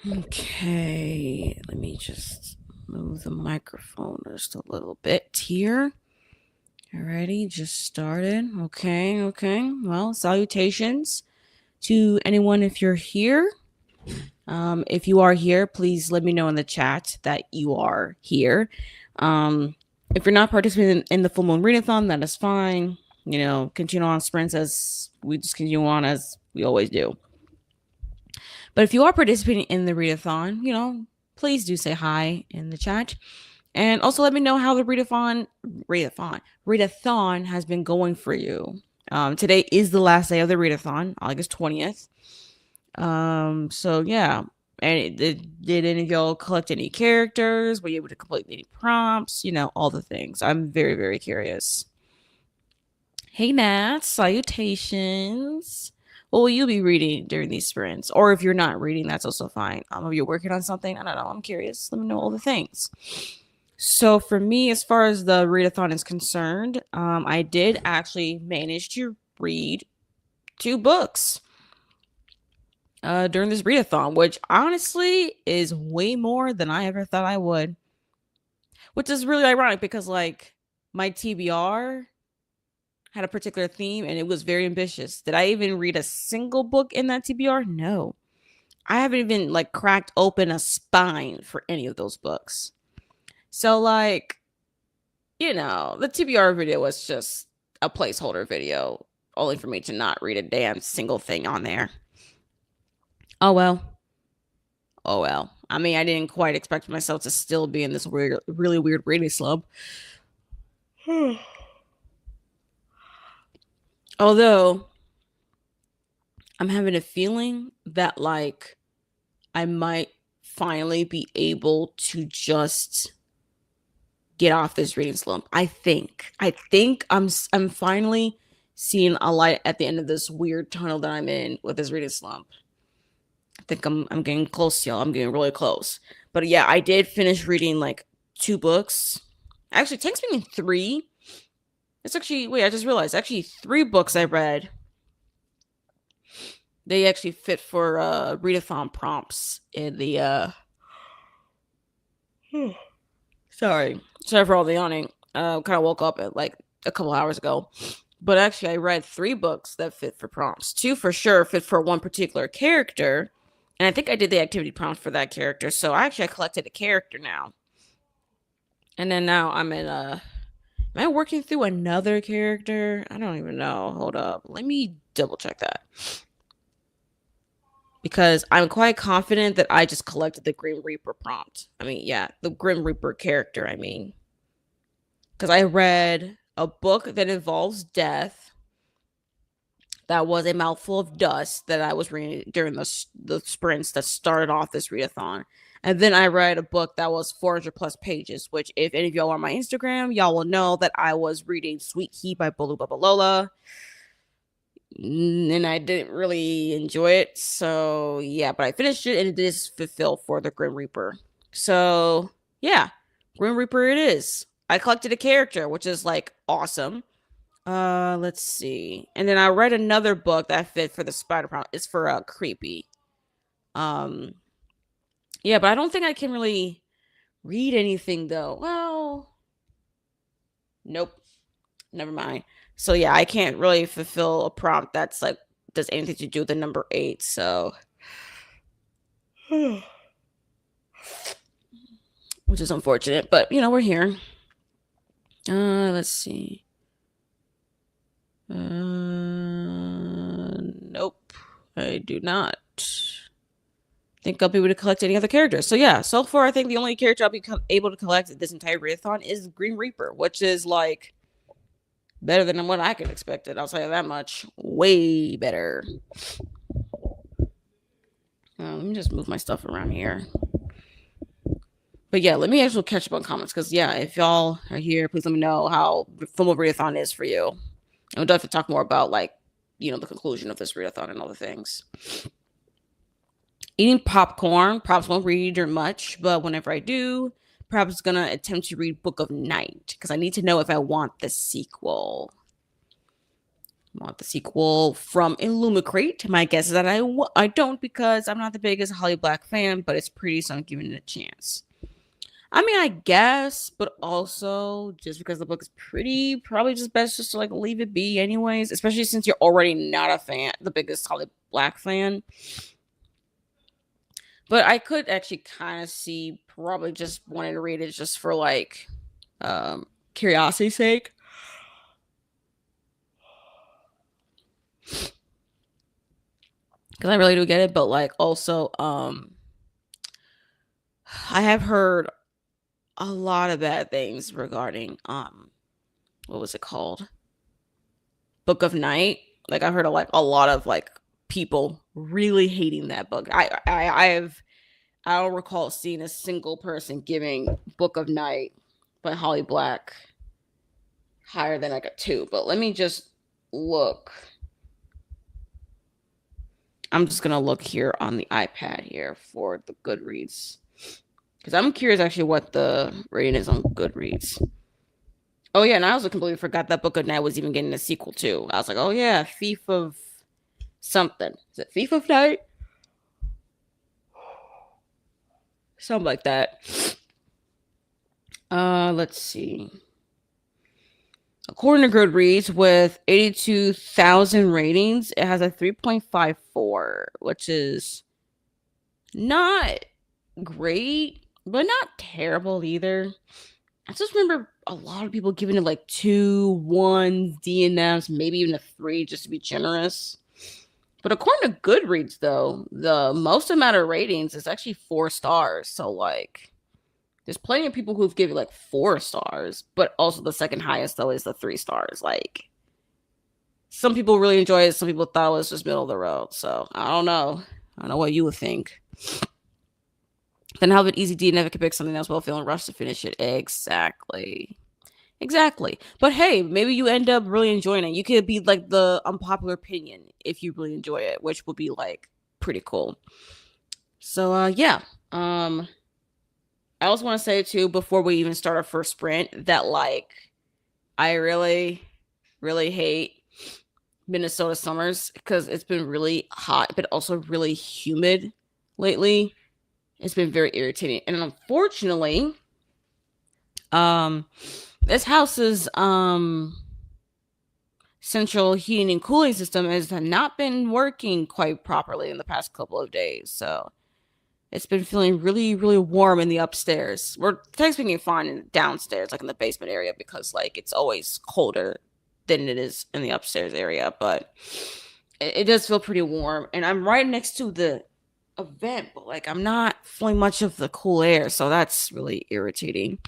Okay, let me just move the microphone just a little bit here. Alrighty, just started. Okay. Well, salutations to anyone if you're here. If you are here, please let me know in the chat that you are here. If you're not participating in the full moon readathon, that is fine. Continue on sprints as we just continue on as we always do. But if you are participating in the readathon, please do say hi in the chat. And also let me know how the readathon has been going for you. Today is the last day of the readathon, August 20th. So yeah. And did any of y'all collect any characters? Were you able to complete any prompts? All the things. I'm very, very curious. Hey Nat, salutations. What will you be reading during these sprints? Or if you're not reading, that's also fine. If you're working on something, I don't know. I'm curious. Let me know all the things. So for me, as far as the readathon is concerned, I did actually manage to read 2 books during this readathon, which honestly is way more than I ever thought I would. Which is really ironic because my TBR had a particular theme and it was very ambitious. Did I even read a single book in that TBR? No. I haven't even cracked open a spine for any of those books. So the TBR video was just a placeholder video, only for me to not read a damn single thing on there. Oh well. I mean, I didn't quite expect myself to still be in this really weird reading slump. Although I'm having a feeling that I might finally be able to just get off this reading slump. I think I'm finally seeing a light at the end of this weird tunnel that I'm in with this reading slump. I think I'm getting close, y'all. I'm getting really close. But yeah, I did finish reading 2 books. Actually, it takes me 3. It's actually, wait, I just realized, actually 3 books I read. They actually fit for readathon prompts in the Sorry for all the yawning. Kind of woke up at a couple hours ago. But actually, I read 3 books that fit for prompts. 2 for sure fit for one particular character. And I think I did the activity prompt for that character. So I collected a character now. And then now I'm in am I working through another character? I don't even know. Hold up. Let me double check that. Because I'm quite confident that I just collected the Grim Reaper prompt. I mean, yeah, the Grim Reaper character, I mean. Because I read a book that involves death. That was a mouthful of dust that I was reading during the sprints that started off this readathon. And then I read a book that was 400 plus pages, which if any of y'all are on my Instagram, y'all will know that I was reading Sweet Key by Bolu Babalola. And I didn't really enjoy it. So yeah, but I finished it and it is fulfilled for the Grim Reaper. So yeah, Grim Reaper it is. I collected a character, which is awesome. Let's see. And then I read another book that fit for the spider prompt. It's for creepy. Yeah, but I don't think I can really read anything though. Well, nope. Never mind. So yeah, I can't really fulfill a prompt that's does anything to do with the number 8. So which is unfortunate, but we're here. Let's see. Nope, I do not think I'll be able to collect any other characters. So yeah, so far I think the only character I'll be able to collect this entire readathon is Green Reaper, which is better than what I could expect it. I'll tell you that much. Way better. Let me just move my stuff around here. But yeah, let me actually catch up on comments because yeah, if y'all are here, please let me know how full moon readathon is for you. And we'll definitely talk more about the conclusion of this readathon and all the things. Eating popcorn. Props won't read or much, but whenever I do, perhaps gonna attempt to read Book of Night because I need to know if I want the sequel. Want the sequel from Illumicrate. My guess is that I don't, because I'm not the biggest Holly Black fan, but it's pretty, so I'm giving it a chance. I mean, I guess, but also just because the book is pretty, probably just best just to like leave it be anyways, especially since you're already not a fan, the biggest Holly Black fan. But I could actually kind of see probably just wanting to read it just for like curiosity's sake. Because I really do get it, but like also I have heard a lot of bad things regarding what was it called? Book of Night. Like I heard a lot of like people really hating that book. I don't recall seeing a single person giving Book of Night by Holly Black higher than like a 2. But let me just look. I'm just gonna look here on the iPad here for the Goodreads, because I'm curious actually what the rating is on Goodreads. Oh yeah, and I also completely forgot that Book of Night was even getting a sequel too. I was like, oh yeah, Thief of something. Is it Thief of Night? Something like that. Let's see. According to Goodreads, with 82,000 ratings, it has a 3.54, which is not great, but not terrible either. I just remember a lot of people giving it like 2, 1, DNFs, maybe even a 3 just to be generous. But according to Goodreads, though, the most amount of ratings is actually 4 stars. So, like, there's plenty of people who've given like 4 stars, but also the second highest, though, is the 3 stars. Like, some people really enjoy it. Some people thought it was just middle of the road. So, I don't know. I don't know what you would think. Then how would Easy D never could pick something else while feeling rushed to finish it? Exactly. But hey, maybe you end up really enjoying it. You could be like the unpopular opinion if you really enjoy it, which would be like pretty cool. So yeah. I also want to say too, before we even start our first sprint, that like I really, really hate Minnesota summers because it's been really hot, but also really humid lately. It's been very irritating. And unfortunately, this house's central heating and cooling system has not been working quite properly in the past couple of days. So it's been feeling really, really warm in the upstairs. We're technically fine in downstairs, like in the basement area, because like it's always colder than it is in the upstairs area. But it does feel pretty warm. And I'm right next to the event, but like I'm not feeling much of the cool air, so that's really irritating.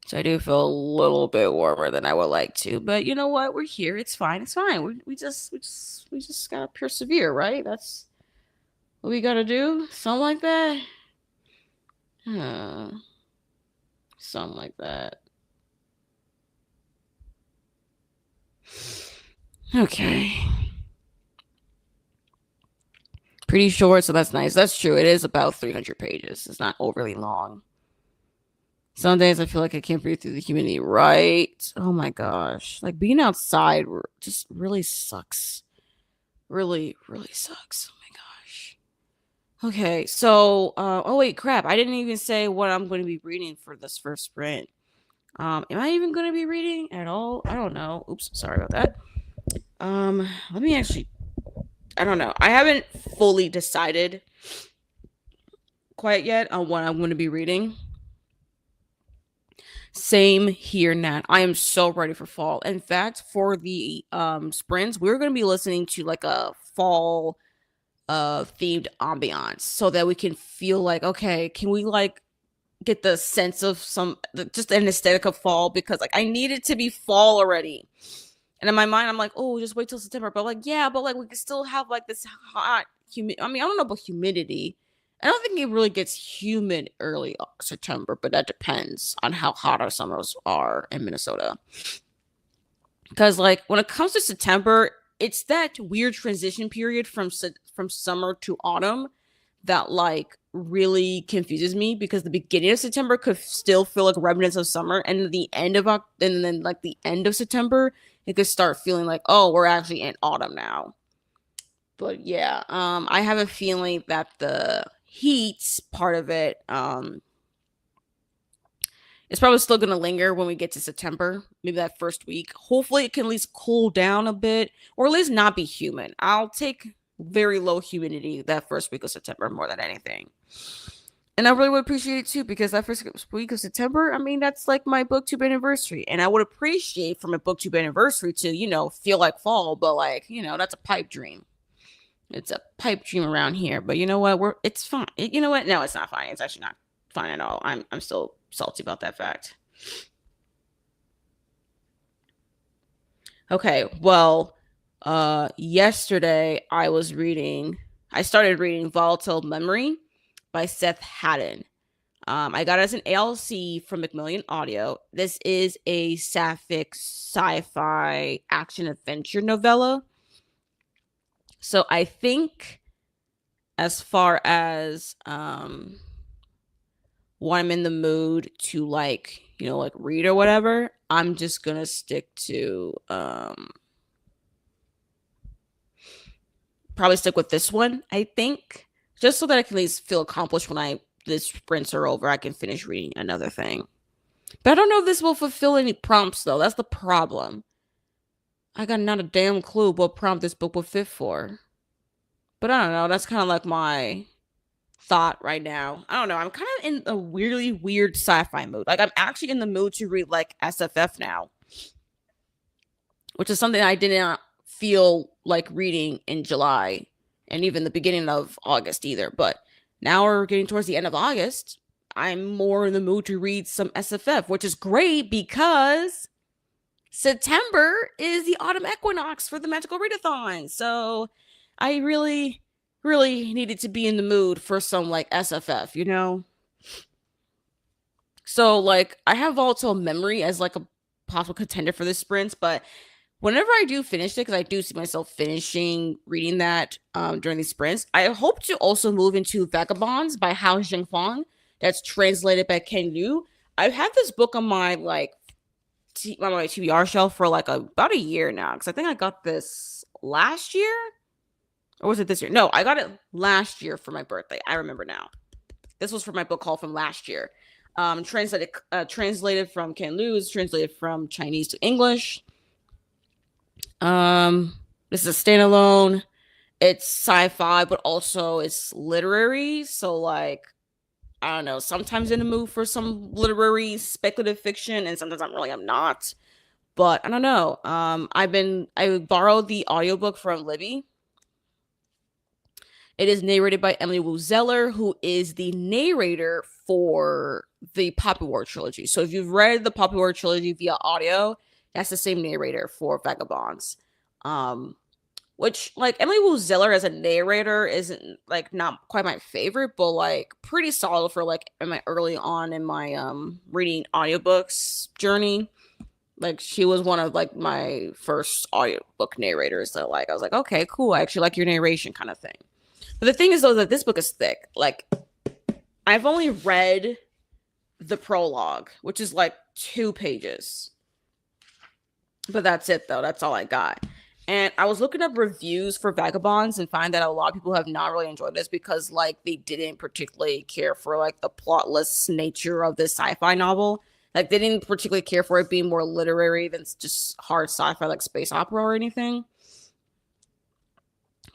So I do feel a little bit warmer than I would like to, but you know what? We're here. It's fine. It's fine. We just gotta persevere, right? That's what we gotta do. Something like that. Something like that. Okay. Pretty short, so that's nice. That's true. It is about 300 pages. It's not overly long. Some days I feel like I can't breathe through the humidity, right? Oh my gosh. Like being outside just really sucks. Really, really sucks. Oh my gosh. Okay, so oh wait, crap. I didn't even say what I'm going to be reading for this first sprint. Am I even going to be reading at all? I don't know. Oops, sorry about that. Let me actually, I don't know. I haven't fully decided quite yet on what I'm going to be reading. Same here, Nat. I am so ready for fall. In fact, for the sprints, we're going to be listening to like a fall themed ambiance so that we can feel like, okay, can we like get the sense of just an aesthetic of fall, because like I need it to be fall already. And in my mind, I'm like, oh, just wait till September. But like, yeah, but like we can still have like this hot, humid. I mean, I don't know about humidity. I don't think it really gets humid early September, but that depends on how hot our summers are in Minnesota. Because like when it comes to September, it's that weird transition period from summer to autumn that like really confuses me, because the beginning of September could still feel like remnants of summer, and the end of and then like the end of September it could start feeling like, oh, we're actually in autumn now. But yeah, I have a feeling that the heat part of it, it's probably still going to linger when we get to September, maybe that first week. Hopefully, it can at least cool down a bit, or at least not be humid. I'll take very low humidity that first week of September more than anything. And I really would appreciate it too, because that first week of September, I mean, that's like my booktube anniversary. And I would appreciate from a booktube anniversary to, feel like fall, but like, that's a pipe dream. It's a pipe dream around here. But you know what? It's fine. You know what? No, it's not fine. It's actually not fine at all. I'm still salty about that fact. Okay, well, yesterday I started reading Volatile Memory by Seth Haddon. I got it as an ALC from Macmillan Audio. This is a sapphic sci-fi action adventure novella. So I think as far as when I'm in the mood to like read or whatever, I'm just gonna stick to probably stick with this one, I think, just so that I can at least feel accomplished when the sprints are over. I can finish reading another thing. But I don't know if this will fulfill any prompts though. That's the problem. I got not a damn clue what prompt this book will fit for. But I don't know. That's kind of like my thought right now. I don't know. I'm kind of in a weirdly weird sci-fi mood. Like I'm actually in the mood to read like SFF now, which is something I didn't feel like reading in July and even the beginning of August either. But now we're getting towards the end of August. I'm more in the mood to read some SFF, which is great because September is the autumn equinox for the Magical Readathon. So I really, really needed to be in the mood for some like SFF, So like I have Volatile Memory as like a possible contender for this sprint, but whenever I do finish it, because I do see myself finishing reading that during these sprints, I hope to also move into Vagabonds by Hao Zhengfang. That's translated by Ken Liu. I've had this book on my on my TBR shelf for like about a year now, because I think I got this last year, or was it this year? No, I got it last year for my birthday. I remember now. This was for my book haul from last year. Translated from Ken Liu, is translated from Chinese to English. This is a standalone. It's sci-fi, but also it's literary. So like, I don't know, sometimes in the mood for some literary speculative fiction, and sometimes I'm not. But I don't know. I borrowed the audiobook from Libby. It is narrated by Emily Wu Zeller, who is the narrator for the Poppy War trilogy. So if you've read the Poppy War trilogy via audio, that's the same narrator for Vagabonds. Which like Emily Wu Zeller as a narrator isn't like not quite my favorite, but like pretty solid for like early on in my reading audiobooks journey. Like she was one of like my first audiobook narrators that like I was like, okay, cool, I actually like your narration kind of thing. But the thing is though that this book is thick. Like I've only read the prologue, which is like 2 pages. But that's it though. That's all I got. And I was looking up reviews for Vagabonds and find that a lot of people have not really enjoyed this because like they didn't particularly care for like the plotless nature of this sci-fi novel. Like they didn't particularly care for it being more literary than just hard sci-fi like space opera or anything.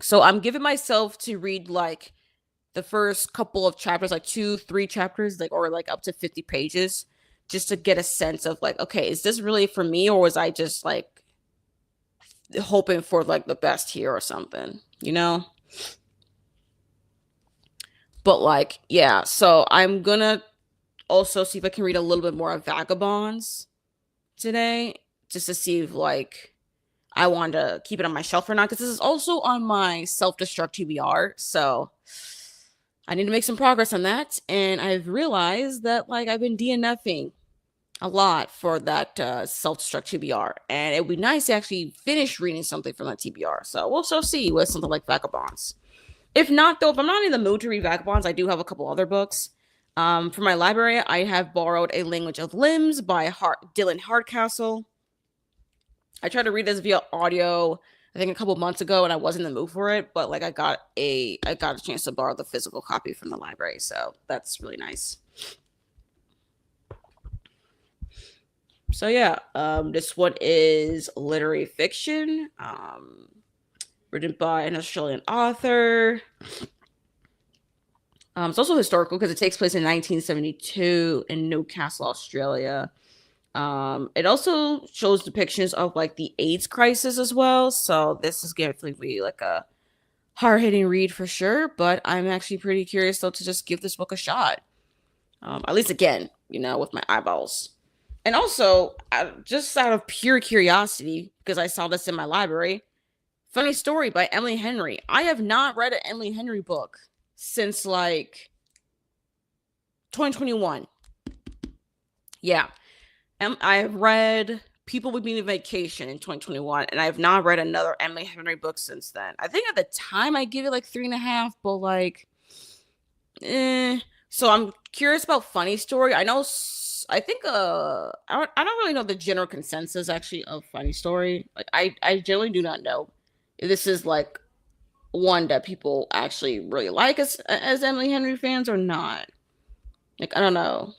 So I'm giving myself to read like the first couple of chapters, like 2-3 chapters, like or like up to 50 pages, just to get a sense of like, okay, is this really for me, or was I just like hoping for like the best here or something, But like, yeah, so I'm gonna also see if I can read a little bit more of Vagabonds today, just to see if like I want to keep it on my shelf or not, because this is also on my self-destruct TBR, so I need to make some progress on that. And I've realized that like I've been DNFing a lot for that self-destruct TBR, and it would be nice to actually finish reading something from that TBR. So we'll so see with something like Vagabonds. If not though, if I'm not in the mood to read Vagabonds, I do have a couple other books. For my library, I have borrowed A Language of Limbs by Dylan Hardcastle. I tried to read this via audio, I think a couple months ago, and I wasn't in the mood for it. But like, I got a chance to borrow the physical copy from the library, so that's really nice. So yeah, this one is literary fiction, written by an Australian author. It's also historical because it takes place in 1972 in Newcastle, Australia. It also shows depictions of like the AIDS crisis as well. So this is going to be like a hard hitting read for sure. But I'm actually pretty curious though to just give this book a shot. At least again, with my eyeballs. And also, just out of pure curiosity, because I saw this in my library, funny story by Emily Henry. I have not read an Emily Henry book since like 2021. Yeah. I have read People with Me on Vacation in 2021, and I have not read another Emily Henry book since then. I think at the time I give it like 3.5, but like, So I'm curious about Funny Story. I think I don't really know the general consensus actually of Funny Story. Like I generally do not know if this is like one that people actually really like as Emily Henry fans or not. Like I don't know.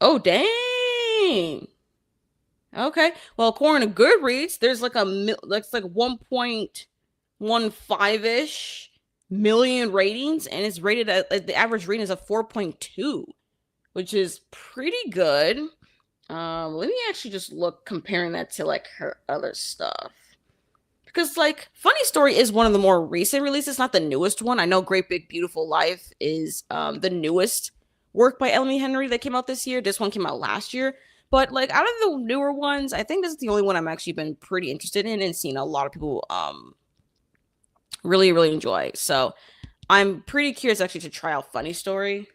Oh dang. Okay. Well, according to Goodreads, there's like like 1.15 ish million ratings, and it's rated at like, the average rating is a 4.2, which is pretty good. Let me actually just look comparing that to like her other stuff. Because like Funny Story is one of the more recent releases, not the newest one. I know Great Big Beautiful Life is the newest work by Emily Henry that came out this year. This one came out last year. But like out of the newer ones, I think this is the only one I'm actually been pretty interested in and seen a lot of people really, really enjoy. So I'm pretty curious actually to try out Funny Story.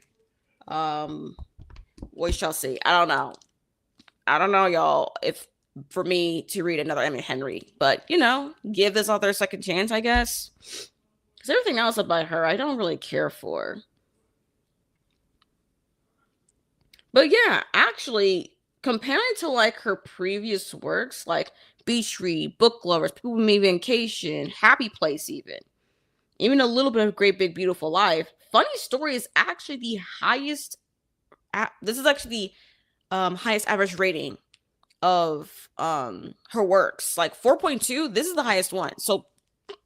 We shall see. I don't know, y'all, if for me to read another Emily Henry, but give this author a second chance, I guess. Because everything else about her, I don't really care for. But yeah, actually, comparing to like her previous works, like Beach Read, Book Lovers, People with Me Vacation, Happy Place, even a little bit of Great Big Beautiful Life, Funny Story is actually the highest. This is actually the highest average rating of her works, like 4.2. This is the highest one, so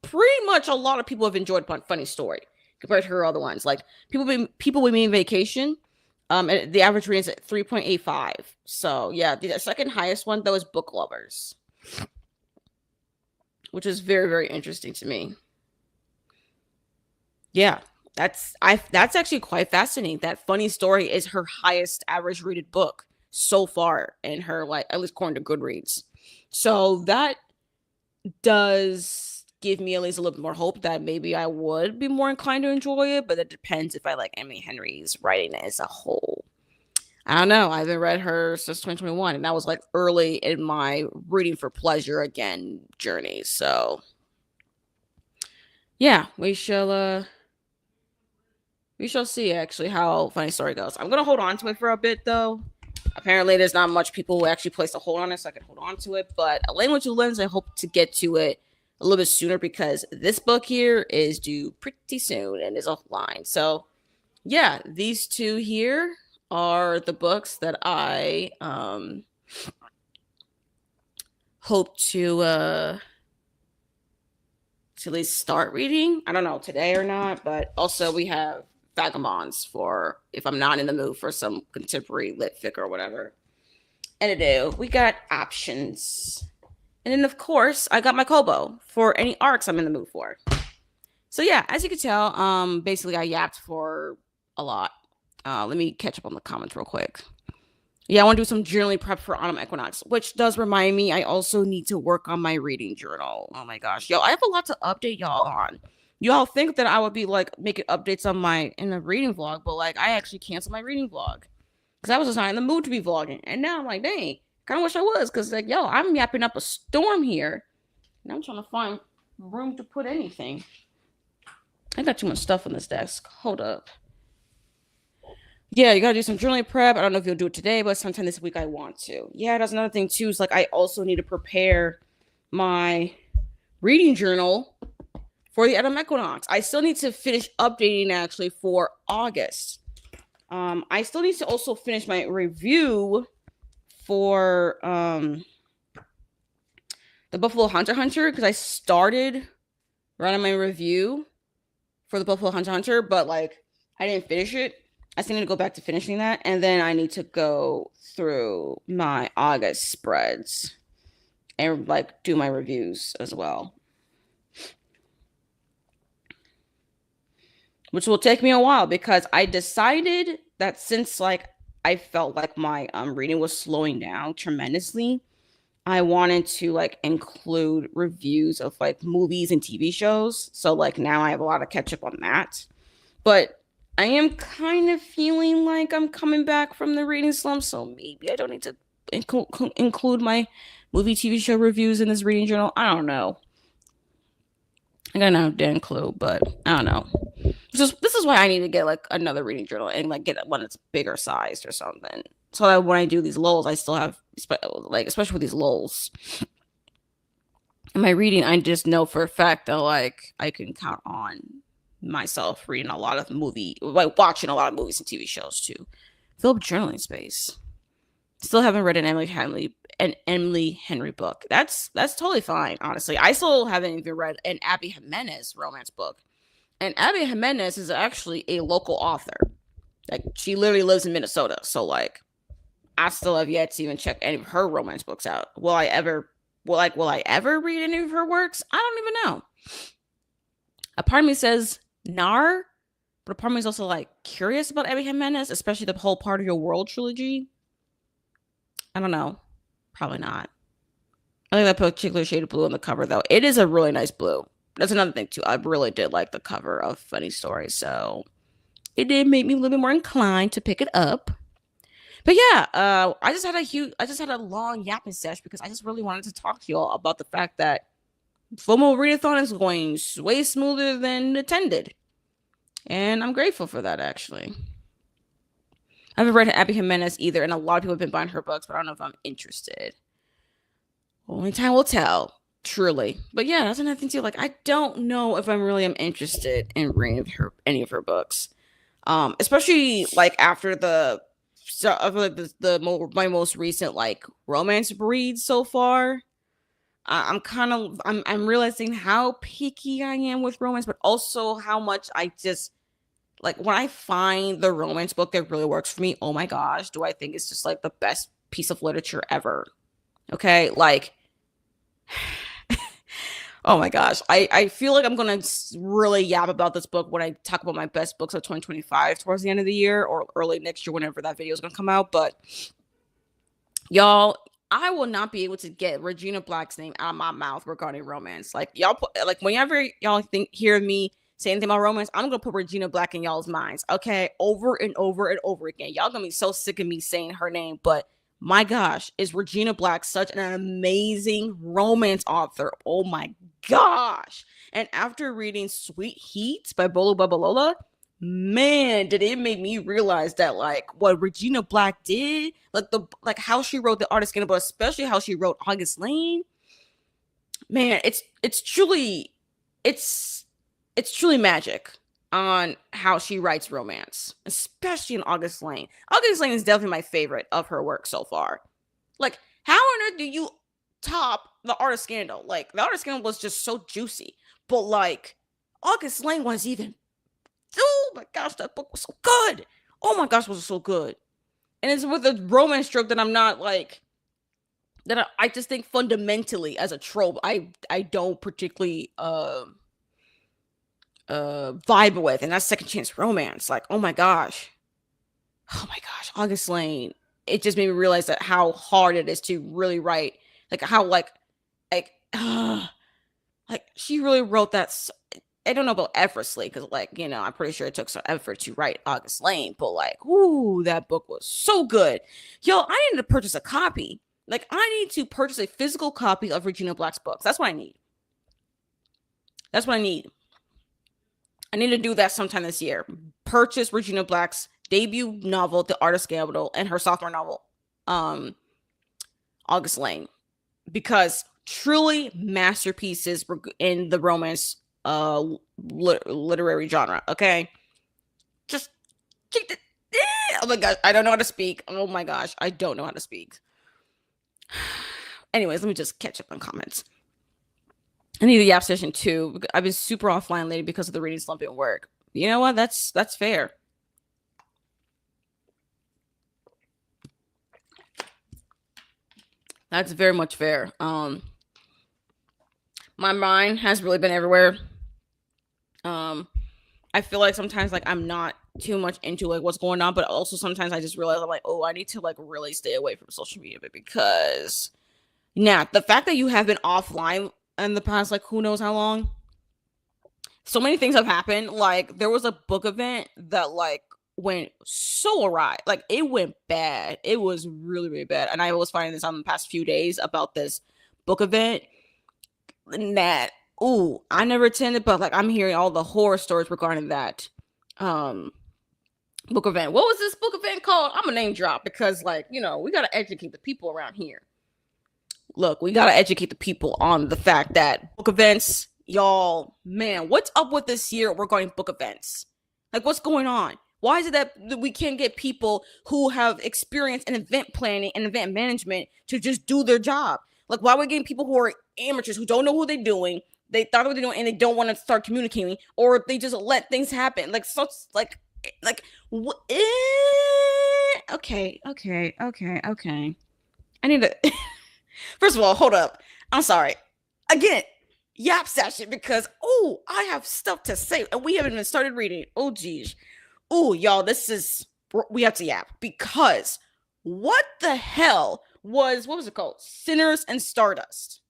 pretty much a lot of people have enjoyed Funny Story compared to her other ones, like People with Me on Vacation. The average rating is at 3.85. So yeah, the second highest one though is Book Lovers, which is very, very interesting to me. Yeah, that's actually quite fascinating. That Funny Story is her highest average rated book so far in her, like, at least according to Goodreads. So that does give me at least a little bit more hope that maybe I would be more inclined to enjoy it, but it depends if I like Emily Henry's writing as a whole. I don't know. I haven't read her since 2021, and that was like early in my reading for pleasure again journey. So yeah, we shall see actually how Funny Story goes. I'm gonna hold on to it for a bit though. Apparently, there's not much people who actually place a hold on it, so I can hold on to it. But A Language of Lens, I hope to get to it a little bit sooner because this book here is due pretty soon and is offline. So yeah, these two here are the books that I hope to at least start reading. I don't know today or not, but also we have Vagabonds for if I'm not in the mood for some contemporary lit fic or whatever. And we got options. And then of course I got my Kobo for any arcs I'm in the mood for. So yeah, as you can tell, basically I yapped for a lot. Let me catch up on the comments real quick. Yeah, I want to do some journaling prep for autumn equinox, which does remind me I also need to work on my reading journal. Oh my gosh, yo, I have a lot to update y'all on. Y'all think that I would be like making updates on in the reading vlog, but like I actually canceled my reading vlog because I was just not in the mood to be vlogging, and now I'm like, dang, kind of wish I was because like yo, I'm yapping up a storm here, and I'm trying to find room to put anything. I got too much stuff on this desk. Hold up. Yeah, you gotta do some journaling prep. I don't know if you'll do it today, but sometime this week I want to. Yeah, that's another thing too. Is like I also need to prepare my reading journal for the autumn equinox. I still need to finish updating actually for August. I still need to also finish my review for the Buffalo Hunter because I started running my review for the Buffalo Hunter, but like I didn't finish it. I still need to go back to finishing that, and then I need to go through my August spreads and like do my reviews as well, which will take me a while because I decided that since like I felt like my reading was slowing down tremendously, I wanted to like include reviews of like movies and TV shows. So like now I have a lot of catch up on that. But I am kind of feeling like I'm coming back from the reading slump, so maybe I don't need to include my movie TV show reviews in this reading journal. I don't know. I got no damn clue, but I don't know. This is why I need to get like another reading journal and like get one that's bigger sized or something. So that when I do these lulls, I still have like especially with these lulls. In my reading, I just know for a fact that like I can count on myself reading a lot of like watching a lot of movies and TV shows too. Fill up journaling space. Still haven't read an Emily Henry book. That's totally fine, honestly. I still haven't even read an Abby Jimenez romance book. And Abby Jimenez is actually a local author. Like she literally lives in Minnesota. So like I still have yet to even check any of her romance books out. Will I ever read any of her works? I don't even know. A part of me says Nar, but a part of me is also like curious about Abby Jimenez, especially the whole Part of Your World trilogy. I don't know. Probably not. I think that particular shade of blue on the cover, though, it is a really nice blue. That's another thing too. I really did like the cover of Funny Story, so it did make me a little bit more inclined to pick it up. But yeah, I just had a long yapping sesh because I just really wanted to talk to y'all about the fact that FOMO Readathon is going way smoother than intended, and I'm grateful for that. Actually, I haven't read Abby Jimenez either, and a lot of people have been buying her books, but I don't know if I'm interested. Only time will tell, truly. But yeah, that's another thing too. Like, I don't know if I'm really am interested in reading any of her books, especially like after my most recent like romance read so far. I'm realizing how picky I am with romance, but also how much I just like when I find the romance book that really works for me. Oh my gosh, do I think it's just like the best piece of literature ever? Okay, like oh my gosh, I feel like I'm gonna really yap about this book when I talk about my best books of 2025 towards the end of the year or early next year, whenever that video is gonna come out. But y'all, I will not be able to get Regina Black's name out of my mouth regarding romance. Like y'all, like whenever y'all hear me say anything about romance, I'm gonna put Regina Black in y'all's minds, okay, over and over and over again. Y'all gonna be so sick of me saying her name, but my gosh, is Regina Black such an amazing romance author? Oh my gosh! And after reading Sweet Heat by Bolo Babalola, man, did it make me realize that like what Regina Black did, like how she wrote the artist but especially how she wrote August Lane. Man, it's it's truly magic on how she writes romance, especially in August Lane. August Lane is definitely my favorite of her work so far. Like, how on earth do you top the Artist Scandal? Like, the Artist Scandal was just so juicy, but like August Lane was even. Oh my gosh, that book was so good. Oh my gosh, was it so good? And it's with a romance trope that I'm not like that. I just think fundamentally as a trope, I don't particularly vibe with, and that's second chance romance. Like, oh my gosh, August Lane. It just made me realize that how hard it is to really write, like how like like she really wrote that. I don't know about effortlessly because, like, you know, I'm pretty sure it took some effort to write August Lane, but like, ooh, that book was so good. Yo, I need to purchase a copy. Like, I need to purchase a physical copy of Regina Black's books. That's what I need. That's what I need. I need to do that sometime this year. Purchase Regina Black's debut novel, The Art of Scandal, and her sophomore novel, August Lane, because truly masterpieces in the romance literary genre. Okay, just keep the. Oh my gosh, I don't know how to speak. Oh my gosh, I don't know how to speak. Anyways, let me just catch up on comments. I need a Yap session too. I've been super offline lately because of the reading slump at work. You know what? That's fair. That's very much fair. My mind has really been everywhere. I feel like sometimes like I'm not too much into like what's going on, but also sometimes I just realize I'm like, oh, I need to like really stay away from social media, but because now the fact that you have been offline in the past like who knows how long, so many things have happened. Like there was a book event that like went so awry, like it went bad. It was really really bad, and I was finding this on the past few days about this book event that I never attended, but like I'm hearing all the horror stories regarding that book event. What was this book event called? I'm a name drop because like, you know, we got to educate the people around here. Look, we got to educate the people on the fact that book events, y'all, man, what's up with this year regarding book events? Like what's going on? Why is it that we can't get people who have experience in event planning and event management to just do their job? Like why are we getting people who are amateurs who don't know who they're doing? They thought what they're doing and they don't want to start communicating, or they just let things happen. Like so, okay. I need to. First of all, hold up. I'm sorry. Again, Yap session because I have stuff to say and we haven't even started reading. Oh geez. Oh y'all, we have to yap because what the hell what was it called? Sinners and Stardust.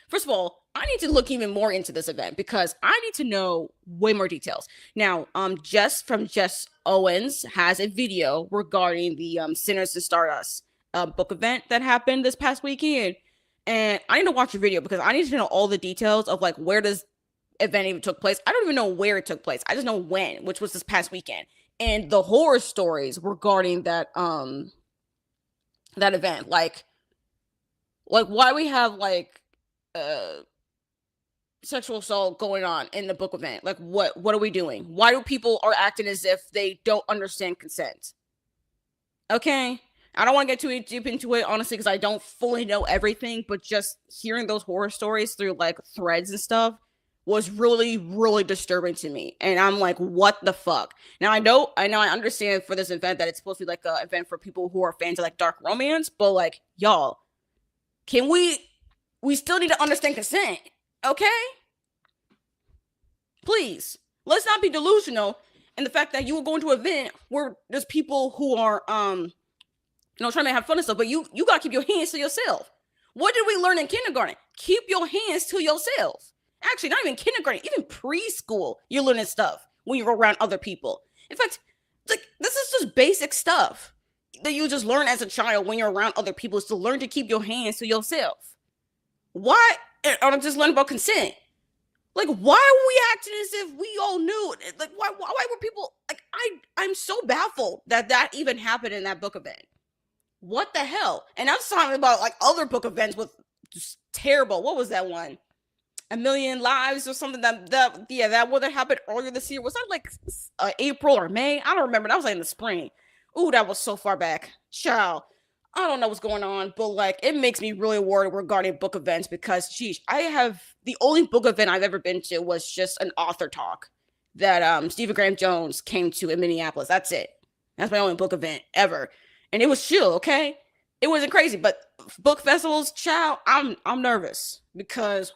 First of all, I need to look even more into this event because I need to know way more details. Now, Jess from Jess Owens has a video regarding the Sinners and Stardust book event that happened this past weekend. And I need to watch a video because I need to know all the details of like where this event even took place. I don't even know where it took place. I just know when, which was this past weekend. And the horror stories regarding that event. Like why we have like sexual assault going on in the book event. Like what are we doing? Why do people are acting as if they don't understand consent? Okay, I don't want to get too deep into it honestly because I don't fully know everything, but just hearing those horror stories through like threads and stuff was really really disturbing to me. And I'm like, what the fuck? Now I understand for this event that it's supposed to be like an event for people who are fans of like dark romance, but like y'all, can we still need to understand consent, okay? Please, let's not be delusional in the fact that you will go into an event where there's people who are, trying to have fun and stuff, but you gotta keep your hands to yourself. What did we learn in kindergarten? Keep your hands to yourself. Actually, not even kindergarten, even preschool, you're learning stuff when you're around other people. In fact, like this is just basic stuff that you just learn as a child when you're around other people is to learn to keep your hands to yourself. Why? I'm just learning about consent. Like, why are we acting as if we all knew? Like, why were people like? I'm so baffled that even happened in that book event. What the hell? And I'm talking about like other book events with just terrible. What was that one? A Million Lives or something that one that happened earlier this year. Was that like April or May? I don't remember. That was like in the spring. Ooh, that was so far back. Child. I don't know what's going on, but like it makes me really worried regarding book events because geez, the only book event I've ever been to was just an author talk that Stephen Graham Jones came to in Minneapolis. That's it. That's my only book event ever. And it was chill, okay? It wasn't crazy, but book festivals, child, I'm nervous because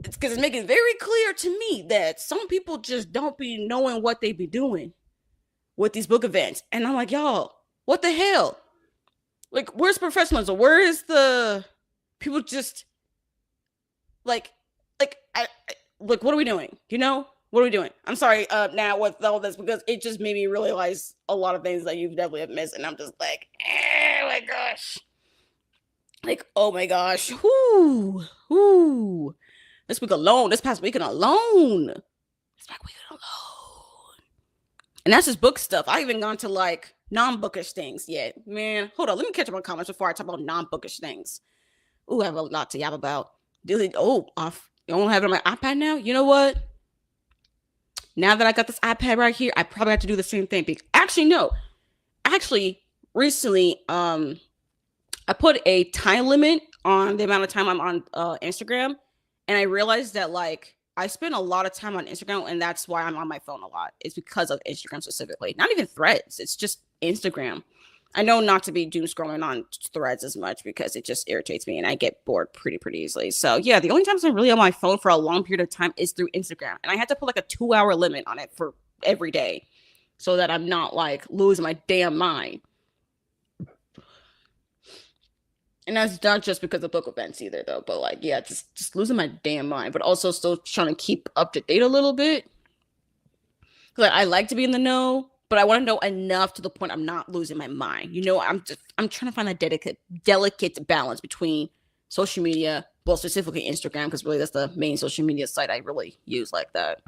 it's making it very clear to me that some people just don't be knowing what they be doing with these book events. And I'm like, y'all, what the hell? Like, where's professionalism? Where is the people just like what are we doing? You know, what are we doing? I'm sorry now with all this because it just made me realize a lot of things that you've definitely have missed, and I'm just like, oh my gosh, like oh my gosh, this past weekend alone, And that's just book stuff. I haven't gone to like non-bookish things yet. Man, hold on. Let me catch up on comments before I talk about non-bookish things. Ooh, I have a lot to yap about. Off. You don't have it on my iPad now? You know what? Now that I got this iPad right here, I probably have to do the same thing. Actually, no. Actually, recently, I put a time limit on the amount of time I'm on Instagram, and I realized that like I spend a lot of time on Instagram, and that's why I'm on my phone a lot. It's because of Instagram specifically, not even Threads. It's just Instagram. I know not to be doom scrolling on Threads as much because it just irritates me and I get bored pretty easily. So yeah, the only times I'm really on my phone for a long period of time is through Instagram, and I had to put like a 2-hour limit on it for every day, so that I'm not like losing my damn mind. And that's not just because of book events either, though. But like, yeah, just losing my damn mind, but also still trying to keep up to date a little bit. Like, I like to be in the know, but I want to know enough to the point I'm not losing my mind. I'm trying to find a delicate balance between social media, well, specifically Instagram, because really that's the main social media site I really use like that.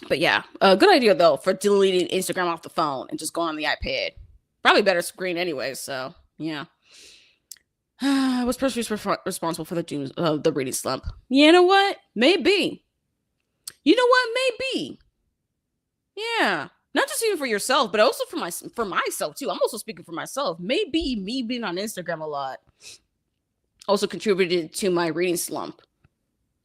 But yeah, a good idea though for deleting Instagram off the phone and just going on the iPad. Probably better screen anyway. So yeah. I was personally responsible for the reading slump. You know what? Maybe. You know what? Maybe. Yeah. Not just even for yourself, but also for myself too. I'm also speaking for myself. Maybe me being on Instagram a lot also contributed to my reading slump.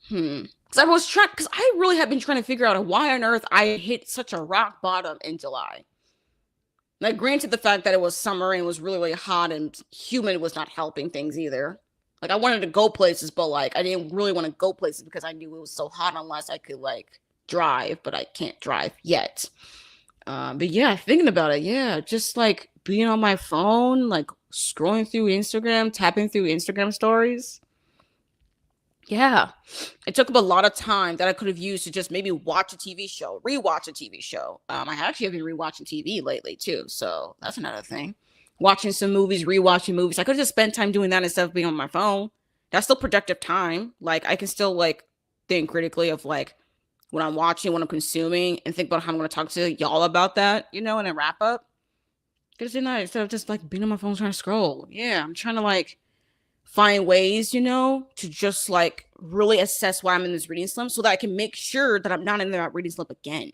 Because I really have been trying to figure out why on earth I hit such a rock bottom in July. Like, granted, the fact that it was summer and it was really hot and humid was not helping things either. Like, I wanted to go places, but like I didn't really want to go places because I knew it was so hot unless I could like drive, but I can't drive yet. But yeah, thinking about it, yeah, just like being on my phone, like scrolling through Instagram, tapping through Instagram stories. Yeah, it took up a lot of time that I could have used to just maybe watch a TV show, rewatch a TV show. I actually have been rewatching TV lately too, so that's another thing. Watching some movies, rewatching movies. I could have just spent time doing that instead of being on my phone. That's still productive time. Like, I can still like think critically of like what I'm watching, what I'm consuming, and think about how I'm going to talk to y'all about that, and then wrap up. Because instead of just like being on my phone trying to scroll. Yeah, I'm trying to like find ways, to just like really assess why I'm in this reading slump so that I can make sure that I'm not in that reading slump again.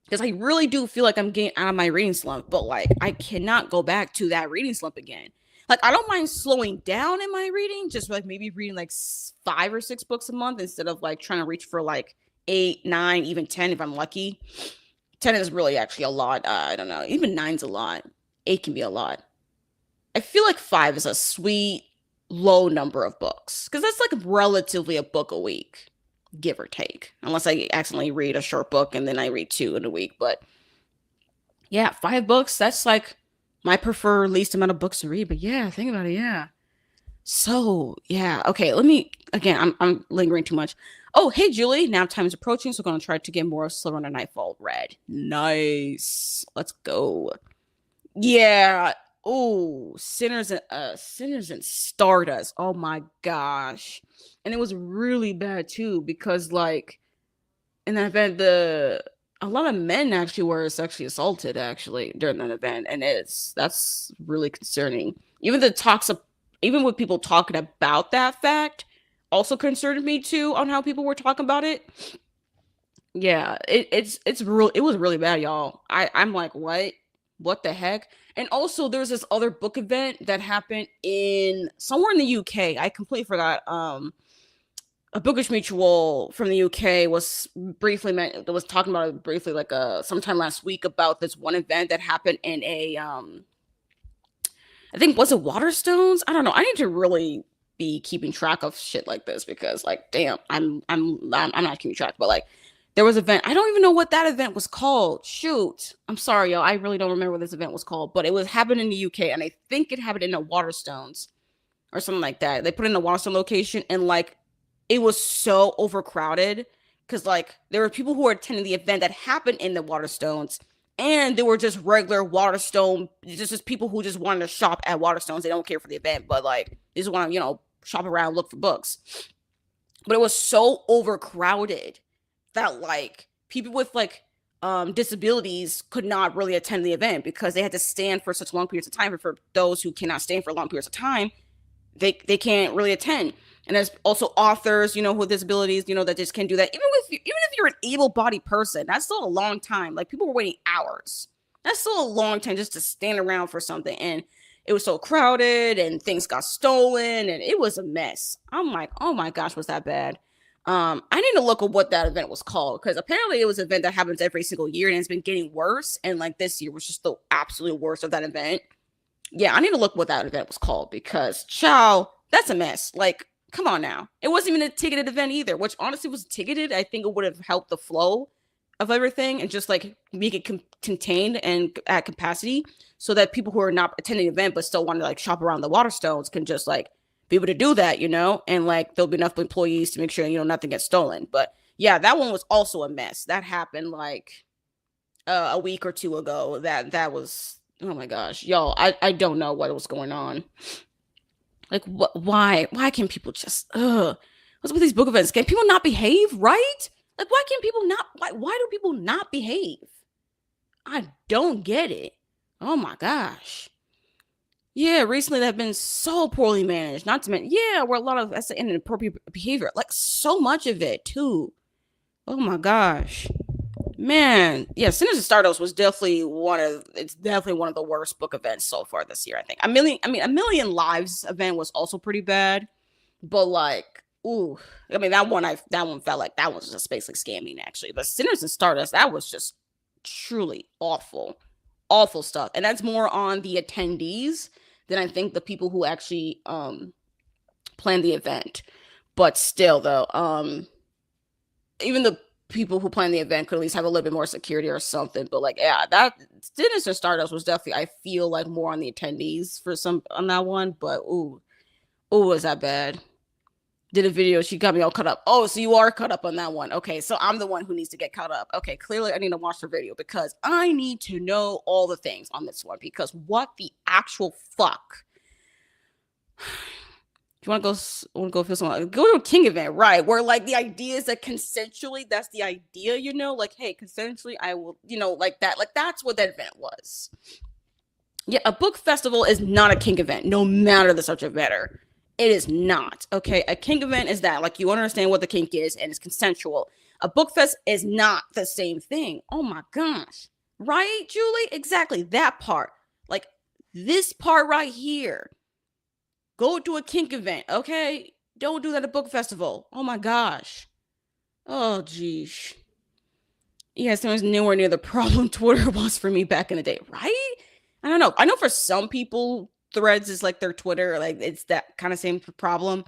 Because I really do feel like I'm getting out of my reading slump, but like I cannot go back to that reading slump again. Like, I don't mind slowing down in my reading, just like maybe reading like 5 or 6 books a month instead of like trying to reach for like 8, 9, even 10 if I'm lucky. 10 is really actually a lot. I don't know. Even 9's a lot. 8 can be a lot. I feel like 5 is a sweet low number of books because that's like relatively a book a week, give or take, unless I accidentally read a short book and then I read 2 in a week. But yeah, 5 books, that's like my preferred least amount of books to read. But yeah, think about it. Yeah. So yeah, okay, let me again, I'm lingering too much. Oh, hey Julie, now time is approaching, so I'm gonna try to get more of Sliver Under Nightfall read. Nice, let's go. Yeah. Oh, Sinners and Stardust. Oh my gosh. And it was really bad too because like in that event a lot of men actually were sexually assaulted actually during that event, and that's really concerning. Even with people talking about that fact also concerned me too on how people were talking about it. Yeah, it was really bad, y'all. I'm like, what the heck? And also there's this other book event that happened in somewhere in the UK. I completely forgot. A bookish mutual from the UK was talking about it briefly like sometime last week about this one event that happened in a I think, was it Waterstones? I don't know. I need to really be keeping track of shit like this because like damn, I'm not keeping track, but like there was an event. I don't even know what that event was called. Shoot. I'm sorry, y'all. I really don't remember what this event was called, but it was happening in the UK, and I think it happened in the Waterstones or something like that. They put it in the Waterstone location, and like it was so overcrowded because like there were people who were attending the event that happened in the Waterstones, and there were just regular Waterstone, just people who just wanted to shop at Waterstones. They don't care for the event, but like they just want to shop around, look for books. But it was so overcrowded that like people with like disabilities could not really attend the event because they had to stand for such long periods of time. And for those who cannot stand for long periods of time, they can't really attend. And there's also authors, who with disabilities, that just can't do that. Even if you're an able-bodied person, that's still a long time. Like, people were waiting hours. That's still a long time just to stand around for something. And it was so crowded, and things got stolen, and it was a mess. I'm like, oh my gosh, was that bad? I need to look at what that event was called, because apparently it was an event that happens every single year, and it's been getting worse. And like, this year was just the absolute worst of that event. Yeah, I need to look what that event was called, because chow, that's a mess. Like, come on now. It wasn't even a ticketed event either, which honestly was ticketed. I think it would have helped the flow of everything and just like make it contained and at capacity, so that people who are not attending the event but still want to like shop around the Waterstones can just like be able to do that, and like there'll be enough employees to make sure nothing gets stolen. But yeah, that one was also a mess. That happened like a week or two ago. That was, oh my gosh, y'all, I don't know what was going on. Like, what? Why can people just what's with these book events? Can people not behave, right? Like, why can people not? Why do people not behave? I don't get it. Oh my gosh. Yeah, recently they've been so poorly managed. Not to mention, yeah, where a lot of that's inappropriate behavior, like so much of it too. Oh my gosh, man. Yeah, Sinners and Stardust was definitely one of the worst book events so far this year. I think A Million Lives event was also pretty bad, but like, ooh, I mean that one felt like that was just basically scamming actually. But Sinners and Stardust, that was just truly awful, awful stuff, and that's more on the attendees than I think the people who actually planned the event. But still, though, even the people who plan the event could at least have a little bit more security or something. But like, yeah, that Sinister Stardust was definitely, I feel like, more on the attendees for some on that one. But ooh, was that bad? Did a video, she got me all caught up. Oh, so you are caught up on that one. Okay, so I'm the one who needs to get caught up. Okay, clearly I need to watch the video because I need to know all the things on this one, because what the actual fuck? You want to go feel someone, go to a king event, right? Where like the idea is that consensually, that's the idea, like, hey, consensually, I will, like that, like that's what that event was. Yeah, a book festival is not a kink event, no matter the subject matter. It is not. Okay, a kink event is that, like, you understand what the kink is and it's consensual. A book fest is not the same thing. Oh my gosh. Right, Julie? Exactly. That part. Like, this part right here. Go to a kink event, okay? Don't do that at a book festival. Oh my gosh. Oh, geez. Yeah, so it's nowhere near the problem Twitter was for me back in the day, right? I don't know. I know for some people, Threads is like their Twitter, like it's that kind of same problem.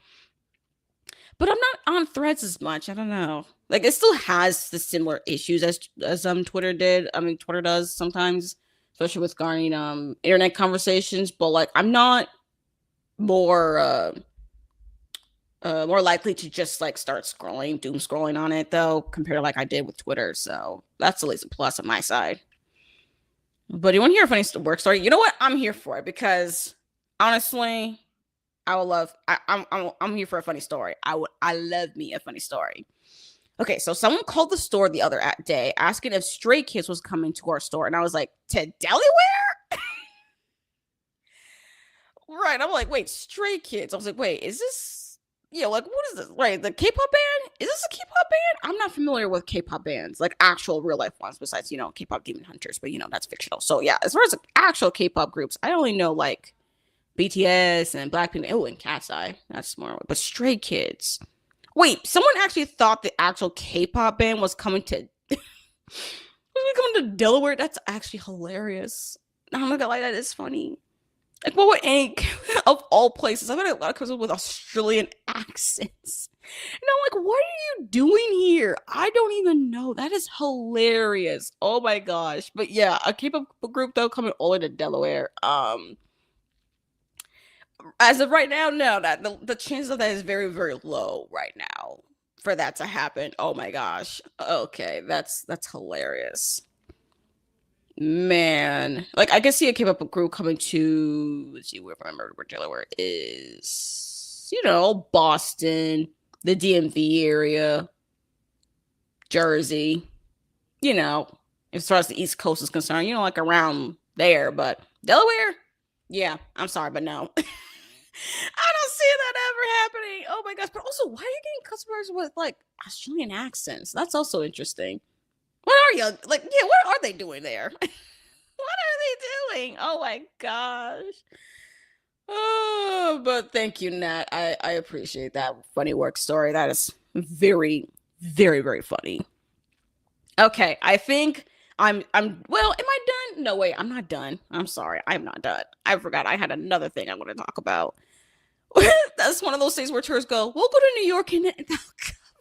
But I'm not on Threads as much. I don't know. Like, it still has the similar issues as Twitter did. I mean, Twitter does sometimes, especially with garnering internet conversations. But like, I'm not more more likely to just like start doom scrolling on it though, compared to like I did with Twitter. So that's at least a plus on my side. But you want to hear a funny work story? You know what? I'm here for it because honestly, I would love. I'm here for a funny story. I love me a funny story. Okay, so someone called the store the other day asking if Stray Kids was coming to our store, and I was like, to Delaware? Right. I'm like, wait, Stray Kids. I was like, wait, is this? Yeah, like, what is this? Right, the K-pop band? Is this a K-pop band? I'm not familiar with K-pop bands, like actual real life ones, besides K-pop Demon Hunters, but that's fictional. So yeah, as far as actual K-pop groups, I only know like BTS and Blackpink. Oh, and Cat's Eye. That's more. But Stray Kids. Wait, someone actually thought the actual K-pop band was coming to Delaware. That's actually hilarious. I'm not gonna lie, that is funny. Like, what would any of all places? I've got a lot of customers with Australian accents. And I'm like, what are you doing here? I don't even know. That is hilarious. Oh my gosh. But yeah, a K-pop group though coming all the way to Delaware. As of right now, no, that the chances of that is very, very low right now for that to happen. Oh my gosh. Okay, that's hilarious. Man, like I can see a K-pop group coming to, let's see, where I remember where Delaware is, Boston, the DMV area, Jersey, you know. as far as the East Coast is concerned, like around there. But Delaware, yeah, I'm sorry, but no. I don't see that ever happening. Oh my gosh. But also, why are you getting customers with like Australian accents? That's also interesting. What are you like? Yeah, what are they doing there? What are they doing? Oh my gosh. Oh, but thank you, Nat. I appreciate that funny work story. That is very, very, very funny. Okay, I think I'm well, am I done? No, wait, I'm not done. I'm sorry. I'm not done. I forgot I had another thing I want to talk about. That's one of those things where tourists go, we'll go to New York and they'll cover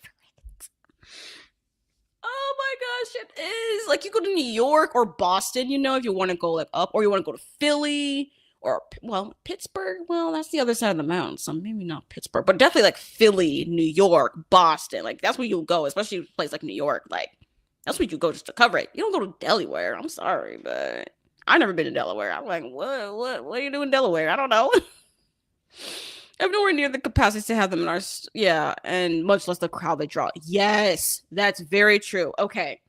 it. Oh my gosh, it is. Like you go to New York or Boston, if you want to go like up, or you want to go to Philly or well, Pittsburgh. Well, that's the other side of the mountain, so maybe not Pittsburgh, but definitely like Philly, New York, Boston. Like that's where you'll go, especially a place like New York. Like that's where you go just to cover it. You don't go to Delaware. I'm sorry, but I've never been to Delaware. I'm like, what are you doing in Delaware? I don't know. I have nowhere near the capacity to have them in our yeah, and much less the crowd they draw. Yes, that's very true. Okay.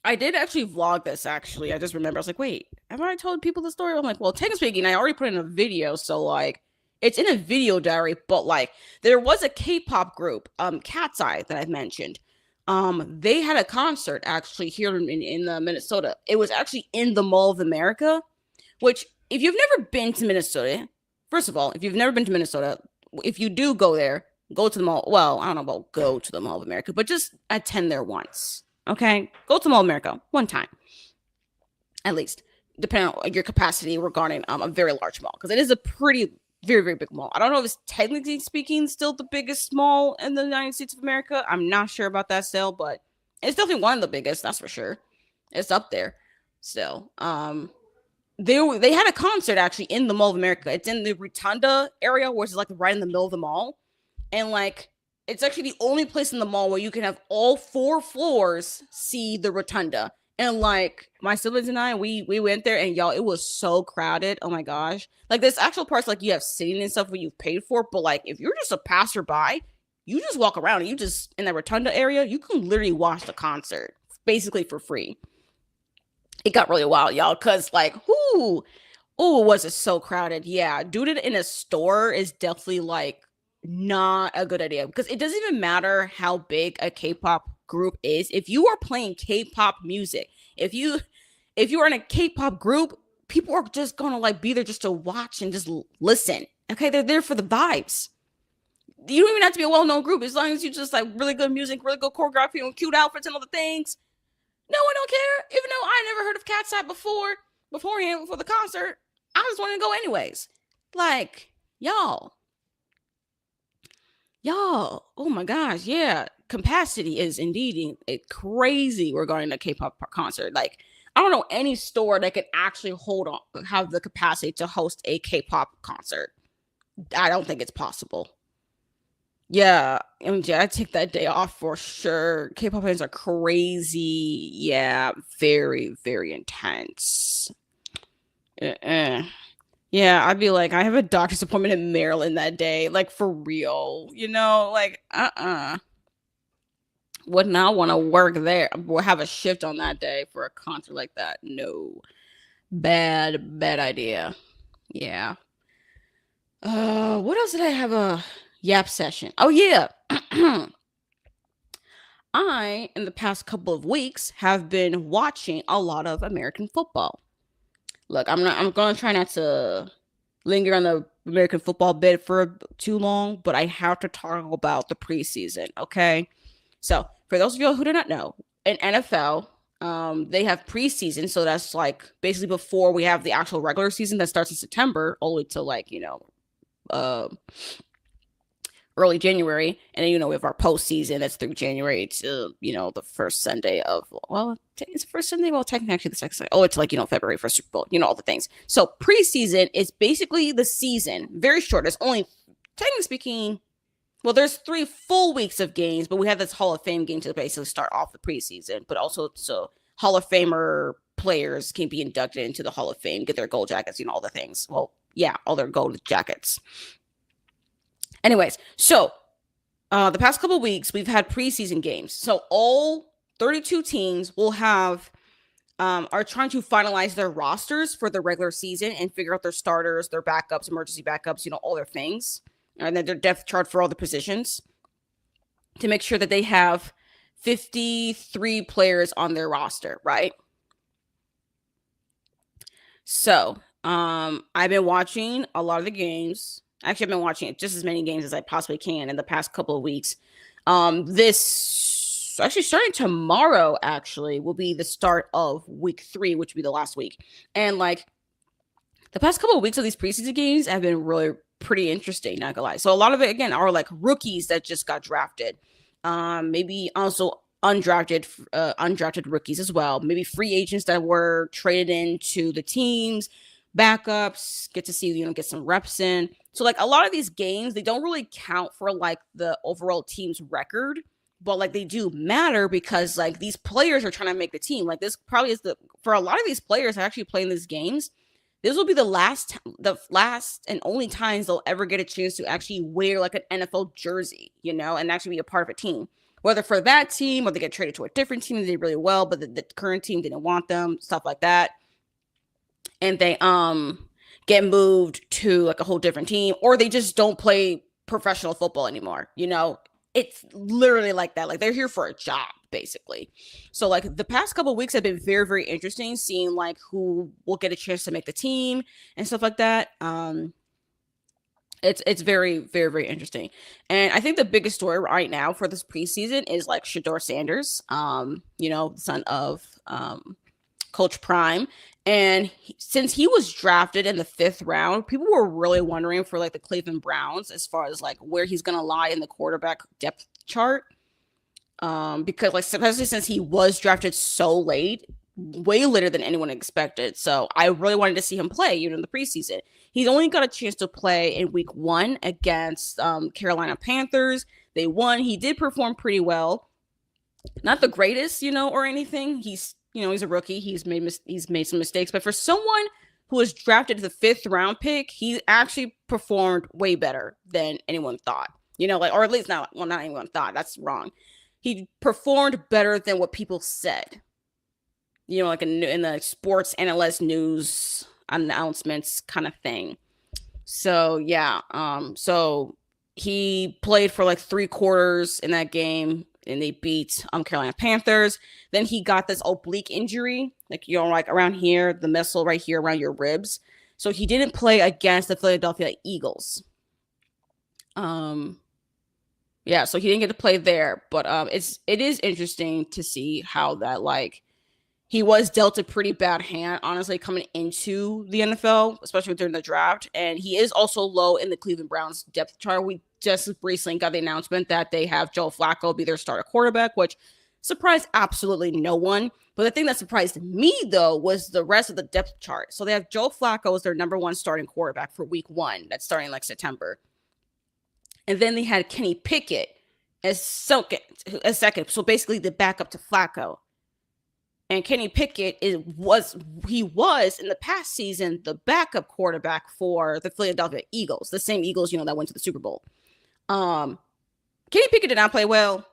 I did actually vlog this actually. I just remember I was like, wait, have I told people the story? I'm like, well, technically speaking, I already put in a video, so like it's in a video diary, but like there was a K-pop group, Cat's Eye, that I've mentioned. They had a concert actually here in Minnesota. It was actually in the Mall of America, which if you've never been to Minnesota, first of all, if you've never been to Minnesota, if you do go there, go to the mall. Well, I don't know about go to the Mall of America, but just attend there once. Okay? Go to the Mall of America one time. At least, depending on your capacity regarding a very large mall. Because it is a pretty, very, very big mall. I don't know if it's technically speaking still the biggest mall in the United States of America. I'm not sure about that still, but it's definitely one of the biggest, that's for sure. It's up there still. They had a concert actually in the Mall of America. It's in the Rotunda area, which is like right in the middle of the mall, and like it's actually the only place in the mall where you can have all 4 floors see the Rotunda. And like my siblings and I, we went there, and y'all, it was so crowded. Oh my gosh! Like there's actual parts like you have sitting and stuff where you've paid for, but like if you're just a passerby, you just walk around and you just in the Rotunda area, you can literally watch the concert basically for free. It got really wild, y'all, because like, was it so crowded? Yeah, doing it in a store is definitely like not a good idea because it doesn't even matter how big a K-pop group is. If you are playing K-pop music, if you are in a K-pop group, people are just gonna like be there just to watch and just listen. Okay, they're there for the vibes. You don't even have to be a well-known group as long as you just like really good music, really good choreography, and cute outfits and other things. No, I don't care. Even though I never heard of Cat's Eye beforehand for the concert, I just wanted to go anyways. Like, y'all. Oh my gosh, yeah. Capacity is indeed crazy regarding the K-pop concert. Like, I don't know any store that can actually have the capacity to host a K-pop concert. I don't think it's possible. Yeah, MJ, I take that day off for sure. K-pop fans are crazy. Yeah, very, very intense. Uh-uh. Yeah, I'd be like, I have a doctor's appointment in Maryland that day. Like, for real. Like, would not want to work there or have a shift on that day for a concert like that. No. Bad idea. Yeah. What else did I have a yap session? Oh yeah. I, in the past couple of weeks, have been watching a lot of American football. Look, I'm gonna try not to linger on the American football bit for too long, but I have to talk about the preseason, okay? So, for those of you who do not know, in NFL, they have preseason, so that's like basically before we have the actual regular season that starts in September, all the way to like, early January, and then we have our postseason that's through January to the first Sunday of it's the first Sunday. Well, technically, actually the second Sunday. Oh, it's like February for Super Bowl. All the things. So preseason is basically the season. Very short. There's only technically speaking. Well, there's 3 full weeks of games, but we have this Hall of Fame game to basically start off the preseason. But also, so Hall of Famer players can be inducted into the Hall of Fame, get their gold jackets, all the things. Well, yeah, all their gold jackets. Anyways, so the past couple of weeks, we've had preseason games. So all 32 teams will have are trying to finalize their rosters for the regular season and figure out their starters, their backups, emergency backups, all their things, and then their depth chart for all the positions to make sure that they have 53 players on their roster, right? So, I've been watching a lot of the games. Actually, I've been watching just as many games as I possibly can in the past couple of weeks. This actually starting tomorrow, actually, will be the start of week 3, which will be the last week. And like the past couple of weeks of these preseason games have been really pretty interesting, not gonna lie. So a lot of it again are like rookies that just got drafted. Maybe also undrafted rookies as well. Maybe free agents that were traded into the teams, backups, get to see, get some reps in. So like a lot of these games, they don't really count for like the overall team's record, but like they do matter because like these players are trying to make the team. Like this probably is for a lot of these players actually playing these games, this will be the last and only times they'll ever get a chance to actually wear like an NFL jersey, and actually be a part of a team. Whether for that team or they get traded to a different team that did really well, but the current team didn't want them, stuff like that. And they get moved to like a whole different team, or they just don't play professional football anymore. It's literally like that. Like they're here for a job, basically. So like the past couple of weeks have been very, very interesting, seeing like who will get a chance to make the team and stuff like that. It's very, very, very interesting. And I think the biggest story right now for this preseason is like Shedeur Sanders, son of Coach Prime. And since he was drafted in the 5th round, people were really wondering for like the Cleveland Browns as far as like where he's going to lie in the quarterback depth chart. Because like, especially since he was drafted so late, way later than anyone expected. So I really wanted to see him play, in the preseason. He's only got a chance to play in week 1 against Carolina Panthers. They won. He did perform pretty well. Not the greatest, or anything. He's a rookie. He's made some mistakes. But for someone who was drafted the 5th round pick, he actually performed way better than anyone thought. Or at least not anyone thought. That's wrong. He performed better than what people said. Like in the sports analyst news announcements kind of thing. So yeah, so he played for like 3 quarters in that game, and they beat Carolina Panthers. Then he got this oblique injury, like like around here, the muscle right here around your ribs. So he didn't play against the Philadelphia Eagles. Yeah, so he didn't get to play there, but it is interesting to see how that like he was dealt a pretty bad hand, honestly, coming into the NFL, especially during the draft. And he is also low in the Cleveland Browns depth chart. We just recently got the announcement that they have Joe Flacco be their starter quarterback, which surprised absolutely no one. But the thing that surprised me, though, was the rest of the depth chart. So they have Joe Flacco as their number 1 starting quarterback for week 1. That's starting like September. And then they had Kenny Pickett as second. So basically the backup to Flacco. And Kenny Pickett was in the past season the backup quarterback for the Philadelphia Eagles, the same Eagles, that went to the Super Bowl. Kenny Pickett did not play well.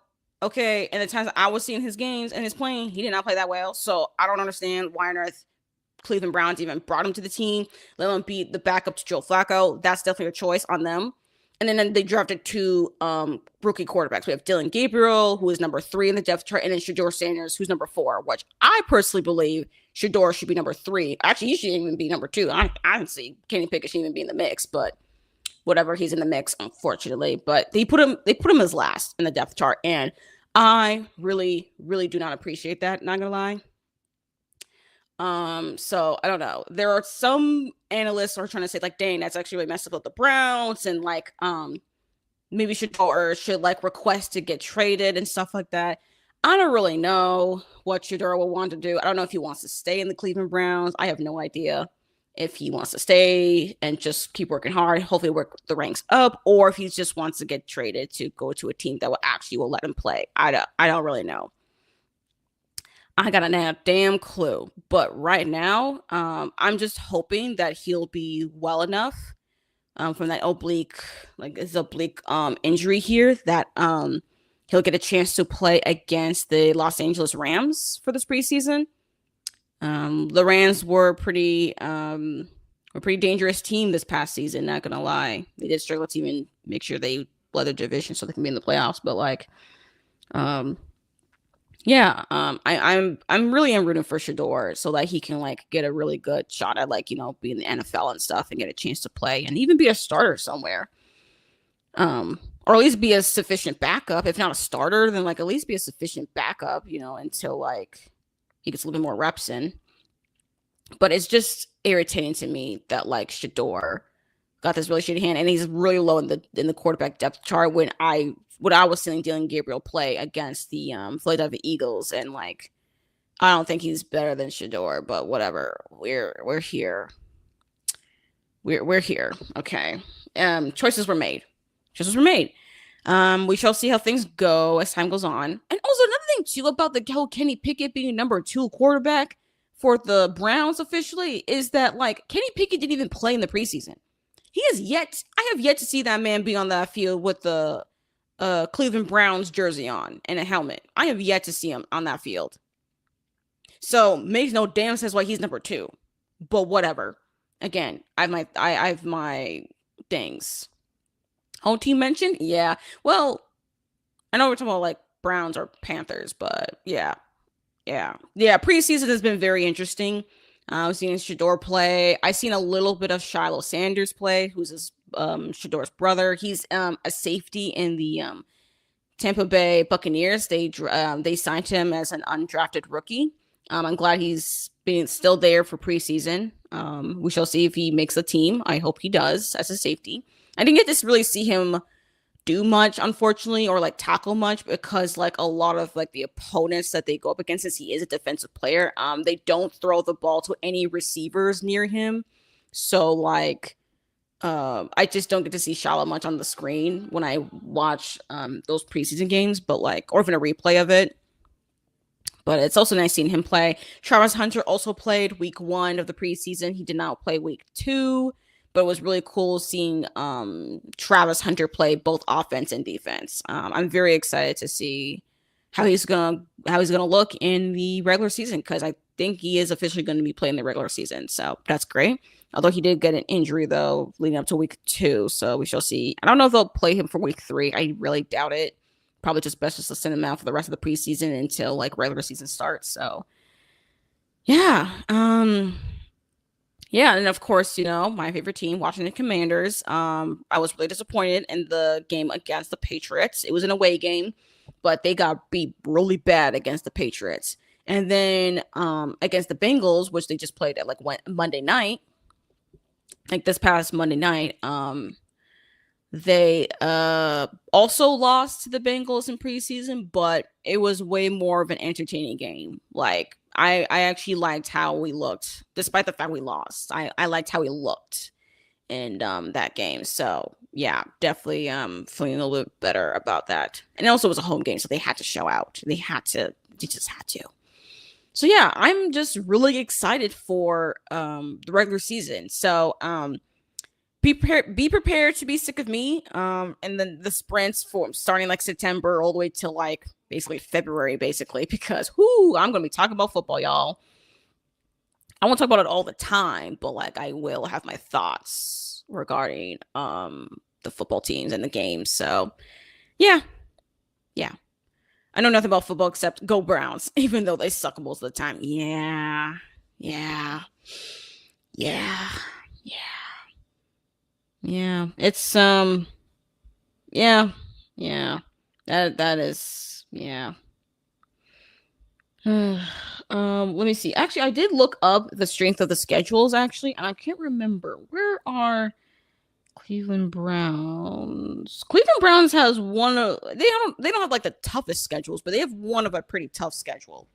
Okay, and the times I was seeing his games and his playing, he did not play that well. So I don't understand why on earth Cleveland Browns even brought him to the team, let him be the backup to Joe Flacco. That's definitely a choice on them. And then they drafted 2 rookie quarterbacks. We have Dylan Gabriel, who is number 3 in the depth chart, and then Shedeur Sanders, who's number 4, which I personally believe Shedeur should be number 3. Actually, he shouldn't even be number 2. I don't see Kenny Pickett shouldn't even be in the mix, but whatever, he's in the mix, unfortunately. But they put him as last in the depth chart, and I really, really do not appreciate that, not gonna lie. So I don't know. There are some analysts who are trying to say like, dang, that's actually really messed up with the Browns, and like, maybe should like request to get traded and stuff like that. I don't really know what Shedeur will want to do. I don't know if he wants to stay in the Cleveland Browns. I have no idea if he wants to stay and just keep working hard, hopefully work the ranks up, or if he just wants to get traded to go to a team that will let him play. I don't really know. I got a damn clue. But right now, I'm just hoping that he'll be well enough from that oblique injury here that He'll get a chance to play against the Los Angeles Rams for this preseason. The Rams were a pretty dangerous team this past season. Not gonna lie, they did struggle to even make sure they led their division so they can be in the playoffs. But like, um, yeah, I'm really rooting for Shador so that he can like get a really good shot at like be in the NFL and stuff and get a chance to play and even be a starter somewhere. Or at least be a sufficient backup. If not a starter, then like at least be a sufficient backup, until like he gets a little bit more reps in. But it's just irritating to me that like Shador got this really shitty hand and he's really low in the quarterback depth chart when I was seeing Dylan Gabriel play against the Philadelphia Eagles, and like I don't think he's better than Shador, but whatever. We're here. We're here. Okay. Choices were made. We shall see how things go as time goes on. And also another thing too about the whole Kenny Pickett being number 2 quarterback for the Browns officially is that like Kenny Pickett didn't even play in the preseason. I have yet to see that man be on that field with the Cleveland Browns jersey on and a helmet. I have yet to see him on that field. So makes no damn sense why he's number 2. But whatever. Again, I have my things. Home team mentioned? Yeah. Well, I know we're talking about like Browns or Panthers, but yeah. Preseason has been very interesting. I've seen Shador play. I've seen a little bit of Shiloh Sanders play, who's Shador's brother. He's a safety in the Tampa Bay Buccaneers. They signed him as an undrafted rookie. I'm glad he's being still there for preseason. We shall see if he makes the team. I hope he does as a safety. I didn't get to really see him do much, unfortunately, or like tackle much because like a lot of like the opponents that they go up against, since he is a defensive player, they don't throw the ball to any receivers near him. So like, I just don't get to see Shala much on the screen when I watch those preseason games, but like, or even a replay of it. But it's also nice seeing him play. Travis Hunter also played week 1 of the preseason. He did not play week 2. But it was really cool seeing Travis Hunter play both offense and defense. I'm very excited to see how he's gonna look in the regular season because I think he is officially going to be playing the regular season. So that's great. Although he did get an injury though leading up to week 2, so we shall see. I don't know if they'll play him for week 3. I really doubt it. Probably just best just to send him out for the rest of the preseason until like regular season starts. So yeah. Yeah, and of course, my favorite team, Washington Commanders. I was really disappointed in the game against the Patriots. It was an away game, but they got beat really bad against the Patriots. And then against the Bengals, which they just played at like Monday night, like this past Monday night, they also lost to the Bengals in preseason, but it was way more of an entertaining game. Like I actually liked how we looked, despite the fact we lost. I liked how we looked in that game. So yeah, definitely feeling a little bit better about that. And also it was a home game, so they had to show out. They just had to. So yeah, I'm just really excited for the regular season. So be prepared to be sick of me. And then the sprints for starting like September all the way till like basically February, because I'm gonna be talking about football, y'all. I won't talk about it all the time, but like I will have my thoughts regarding the football teams and the games. So yeah. I know nothing about football except go Browns, even though they suck most of the time. Yeah. It's That is let me see. Actually, I did look up the strength of the schedules actually, and I can't remember where are Cleveland Browns. Cleveland Browns has one of they don't have like the toughest schedules, but they have one of a pretty tough schedule.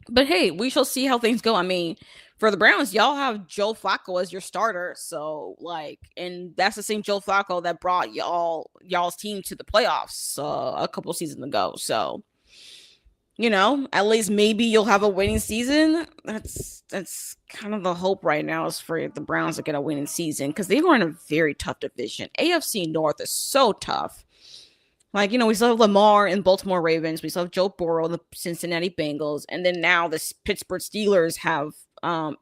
But hey, we shall see how things go. I mean, for the Browns, y'all have Joe Flacco as your starter, so like, and that's the same Joe Flacco that brought y'all's team to the playoffs a couple seasons ago. So At least maybe you'll have a winning season. That's kind of the hope right now, is for the Browns to get a winning season, because they were in a very tough division. AFC North is so tough. Like, we still have Lamar and Baltimore Ravens. We still have Joe Burrow and the Cincinnati Bengals. And then now the Pittsburgh Steelers have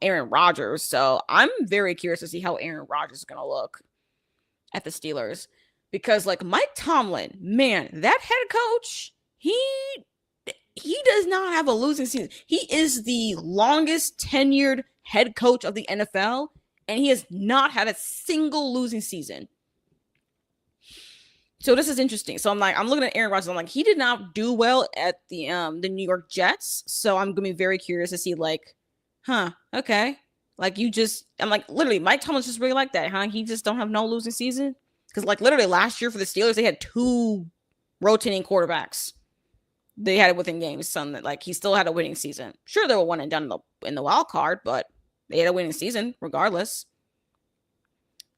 Aaron Rodgers. So I'm very curious to see how Aaron Rodgers is going to look at the Steelers. Because, like, Mike Tomlin, man, that head coach, he does not have a losing season. He is the longest tenured head coach of the NFL, and he has not had a single losing season. So this is interesting. So I'm looking at Aaron Rodgers. I'm like, he did not do well at the New York Jets. So I'm gonna be very curious to see, like, okay, like I'm like, literally, Mike Tomlin's just really like that, huh? He just don't have no losing season. Because, like, literally last year for the Steelers, they had 2 rotating quarterbacks. They had it within games. So that, like, he still had a winning season. Sure, they were one and done in the wild card, but they had a winning season regardless.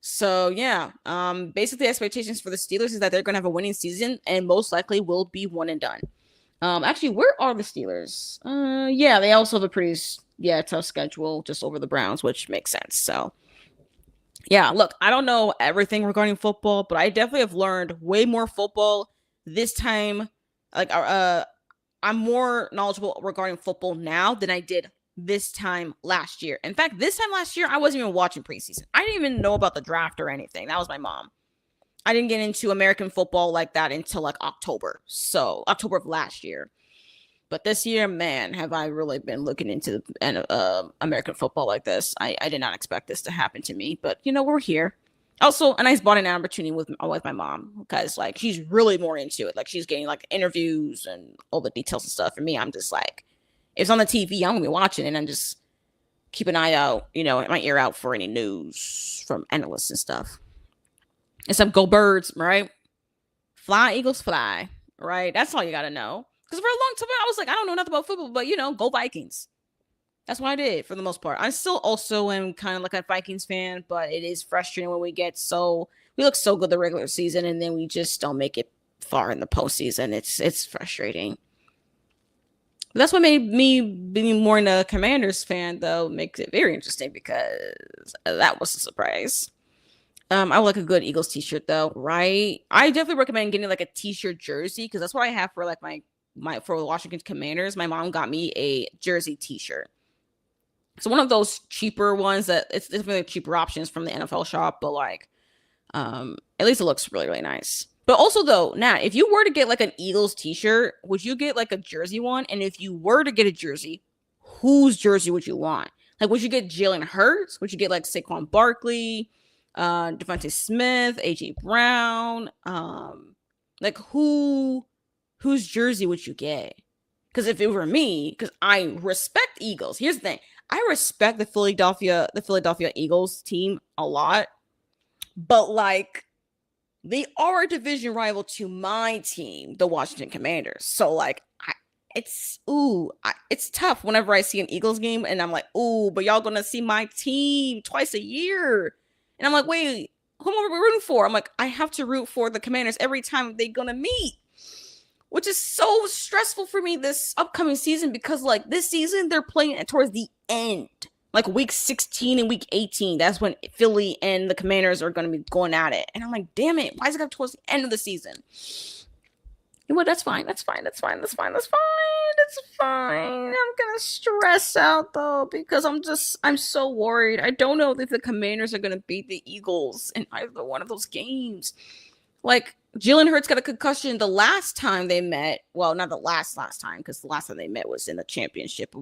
So yeah, basically expectations for the Steelers is that they're going to have a winning season and most likely will be one and done. Actually, where are the Steelers? Yeah, they also have a pretty tough schedule just over the Browns, which makes sense. So yeah, look, I don't know everything regarding football, but I definitely have learned way more football this time. Like, I'm more knowledgeable regarding football now than I did this time last year. In fact, this time last year, I wasn't even watching preseason. I didn't even know about the draft or anything. That was my mom. I didn't get into American football like that until like October. So October of last year. But this year, man, have I really been looking into American football like this. I did not expect this to happen to me, but we're here. Also, a nice bonding opportunity with my mom, because, like, she's really more into it. Like, she's getting, like, interviews and all the details and stuff. For me, I'm just like, if it's on the TV, I'm gonna be watching, and I'm just keep an eye out, my ear out for any news from analysts and stuff. Except go Birds, right? Fly, Eagles, fly, right? That's all you gotta know. Because for a long time, I was like, I don't know nothing about football, but go Vikings. That's what I did for the most part. I still also am kind of like a Vikings fan, but it is frustrating when we look so good the regular season and then we just don't make it far in the postseason. It's frustrating. But that's what made me being more into Commanders fan, though, makes it very interesting, because that was a surprise. I would like a good Eagles t-shirt, though, right? I definitely recommend getting like a t-shirt jersey, because that's what I have for like my for the Washington Commanders. My mom got me a jersey t-shirt. So one of those cheaper ones that it's definitely cheaper options from the NFL shop, but like, at least it looks really, really nice. But also, though, Nat, if you were to get like an Eagles t-shirt, would you get like a jersey one? And if you were to get a jersey, whose jersey would you want? Like, would you get Jalen Hurts? Would you get like Saquon Barkley, Devontae Smith, AJ Brown? Like, whose jersey would you get? Because if it were me, because I respect Eagles. Here's the thing. I respect the Philadelphia Eagles team a lot, but like, they are a division rival to my team, the Washington Commanders. So like, it's tough whenever I see an Eagles game and I'm like, ooh, but y'all gonna see my team twice a year, and I'm like, wait, who am I rooting for? I'm like, I have to root for the Commanders every time they're gonna meet, which is so stressful for me this upcoming season, because like this season they're playing it towards the end, like week 16 and week 18. That's when Philly and the Commanders are going to be going at it. And I'm like, damn it, why is it up towards the end of the season? That's fine. I'm going to stress out though, because I'm so worried. I don't know if the Commanders are going to beat the Eagles in either one of those games. Like, Jalen Hurts got a concussion the last time they met. Well, not the last time, because the last time they met was in the championship.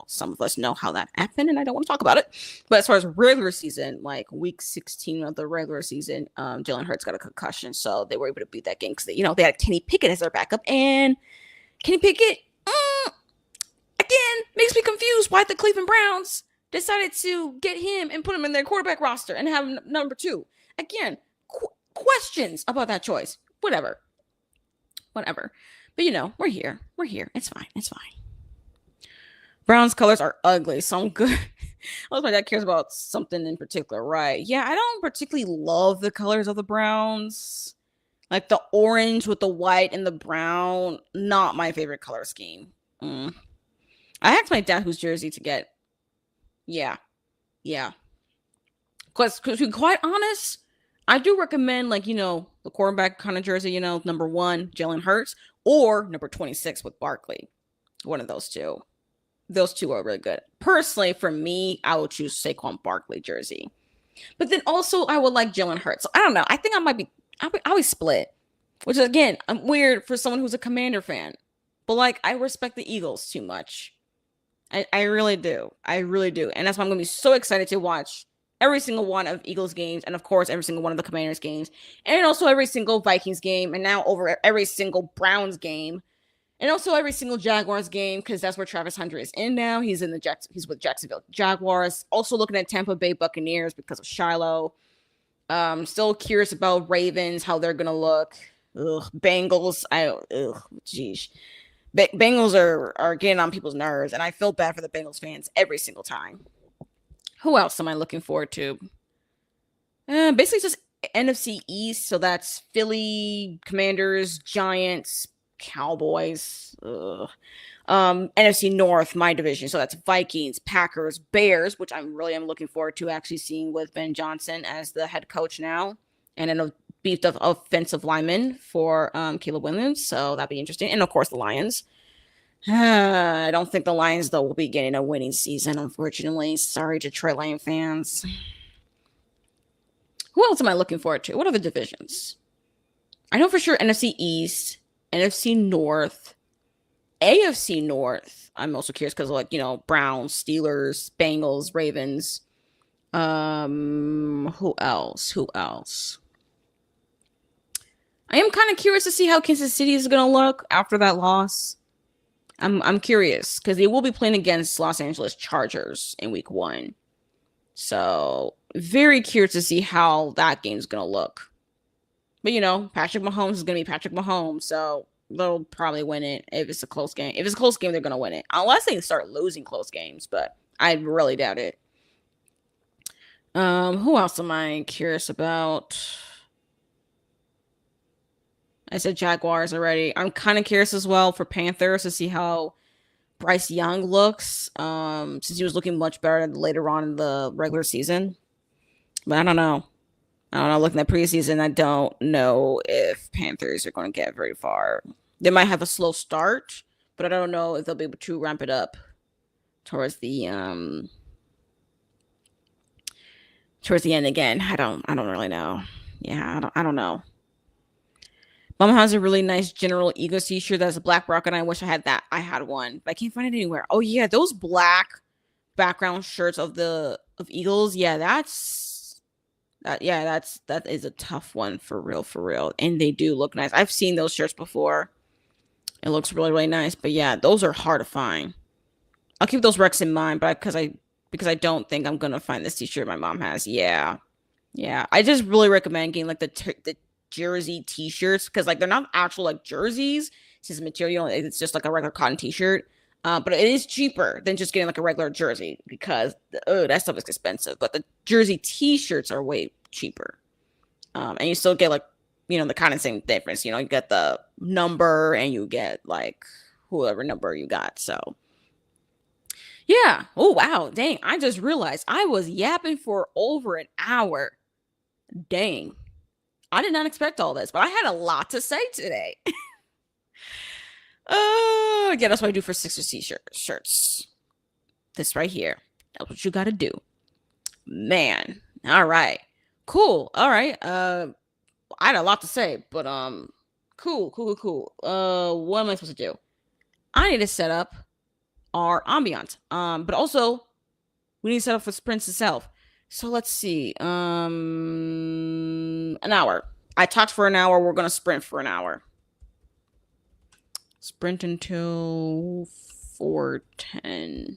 Some of us know how that happened, and I don't want to talk about it. But as far as regular season, like week 16 of the regular season, Jalen Hurts got a concussion, so they were able to beat that game because they had Kenny Pickett as their backup, and Kenny Pickett, again, makes me confused why the Cleveland Browns decided to get him and put him in their quarterback roster and have number 2. Again, questions about that choice. Whatever. But we're here. It's fine. Browns colors are ugly, so I'm good. Unless my dad cares about something in particular, right? Yeah, I don't particularly love the colors of the Browns. Like the orange with the white and the brown, not my favorite color scheme. Mm. I asked my dad whose jersey to get. Yeah, yeah. Because to be quite honest, I do recommend like the quarterback kind of jersey. Number one, Jalen Hurts, or number 26 with Barkley. One of those two. Those two are really good. Personally, for me, I would choose Saquon Barkley jersey. But then also, I would like Jalen Hurts. So I don't know. I think I might be. I'll always split. Which is, again, I'm weird for someone who's a Commander fan. But like, I respect the Eagles too much. I really do. I really do. And that's why I'm going to be so excited to watch every single one of Eagles games. And of course, every single one of the Commanders games. And also every single Vikings game. And now over every single Browns game. And also every single Jaguars game, because that's where Travis Hunter is in now. He's with Jacksonville Jaguars. Also looking at Tampa Bay Buccaneers because of Shiloh. Still curious about Ravens, how they're gonna look. Bengals. Geez. Bengals are getting on people's nerves, and I feel bad for the Bengals fans every single time. Who else am I looking forward to? Basically just NFC East. So that's Philly, Commanders, Giants, Cowboys. NFC North, my division. So that's Vikings, Packers, Bears, which I'm looking forward to actually seeing with Ben Johnson as the head coach now, and then a beefed up offensive lineman for Caleb Williams. So that'd be interesting. And of course the Lions. I don't think the Lions though will be getting a winning season, unfortunately. Sorry, Detroit Lion fans. Who else am I looking forward to? What are the divisions? I know for sure NFC East, NFC North, AFC North. I'm also curious because Browns, Steelers, Bengals, Ravens. Who else? I am kind of curious to see how Kansas City is going to look after that loss. I'm curious because they will be playing against Los Angeles Chargers in week 1. So very curious to see how that game is going to look. But Patrick Mahomes is going to be Patrick Mahomes. So they'll probably win it if it's a close game. If it's a close game, they're going to win it. Unless they start losing close games. But I really doubt it. Who else am I curious about? I said Jaguars already. I'm kind of curious as well for Panthers to see how Bryce Young looks, since he was looking much better later on in the regular season. But I don't know. Looking at preseason, I don't know if Panthers are going to get very far. They might have a slow start, but I don't know if they'll be able to ramp it up towards the end again. I don't really know. Yeah, I don't know. Mom has a really nice General Eagles t-shirt that's a black rock, and I wish I had that. I had one, but I can't find it anywhere. Oh yeah, those black background shirts of Eagles. Yeah, that is a tough one for real. And they do look nice. I've seen those shirts before. It looks really, really nice. But yeah, those are hard to find. I'll keep those recs in mind, but because I don't think I'm gonna find this t-shirt my mom has. Yeah. I just really recommend getting like the jersey t-shirts because like they're not actual like jerseys. It's just material. It's just like a regular cotton t-shirt. But it is cheaper than just getting like a regular jersey because that stuff is expensive. But the jersey t-shirts are way cheaper. And you still get like, the kind of same difference. You get the number and you get like whoever number you got. So yeah. Oh wow. Dang. I just realized I was yapping for over an hour. Dang. I did not expect all this, but I had a lot to say today. Yeah, that's what I do for Sixers t-shirts. This right here. That's what you got to do. Man. All right. Cool. All right. I had a lot to say, but cool. What am I supposed to do? I need to set up our ambiance. But also we need to set up for sprints itself. So let's see. An hour. I talked for an hour. We're going to sprint for an hour. Sprint until 4:10.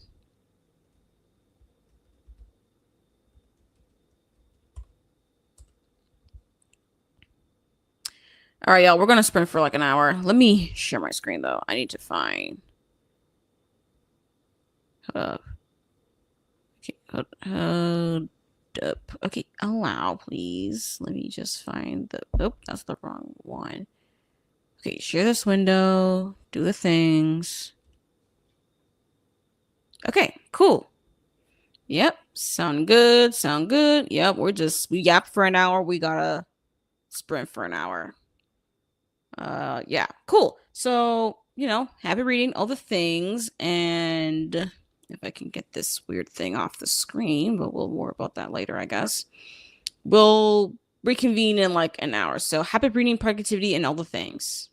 All right, y'all. We're going to sprint for like an hour. Let me share my screen, though. I need to find... Hold up. Okay, allow, please. Let me just find the... Oh, that's the wrong one. Okay, share this window. Do the things. Okay, cool. Yep, sound good. Sound good. Yep, we yapped for an hour. We gotta sprint for an hour. Yeah, cool. So, happy reading all the things. And if I can get this weird thing off the screen, but we'll worry about that later, I guess. We'll reconvene in like an hour. So, happy reading, productivity, and all the things.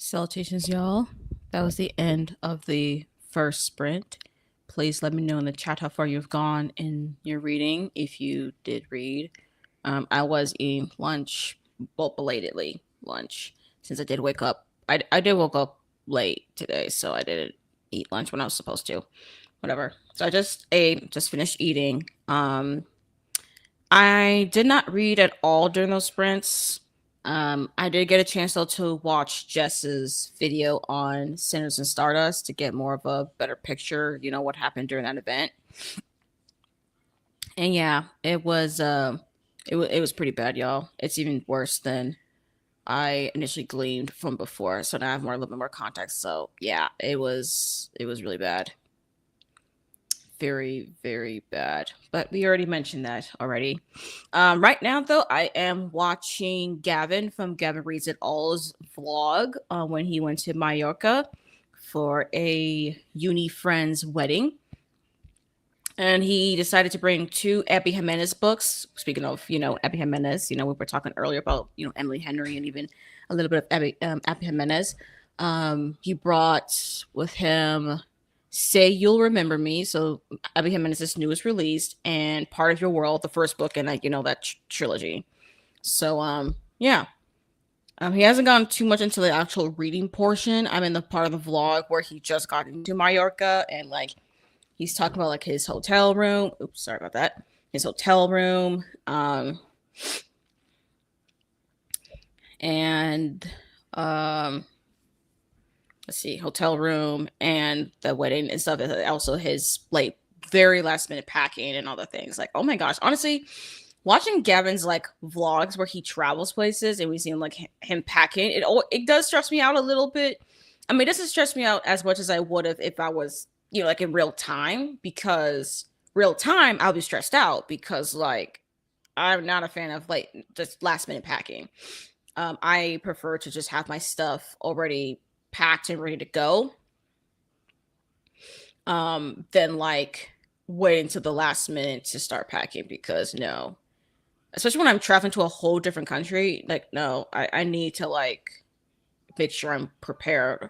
Salutations, y'all. That was the end of the first sprint. Please let me know in the chat how far you've gone in your reading, if you did read. I was eating lunch, well, belatedly lunch, since I did wake up. I did woke up late today, so I didn't eat lunch when I was supposed to. Whatever. So I just finished eating. I did not read at all during those sprints. I did get a chance though to watch Jess's video on Sinners and Stardust to get more of a better picture, what happened during that event. And yeah, it was pretty bad, y'all. It's even worse than I initially gleaned from before. So now I have a little bit more context. So yeah, it was really bad. Very, very bad. But we already mentioned that already. Right now, though, I am watching Gavin from Gavin Reads It All's vlog when he went to Mallorca for a uni friend's wedding. And he decided to bring 2 Abby Jimenez books. Speaking of, Abby Jimenez, we were talking earlier about, Emily Henry and even a little bit of Abby Jimenez. He brought with him Say You'll Remember Me. So Abby Jimenez's newest released, and Part of Your World, the first book in that trilogy. So yeah. He hasn't gone too much into the actual reading portion. I'm in the part of the vlog where he just got into Mallorca and he's talking about his hotel room. Oops, sorry about that. His hotel room. Let's see, hotel room and the wedding and stuff. Also his very last minute packing and other things. Oh my gosh, honestly, watching Gavin's vlogs where he travels places and we see him packing, it does stress me out a little bit. I mean, it doesn't stress me out as much as I would have if I was, in real time, because real time I'll be stressed out because I'm not a fan of just last minute packing. I prefer to just have my stuff already packed and ready to go than waiting to the last minute to start packing, because no, especially when I'm traveling to a whole different country, no, I need to make sure I'm prepared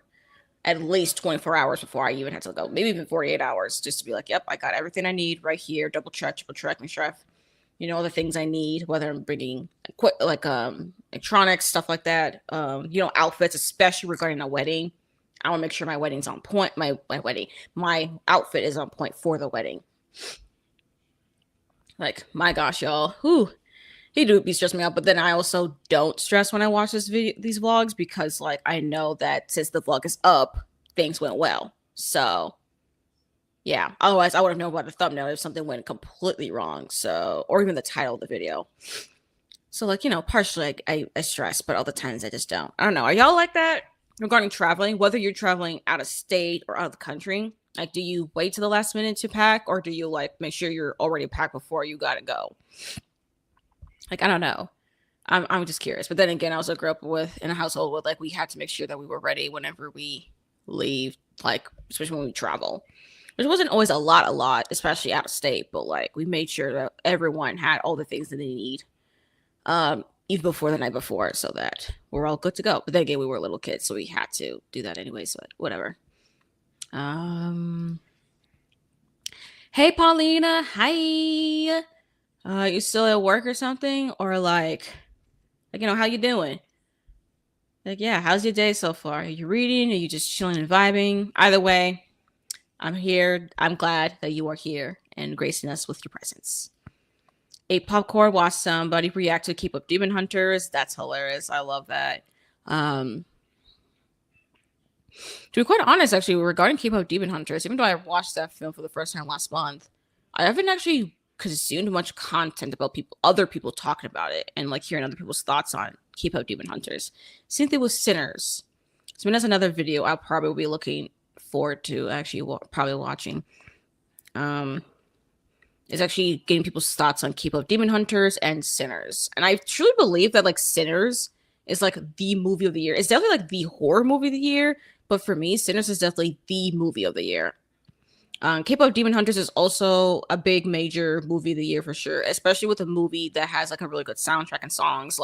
at least 24 hours before I even have to go, maybe even 48 hours, just to be yep, I got everything I need right here. Double check, make sure I've all the things I need, whether I'm bringing electronics, stuff like that, outfits, especially regarding a wedding. I want to make sure my wedding's on point. My outfit is on point for the wedding. My gosh, y'all, he do be stressing me out. But then I also don't stress when I watch these vlogs, because I know that since the vlog is up, things went well. So yeah, otherwise I would have known about the thumbnail if something went completely wrong. So, or even the title of the video. So partially I stress, but other times I just don't. I don't know. Are y'all like that regarding traveling? Whether you're traveling out of state or out of the country, do you wait to the last minute to pack, or do you make sure you're already packed before you gotta go? I don't know. I'm just curious. But then again, I also grew up in a household with we had to make sure that we were ready whenever we leave, especially when we travel. Which wasn't always a lot, especially out of state, but we made sure that everyone had all the things that they need, even before the night before, so that we're all good to go. But then again, we were little kids, so we had to do that anyway, so whatever. Hey Paulina, hi. You still at work or something? Or how you doing? Yeah, how's your day so far? Are you reading? Are you just chilling and vibing? Either way, I'm here. I'm glad that you are here and gracing us with your presence. Ate popcorn, watched somebody react to Keep Up Demon Hunters. That's hilarious. I love that. To be quite honest, actually, regarding Keep Up Demon Hunters, even though I watched that film for the first time last month, I haven't actually consumed much content about other people talking about it and hearing other people's thoughts on Keep Up Demon Hunters. Same thing with Sinners. So that's another video I'll probably be looking forward to actually probably watching. Is actually getting people's thoughts on Keep Up Demon Hunters and Sinners. And I truly believe that Sinners is the movie of the year. It's definitely the horror movie of the year, but for me, Sinners is definitely the movie of the year. Keep Up Demon Hunters is also a big major movie of the year for sure, especially with a movie that has a really good soundtrack and songs.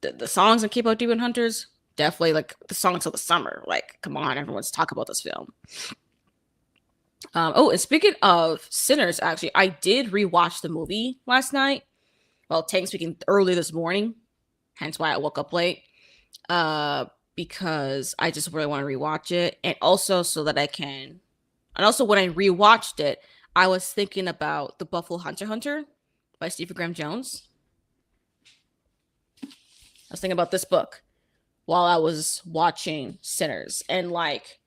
The songs in Keep Up Demon Hunters, definitely like the songs of the summer. Like, come on, everyone's talk about this film. Oh, and speaking of Sinners, actually, I did rewatch the movie last night. Well, technically speaking, early this morning, hence why I woke up late. Uh, because I just really want to rewatch it, and also so that I can. And also, when I rewatched it, I was thinking about the Buffalo Hunter by Stephen Graham Jones. I was thinking about this book while I was watching Sinners, and like,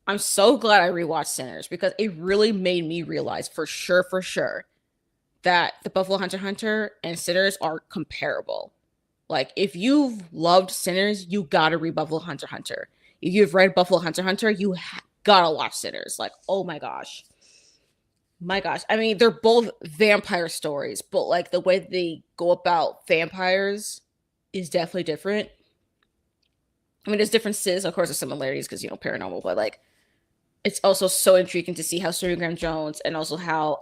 I'm so glad I rewatched Sinners because it really made me realize for sure, that the Buffalo Hunter and Sinners are comparable. Like, if you've loved Sinners, you gotta read Buffalo Hunter. If you've read Buffalo Hunter, you gotta watch Sinners. Like, oh my gosh. My gosh. I mean, they're both vampire stories, but like the way they go about vampires is definitely different. I mean, there's differences, of course, there's similarities because, paranormal, but like, it's also so intriguing to see how Stephen Graham Jones and also how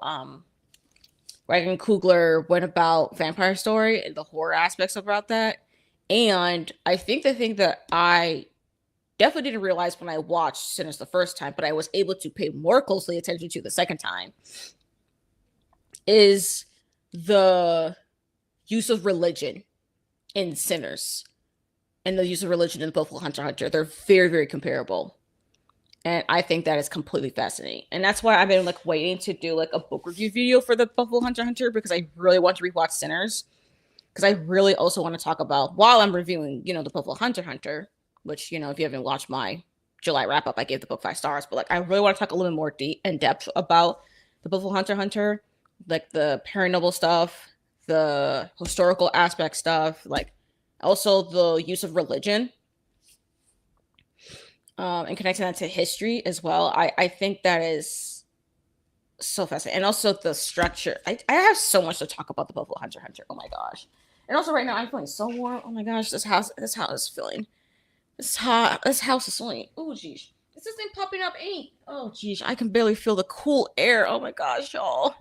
Ryan Coogler went about Vampire Story and the horror aspects about that. And I think the thing that I definitely didn't realize when I watched Sinners the first time, but I was able to pay more closely attention to the second time, is the use of religion in Sinners and the use of religion in Buffalo Hunter. They're very, very comparable. And I think that is completely fascinating. And that's why I've been like waiting to do like a book review video for the Buffalo Hunter because I really want to rewatch Sinners. Because I really also want to talk about, while I'm reviewing, the Buffalo Hunter, which, if you haven't watched my July wrap up, I gave the book 5 stars. But like, I really want to talk a little bit more in depth about the Buffalo Hunter, like the paranormal stuff, the historical aspect stuff, like also the use of religion. And connecting that to history as well. I think that is so fascinating. And also the structure. I have so much to talk about the Buffalo Hunter. Oh my gosh. And also right now I'm feeling so warm. Oh my gosh, this house is feeling. This house is feeling. Oh geez. This isn't popping up any. Oh geez, I can barely feel the cool air. Oh my gosh, y'all.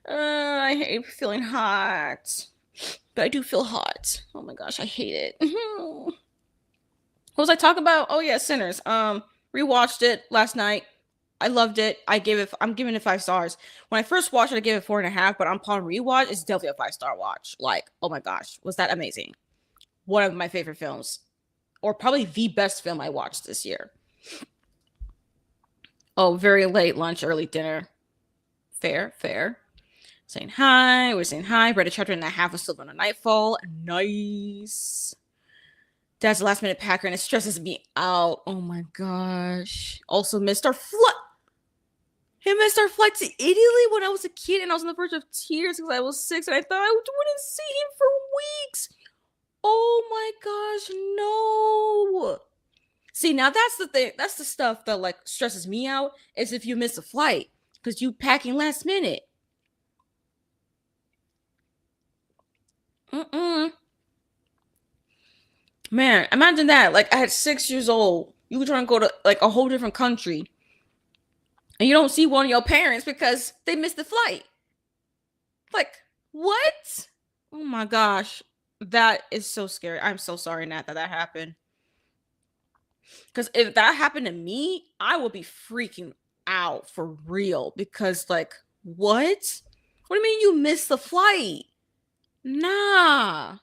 I hate feeling hot. But I do feel hot. Oh my gosh, I hate it. What was I talking about? Oh yeah, Sinners. Rewatched it last night. I loved it. I'm giving it 5 stars. When I first watched it, I gave it 4.5, but upon rewatch, it's definitely a 5-star watch. Like, oh my gosh, was that amazing? One of my favorite films. Or probably the best film I watched this year. Oh, very late lunch, early dinner. Fair. Saying hi. We're saying hi. Read a chapter and a half of Silver on Nightfall. Nice. Dad's a last minute packer and it stresses me out. Oh my gosh. Also missed our flight. He missed our flight to Italy when I was a kid and I was on the verge of tears because I was 6 and I thought I wouldn't see him for weeks. Oh my gosh, no. See, now that's the thing. That's the stuff that like stresses me out is if you miss a flight because you packing last minute. Man, imagine that. Like, at 6 years old, you were trying to go to like a whole different country, and you don't see one of your parents because they missed the flight. Like, what? Oh my gosh, that is so scary. I'm so sorry, Nat, that happened. Because if that happened to me, I would be freaking out for real. Because, like, what? What do you mean you missed the flight? Nah.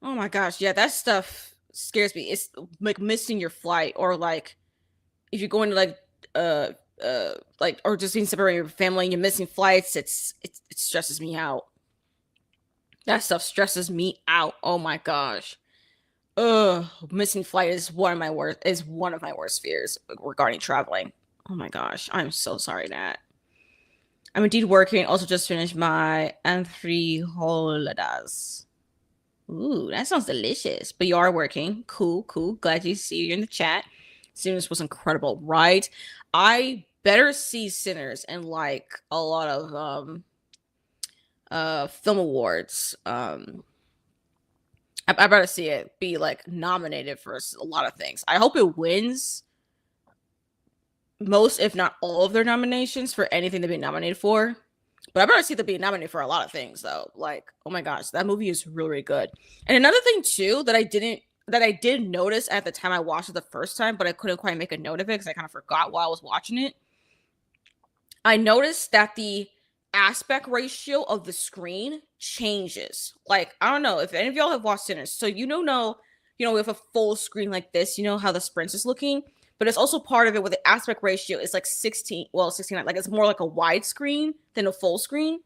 Oh my gosh, yeah, that stuff scares me. It's like missing your flight, or like if you're going to like or just being separated from your family and you're missing flights. It stresses me out. That stuff stresses me out. Oh my gosh. Ugh, missing flight is one of my worst fears regarding traveling. Oh my gosh, I'm so sorry, Nat. I'm indeed working. Also, just finished my enchiladas. Ooh, that sounds delicious. But you are working. Cool. Glad to see you in the chat. Sinners was incredible, right? I better see Sinners and like a lot of film awards. I better see it be like nominated for a lot of things. I hope it wins most, if not all, of their nominations for anything they've been nominated for. But I better see them being nominated for a lot of things though. Like, oh my gosh, that movie is really, really good. And another thing too that I did notice at the time I watched it the first time, but I couldn't quite make a note of it because I kind of forgot while I was watching it. I noticed that the aspect ratio of the screen changes. Like, I don't know if any of y'all have watched Sinners. So with a full screen like this, you know how the Sprint is looking, but it's also part of it where the aspect ratio is like 16, like it's more like a wide screen than a full screen.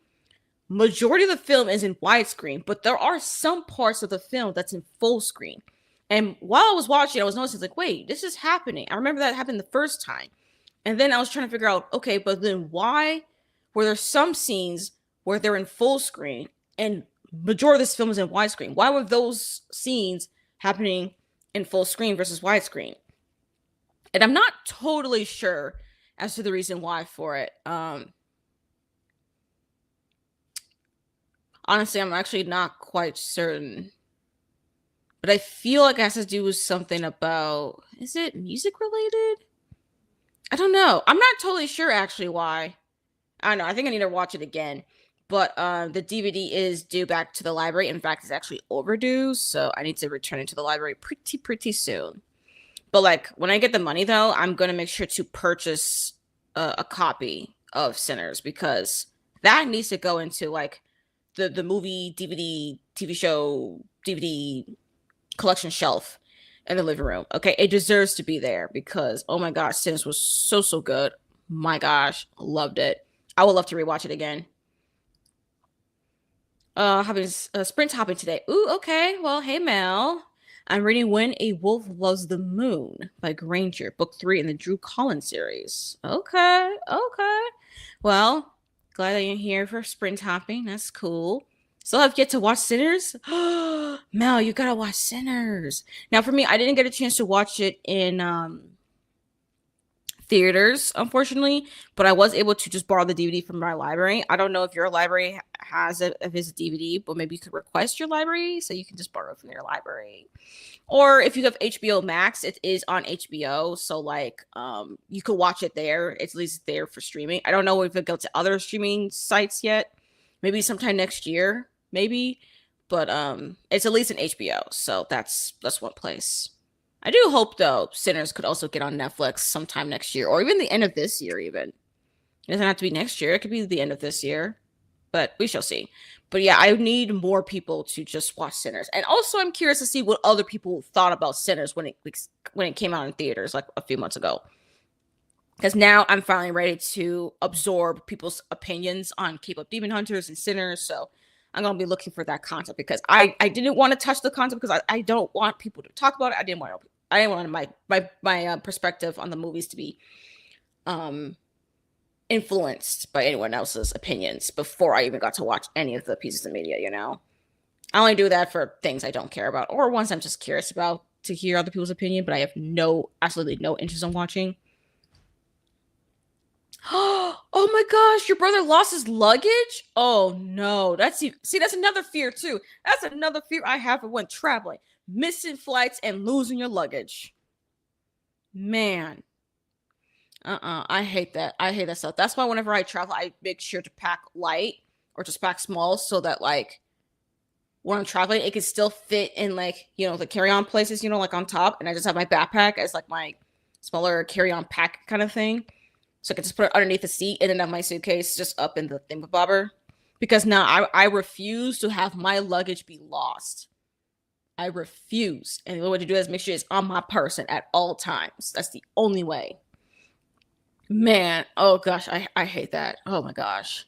Majority of the film is in widescreen, but there are some parts of the film that's in full screen. And while I was watching, I was noticing like, wait, this is happening. I remember that happened the first time. And then I was trying to figure out, okay, but then why were there some scenes where they're in full screen and majority of this film is in widescreen? Why were those scenes happening in full screen versus widescreen? And I'm not totally sure as to the reason why for it. Honestly, I'm actually not quite certain. But I feel like it has to do with something about, is it music related? I don't know. I'm not totally sure actually why. I don't know. I think I need to watch it again. But the DVD is due back to the library. In fact, it's actually overdue, so I need to return it to the library pretty soon. But like when I get the money though, I'm gonna make sure to purchase a copy of Sinners because that needs to go into like the movie DVD, TV show, DVD collection shelf in the living room. Okay, it deserves to be there because oh my gosh, Sinners was so good. My gosh, loved it. I would love to rewatch it again. Having sprint hopping today. Ooh, okay. Well, hey Mel. I'm reading When a Wolf Loves the Moon by Granger, book 3 in the Drew Collins series. Okay. Well, glad that you're here for sprint hopping. That's cool. Still have yet to watch Sinners? Mel, you gotta watch Sinners. Now, for me, I didn't get a chance to watch it in theaters, unfortunately, but I was able to just borrow the DVD from my library. I don't know if your library has a his DVD, but maybe you could request your library so you can just borrow it from your library. Or if you have HBO Max, it is on HBO, so like you could watch it there. It's at least there for streaming. I don't know if it goes to other streaming sites yet. Maybe sometime next year, maybe, but it's at least an HBO, so that's one place. I do hope though Sinners could also get on Netflix sometime next year, or even the end of this year. Even it doesn't have to be next year; it could be the end of this year, but we shall see. But yeah, I need more people to just watch Sinners, and also I'm curious to see what other people thought about Sinners when it came out in theaters like a few months ago. Because now I'm finally ready to absorb people's opinions on K-pop Demon Hunters and Sinners, so I'm gonna be looking for that content because I didn't want to touch the content because I don't want people to talk about it. I didn't want my perspective on the movies to be influenced by anyone else's opinions before I even got to watch any of the pieces of media. I only do that for things I don't care about or ones I'm just curious about to hear other people's opinion, but I have absolutely no interest in watching. Oh my gosh, your brother lost his luggage? Oh no, that's another fear too. That's another fear I have when traveling. Missing flights and losing your luggage. Man. I hate that. I hate that stuff. That's why whenever I travel, I make sure to pack light or just pack small so that like when I'm traveling, it can still fit in like, the carry-on places, like on top. And I just have my backpack as like my smaller carry-on pack kind of thing. So I can just put it underneath the seat and then have my suitcase just up in the thingamabobber. Because now I refuse to have my luggage be lost. I refuse. And the only way to do that is make sure it's on my person at all times. That's the only way. Man, oh gosh, I hate that. Oh my gosh.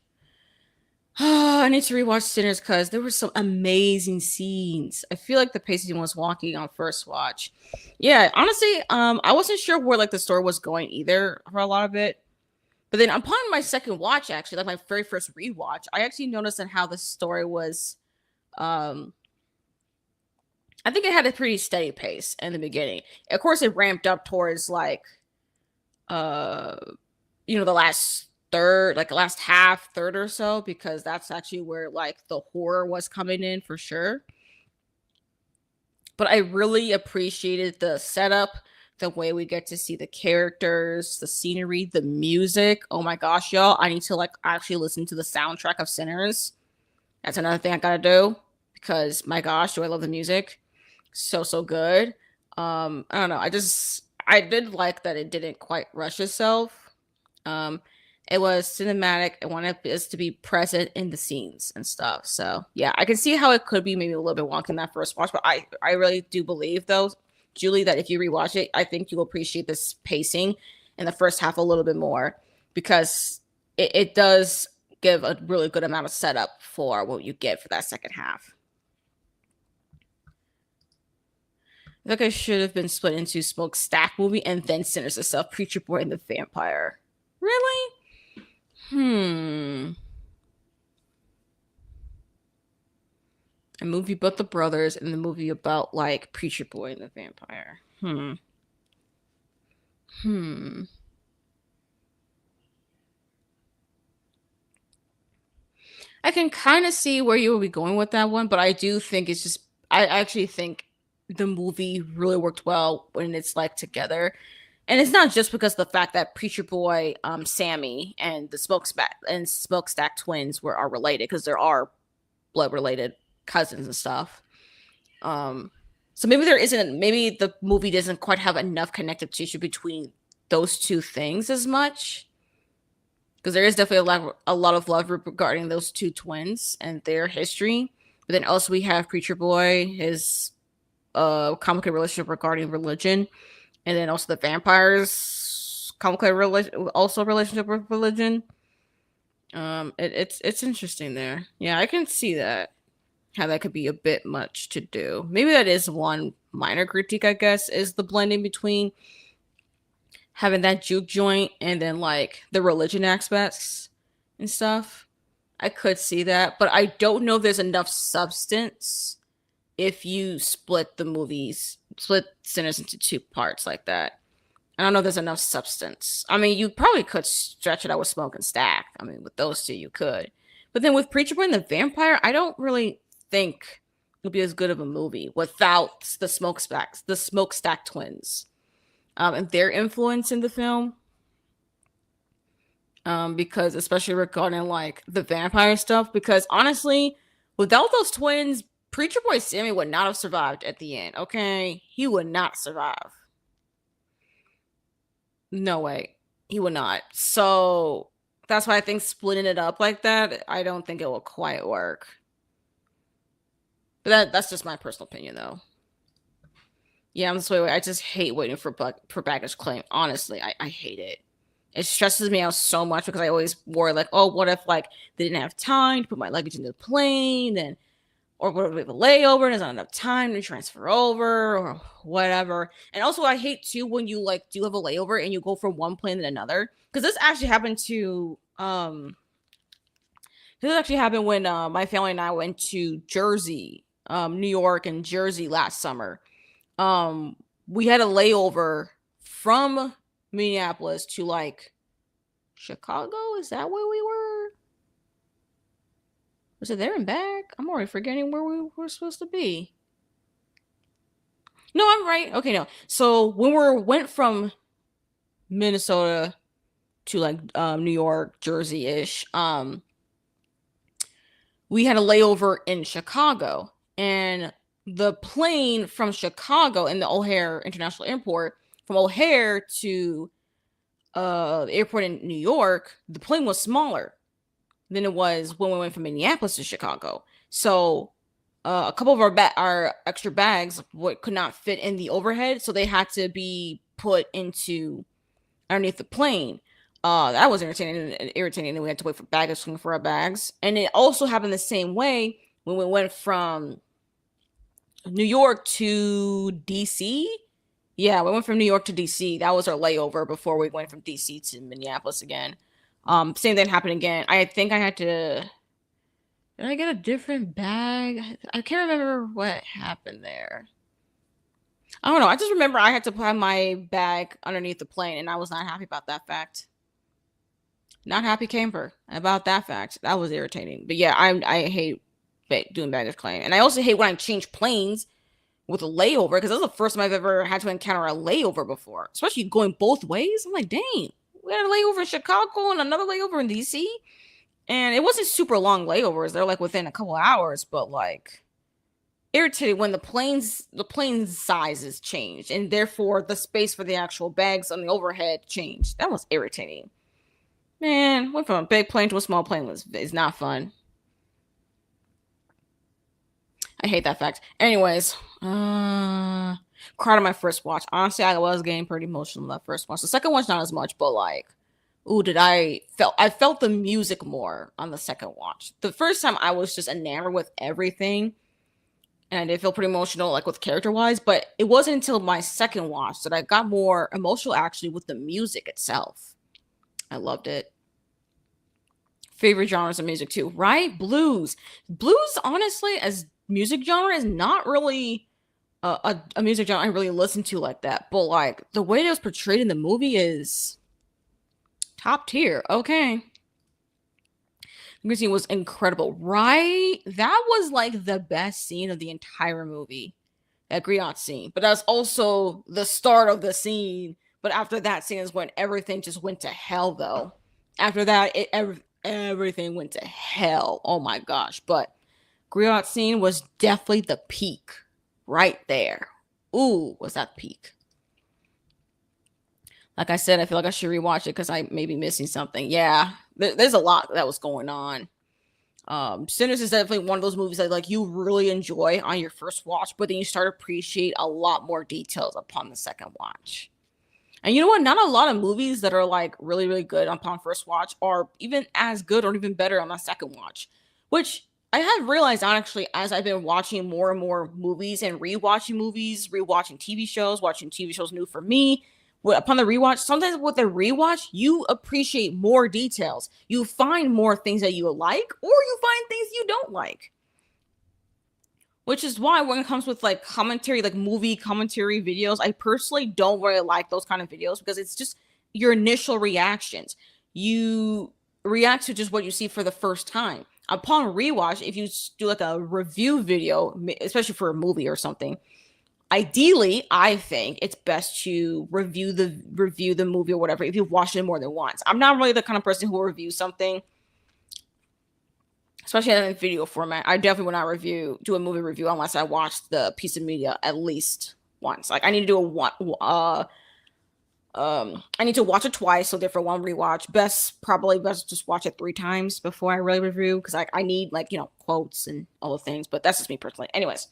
I need to rewatch Sinners because there were some amazing scenes. I feel like the pacing was wonky on first watch. Yeah, honestly, I wasn't sure where like the story was going either for a lot of it. But then upon my second watch, actually, like my very first rewatch, I actually noticed that how the story was I think it had a pretty steady pace in the beginning. Of course, it ramped up towards like the last third, like the last half third or so, because that's actually where like the horror was coming in for sure. But I really appreciated the setup, the way we get to see the characters, the scenery, the music. Oh my gosh, y'all. I need to like actually listen to the soundtrack of Sinners. That's another thing I gotta do because my gosh, do I love the music. So good. I don't know. I did like that it didn't quite rush itself. Um it was cinematic. I wanted us to be present in the scenes and stuff. So yeah, I can see how it could be maybe a little bit wonky in that first watch, but I really do believe though, Julie, that if you rewatch it, I think you'll appreciate this pacing in the first half a little bit more because it does give a really good amount of setup for what you get for that second half. I think I should have been split into Smokestack movie and then Sinners itself, Preacher Boy and the Vampire. Really? Hmm. A movie about the brothers and the movie about like Preacher Boy and the Vampire. Hmm. I can kind of see where you will be going with that one, but I do think it's just I actually think the movie really worked well when it's like together. And it's not just because of the fact that Preacher Boy, Sammy, and the Smokestack twins are related because there are blood related cousins and stuff. Um, so maybe there isn't. Maybe the movie doesn't quite have enough connective tissue between those two things as much because there is definitely a lot of love regarding those two twins and their history. But then also we have Preacher Boy, his complicated relationship regarding religion, and then also the vampires complicated relationship with religion. It's interesting there. Yeah, I can see that how that could be a bit much to do. Maybe that is one minor critique, I guess, is the blending between having that juke joint and then like the religion aspects and stuff. I could see that, but I don't know if there's enough substance if you split Sinners into two parts like that. I don't know if there's enough substance. I mean, you probably could stretch it out with Smoke and Stack. I mean, with those two, you could. But then with Preacher Boy and the Vampire, I don't really think it'll be as good of a movie without the Smokestack twins, and their influence in the film. Because especially regarding like the vampire stuff, because honestly, without those twins, Preacher Boy Sammy would not have survived at the end. Okay, he would not survive. No way, he would not. So that's why I think splitting it up like that, I don't think it will quite work. But that's just my personal opinion, though. Yeah, I'm this way. I just hate waiting for baggage claim. Honestly, I hate it. It stresses me out so much because I always worry like, oh, what if like they didn't have time to put my luggage in the plane, then or what if we have a layover and there's not enough time to transfer over or whatever. And also, I hate too when you like do have a layover and you go from one plane to another because this actually happened to this actually happened when my family and I went to Jersey, New York, and Jersey last summer. Um, we had a layover from Minneapolis to like Chicago. Is that where we were? Was it there and back? I'm already forgetting where we were supposed to be. No, I'm right. Okay, no. So when we went from Minnesota to like New York, Jersey ish, we had a layover in Chicago, and the plane from Chicago in the O'Hare International Airport from O'Hare to the airport in New York, the plane was smaller than it was when we went from Minneapolis to Chicago. So a couple of our extra bags could not fit in the overhead, so they had to be put into underneath the plane. That was irritating, and we had to wait for baggage for our bags. And it also happened the same way when we went from New York to DC. Yeah, we went from New York to DC. That was our layover before we went from DC to Minneapolis again. Same thing happened again. I think I had to. Did I get a different bag? I can't remember what happened there. I don't know. I just remember I had to put my bag underneath the plane, and I was not happy about that fact. Not happy camper about that fact. That was irritating. But yeah, I hate doing baggage claim, and I also hate when I change planes with a layover, because that's the first time I've ever had to encounter a layover before, especially going both ways. I'm like, dang, we had a layover in Chicago and another layover in DC. And it wasn't super long layovers. They're like within a couple hours, but like irritated when the plane sizes changed and therefore the space for the actual bags on the overhead changed. That was irritating. Man, went from a big plane to a small plane is not fun. I hate that fact. Anyways, cried on my first watch. Honestly, I was getting pretty emotional in that first watch. The second watch not as much, but like, ooh, I felt the music more on the second watch. The first time I was just enamored with everything, and I did feel pretty emotional, like with character wise, but it wasn't until my second watch that I got more emotional actually with the music itself. I loved it. Favorite genres of music too, right? Blues, honestly, as music genre is not really a music genre I really listen to like that, but like the way it was portrayed in the movie is top tier. Okay. The scene was incredible, right? That was like the best scene of the entire movie, that griot scene. But that's also the start of the scene. But after that scene is when everything just went to hell, though. After that, everything went to hell. Oh my gosh. But griot scene was definitely the peak right there. Ooh, was that peak. Like I said, I feel like I should rewatch it because I may be missing something. Yeah, there's a lot that was going on. Sinners is definitely one of those movies that like you really enjoy on your first watch, but then you start to appreciate a lot more details upon the second watch. And you know what? Not a lot of movies that are like really, really good upon first watch are even as good or even better on the second watch, which I have realized actually as I've been watching more and more movies and rewatching TV shows, watching TV shows new for me. Upon the rewatch, sometimes with the rewatch, you appreciate more details. You find more things that you like, or you find things you don't like. Which is why when it comes with like commentary, like movie commentary videos, I personally don't really like those kind of videos because it's just your initial reactions. You react to just what you see for the first time. Upon rewatch, if you do like a review video, especially for a movie or something, ideally, I think it's best to review the movie or whatever if you've watched it more than once. I'm not really the kind of person who will review something, especially in a video format. I definitely will not do a movie review unless I watch the piece of media at least once. Like I need to do I need to watch it twice, so therefore one rewatch. Probably best just watch it 3 times before I really review because I need like quotes and all the things. But that's just me personally. Anyways.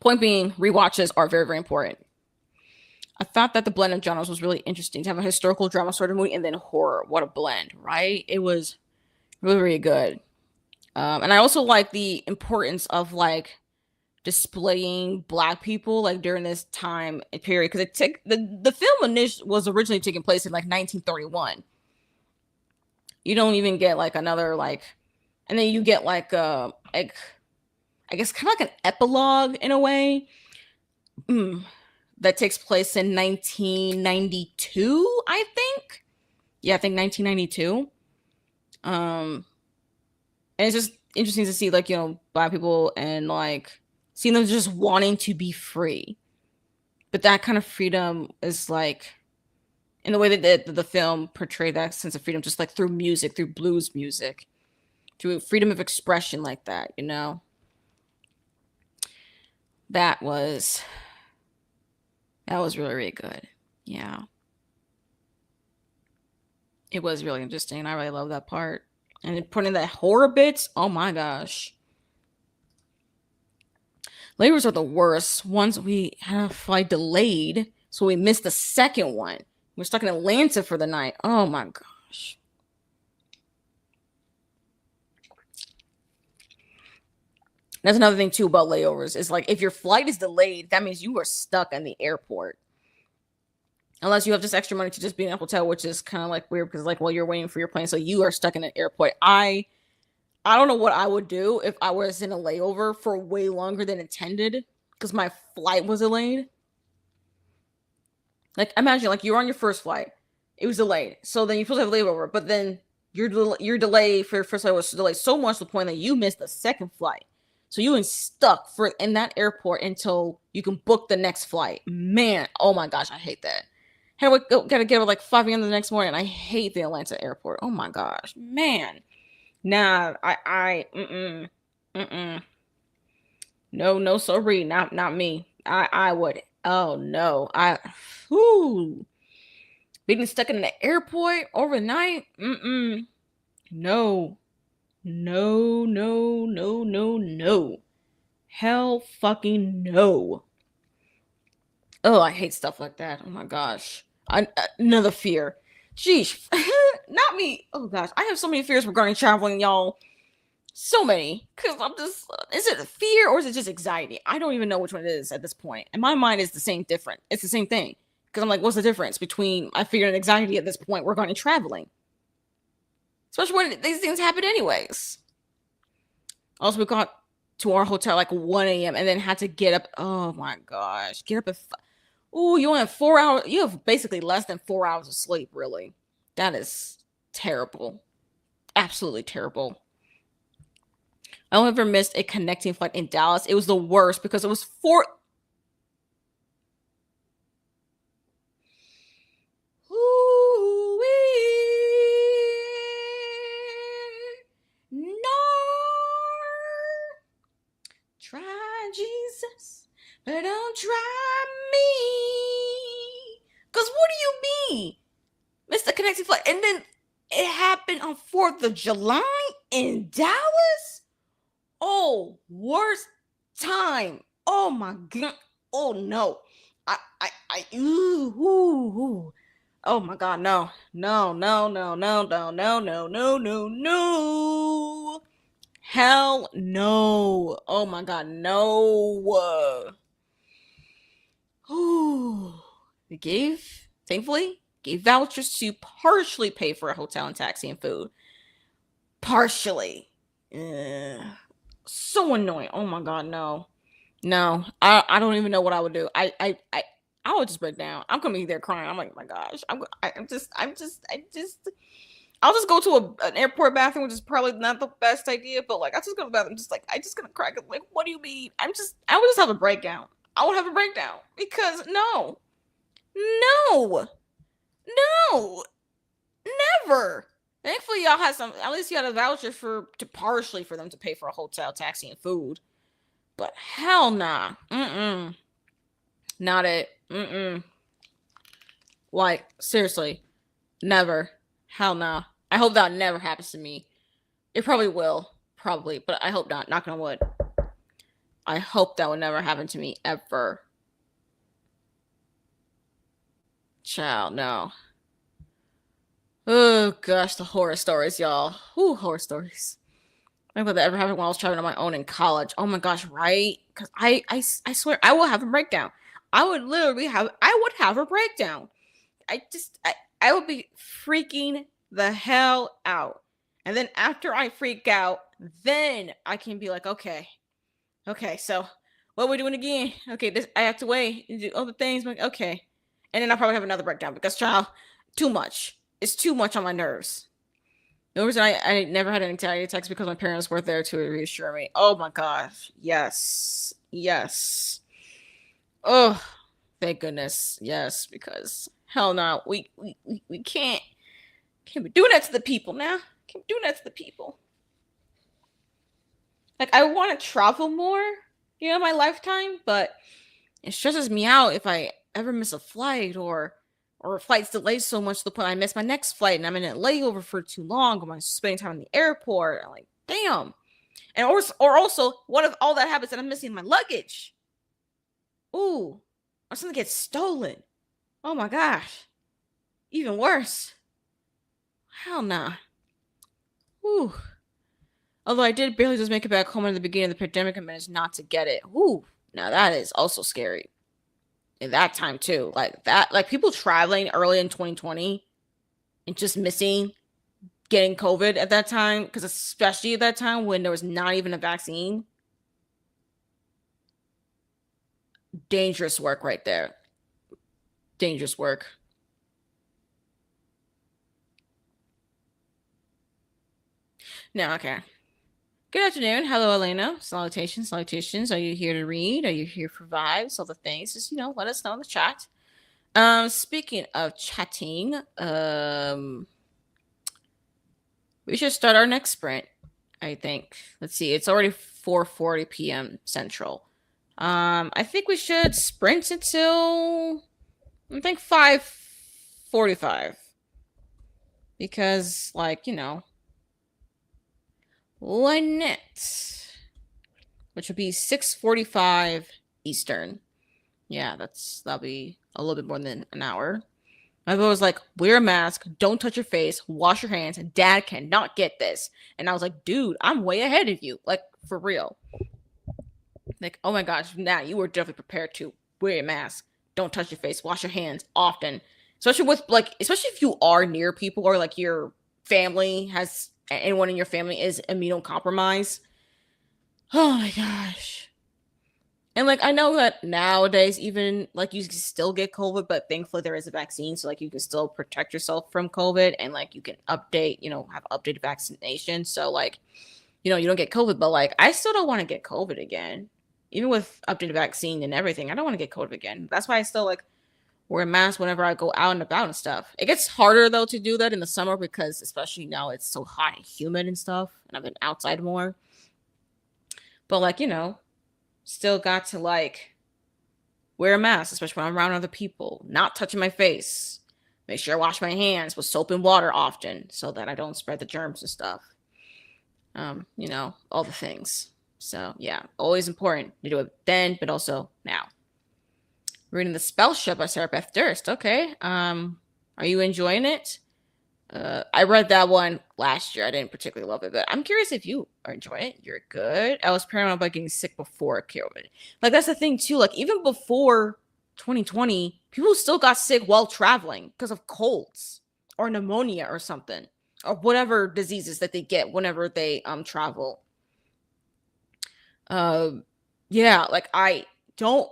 Point being, rewatches are very, very important. I thought that the blend of genres was really interesting to have a historical drama sort of movie and then horror. What a blend, right? It was really, really good. And I also like the importance of like displaying Black people like during this time period because the film was originally taking place in like 1931. You don't even get like another like, and then you get like I guess kind of like an epilogue in a way that takes place in 1992, I think. Yeah, I think 1992. And it's just interesting to see like, Black people and like seeing them just wanting to be free. But that kind of freedom is like in the way that the film portrayed that sense of freedom, just like through music, through blues music, through freedom of expression like that, That was really, really good. Yeah. It was really interesting. I really love that part. And then putting that horror bits, oh my gosh. Layovers are the worst. Once we had a flight delayed, so we missed the second one. We're stuck in Atlanta for the night. Oh my gosh. That's another thing too about layovers. Is like if your flight is delayed, that means you are stuck in the airport. Unless you have just extra money to just be in a hotel, which is kind of like weird because like you're waiting for your plane, so you are stuck in an airport. I don't know what I would do if I was in a layover for way longer than intended because my flight was delayed. Like imagine like you're on your first flight, it was delayed, so then you're supposed to have a layover, but then your delay for your first flight was delayed so much to the point that you missed the second flight. So you ain't stuck for in that airport until you can book the next flight. Man, oh my gosh, I hate that. Hey, we gotta get up at like 5 a.m. the next morning. I hate the Atlanta airport. Oh my gosh, man. Nah, mm-mm. No, no, sorry, not me. I would. Oh no, whoo, being stuck in the airport overnight. No, no, no, no, no, no. Hell fucking no. Oh, I hate stuff like that. Oh my gosh. Another fear. Sheesh. Not me. Oh gosh. I have so many fears regarding traveling, y'all. So many. Because I'm just, is it a fear or is it just anxiety? I don't even know which one it is at this point. In my mind, it's the same different. It's the same thing. Because I'm like, what's the difference between my fear and anxiety at this point regarding traveling? Especially when these things happen anyways. Also, we got to our hotel like 1 a.m. and then had to get up. Oh my gosh. Get up at oh, you only have 4 hours. You have basically less than 4 hours of sleep, really. That is terrible. Absolutely terrible. I only ever missed a connecting flight in Dallas. It was the worst because it was four. Ooh-wee. No. Try Jesus, but don't try me. Because what do you mean? Missed the connecting flight. And then it happened on 4th of July in Dallas? Oh, worst time. Oh my god. Oh no. Ooh. Oh my god, no. No, no, no, no, no, no, no, no, no, no. Hell no. Oh my god, no. Ooh. Thankfully, gave vouchers to partially pay for a hotel and taxi and food. Partially. So annoying. Oh my god, no. No. I don't even know what I would do. I would just break down. I'm gonna be there crying. I'm like, oh my gosh. I'll just go to an airport bathroom, which is probably not the best idea, but like I just go to the bathroom, just like I just gonna cry. Like, what do you mean? I would just have a breakdown. I would have a breakdown because no, no, no, never. Thankfully, y'all had some. At least you had a voucher to partially for them to pay for a hotel, taxi, and food. But hell nah, not it. Like seriously, never. Hell nah. I hope that never happens to me. It probably will, probably, but I hope not. Knock on wood. I hope that would never happen to me ever. Child, no. Oh gosh, the horror stories, y'all. Ooh, horror stories. I don't think that ever happened when I was traveling on my own in college. Oh my gosh, right? Because I swear I will have a breakdown. I would have a breakdown. I would be freaking the hell out. And then after I freak out, then I can be like, okay, so what are we doing again? Okay, this I have to wait and do other things. Like, okay. And then I'll probably have another breakdown because child, too much. It's too much on my nerves. The reason I never had an anxiety attacks because my parents were there to reassure me. Oh my gosh. Yes. Yes. Oh, thank goodness. Yes, because hell no. We can't be doing that to the people now. Can't be doing that to the people. Like I want to travel more, in my lifetime, but it stresses me out if I ever miss a flight or a flight's delayed so much to the point I miss my next flight and I'm in a layover for too long or I'm spending time in the airport. I'm like, damn. And or also, what if all that happens and I'm missing my luggage? Ooh, or something gets stolen. Oh my gosh. Even worse. Hell nah. Ooh. Although I did barely just make it back home in the beginning of the pandemic and managed not to get it. Ooh. Now that is also scary. In that time too. Like people traveling early in 2020 and just missing getting COVID at that time, because especially at that time when there was not even a vaccine. Dangerous work right there. Dangerous work. No, okay. Good afternoon. Hello, Elena. Salutations, salutations. Are you here to read? Are you here for vibes? All the things. Just, let us know in the chat. Speaking of chatting, we should start our next sprint, I think. Let's see. It's already 4:40 p.m. Central. I think we should sprint until I think 5:45. Because, why not? Which would be 6:45 Eastern. Yeah, that'll be a little bit more than an hour. My boy was like, wear a mask, don't touch your face, wash your hands, dad cannot get this. And I was like, dude, I'm way ahead of you. Like, for real. Like, oh my gosh, Nat, you were definitely prepared to wear a mask, don't touch your face, wash your hands often. Especially if you are near people or like your family has anyone in your family is immunocompromised. Oh my gosh. And like I know that nowadays even like you can still get COVID, but thankfully there is a vaccine, so like you can still protect yourself from COVID and like you can update, have updated vaccination. So like, you don't get COVID, but like I still don't want to get COVID again. Even with updated vaccine and everything, I don't want to get COVID again. That's why I still like wear a mask whenever I go out and about and stuff. It gets harder though to do that in the summer because especially now it's so hot and humid and stuff, and I've been outside more. But like, still got to like wear a mask, especially when I'm around other people, not touching my face. Make sure I wash my hands with soap and water often so that I don't spread the germs and stuff. All the things. So yeah, always important to do it then, but also now. Reading The Spell Ship by Sarah Beth Durst. Okay. Are you enjoying it? I read that one last year. I didn't particularly love it, but I'm curious if you are enjoying it. You're good. I was paranoid about getting sick before COVID. Like that's the thing too. Like even before 2020, people still got sick while traveling because of colds or pneumonia or something or whatever diseases that they get whenever they travel. Yeah, like I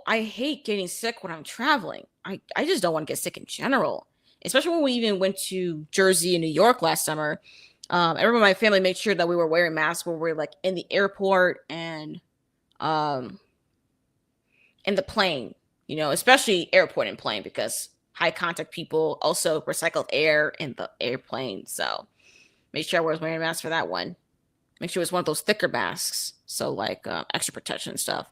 hate getting sick when I'm traveling. I just don't want to get sick in general, especially when we even went to Jersey and New York last summer. Everyone in my family made sure that we were wearing masks when we were like in the airport and in the plane, especially airport and plane because high contact people also recycled air in the airplane. So make sure I was wearing a mask for that one. Make sure it was one of those thicker masks. So like extra protection and stuff.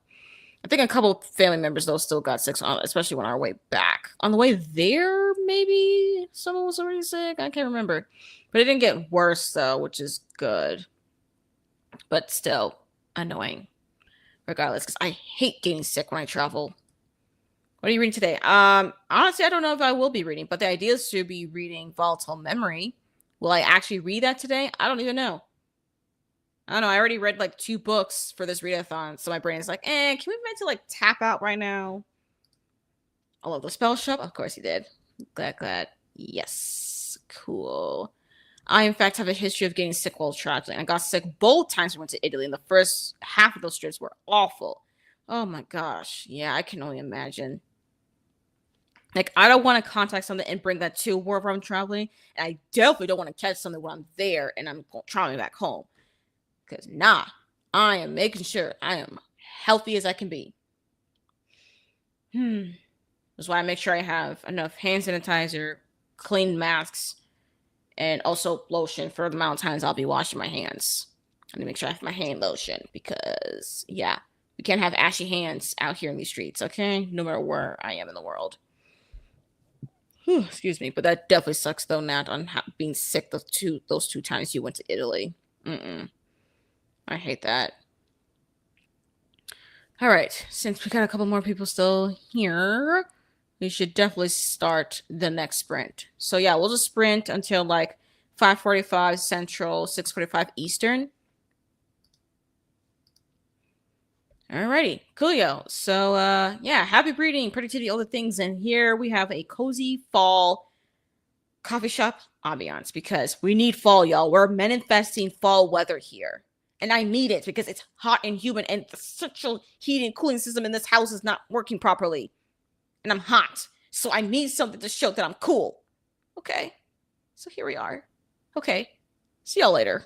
I think a couple of family members though still got sick, especially on our way back. On the way there, maybe someone was already sick. I can't remember, but it didn't get worse though, which is good. But still annoying, regardless, because I hate getting sick when I travel. What are you reading today? Honestly, I don't know if I will be reading, but the idea is to be reading Volatile Memory. Will I actually read that today? I don't even know. I don't know. I already read like 2 books for this readathon, so my brain is like, can we meant to like tap out right now? I love The Spell Shop. Of course he did. Glad. Yes. Cool. I, in fact, have a history of getting sick while traveling. I got sick both times we went to Italy, and the first half of those trips were awful. Oh my gosh. Yeah, I can only imagine. Like, I don't want to contact something and bring that to wherever I'm traveling, and I definitely don't want to catch something when I'm there and I'm traveling back home. Because, I am making sure I am healthy as I can be. That's why I make sure I have enough hand sanitizer, clean masks, and also lotion for the amount of times I'll be washing my hands. I need to make sure I have my hand lotion because, yeah, we can't have ashy hands out here in these streets, okay? No matter where I am in the world. Excuse me, but that definitely sucks though, Nat, on being sick those two times you went to Italy. I hate that. All right, since we got a couple more people still here, we should definitely start the next sprint. So yeah, we'll just sprint until like 5:45 Central, 6:45 Eastern. Alrighty, coolio. So yeah, happy breeding, productivity, all the things. And here we have a cozy fall coffee shop ambiance because we need fall, y'all. We're manifesting fall weather here. And I need it because it's hot and humid and the central heating and cooling system in this house is not working properly. And I'm hot. So I need something to show that I'm cool. Okay. So here we are. Okay. See y'all later.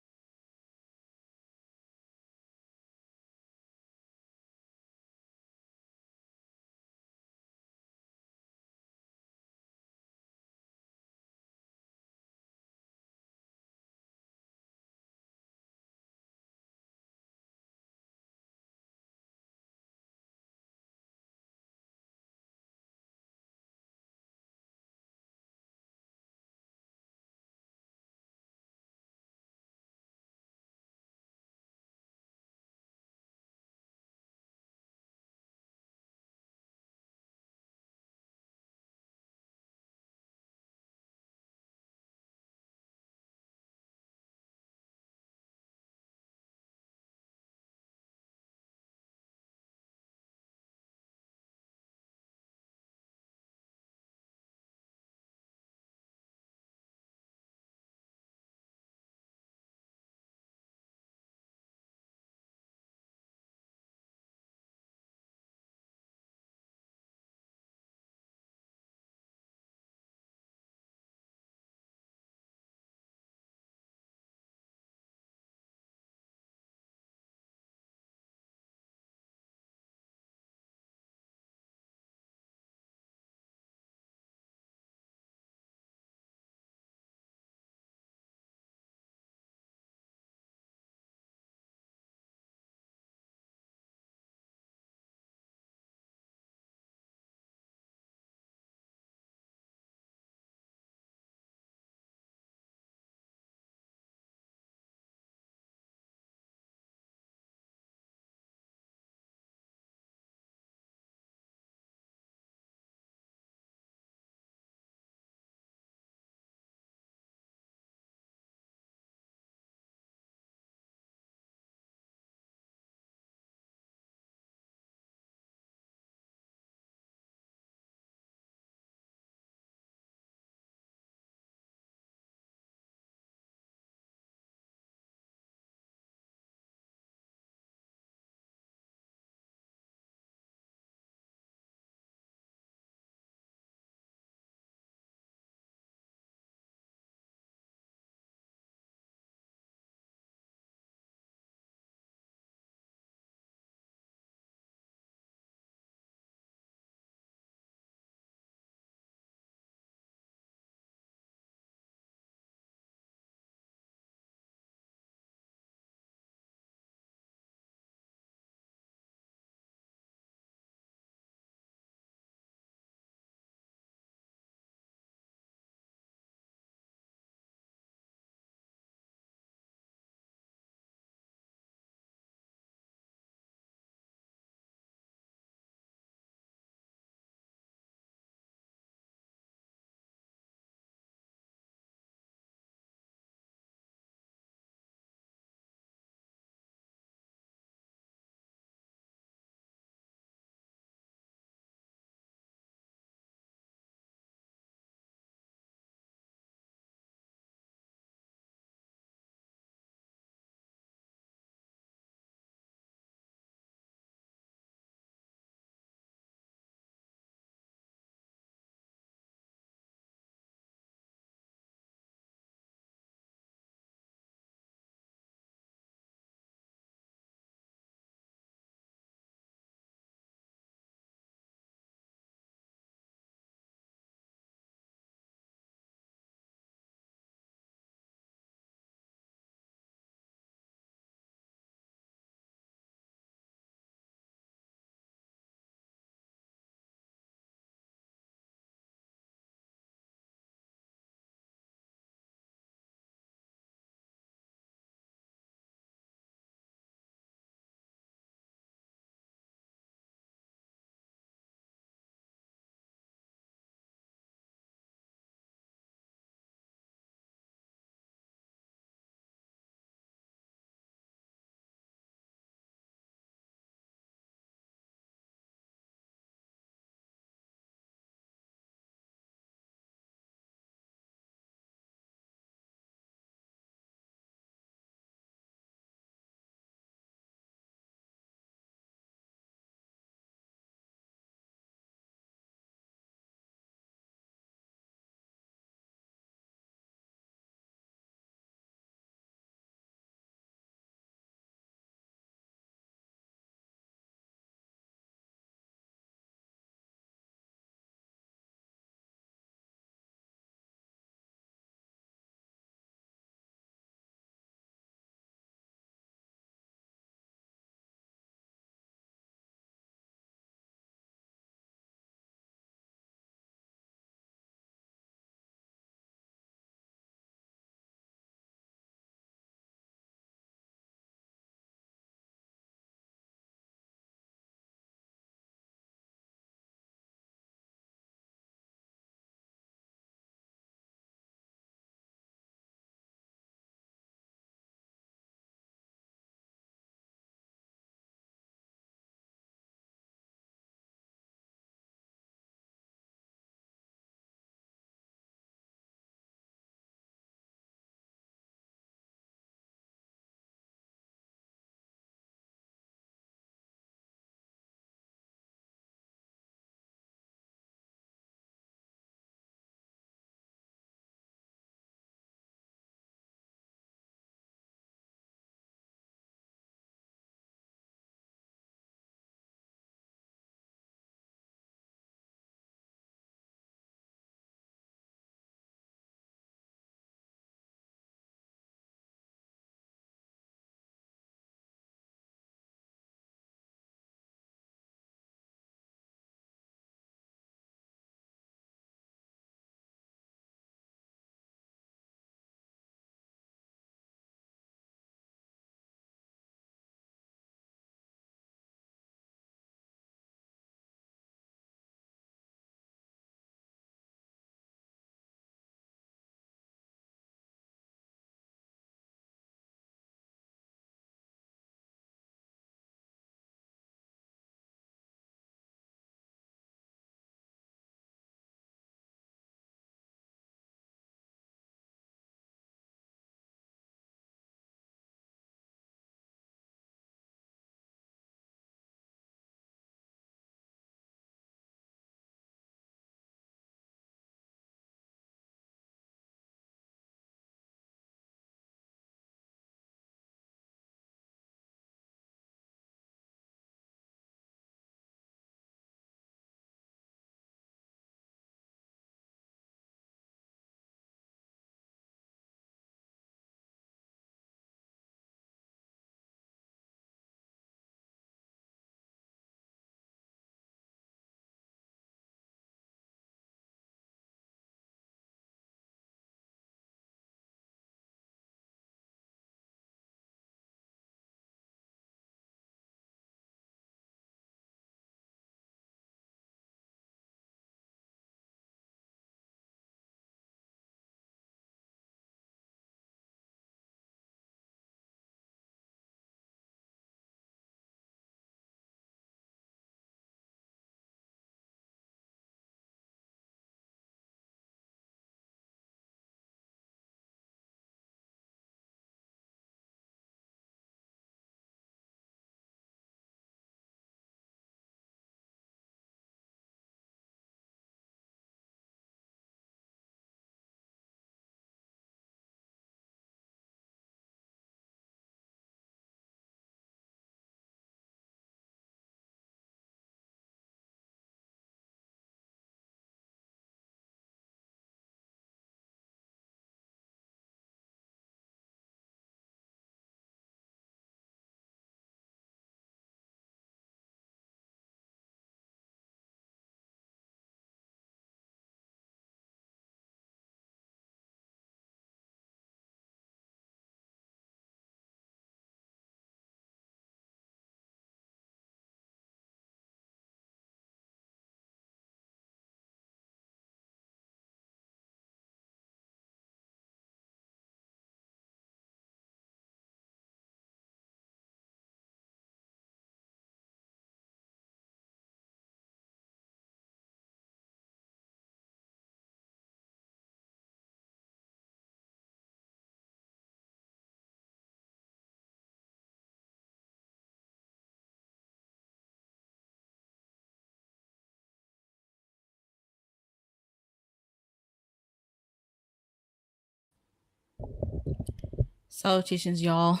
Salutations, y'all.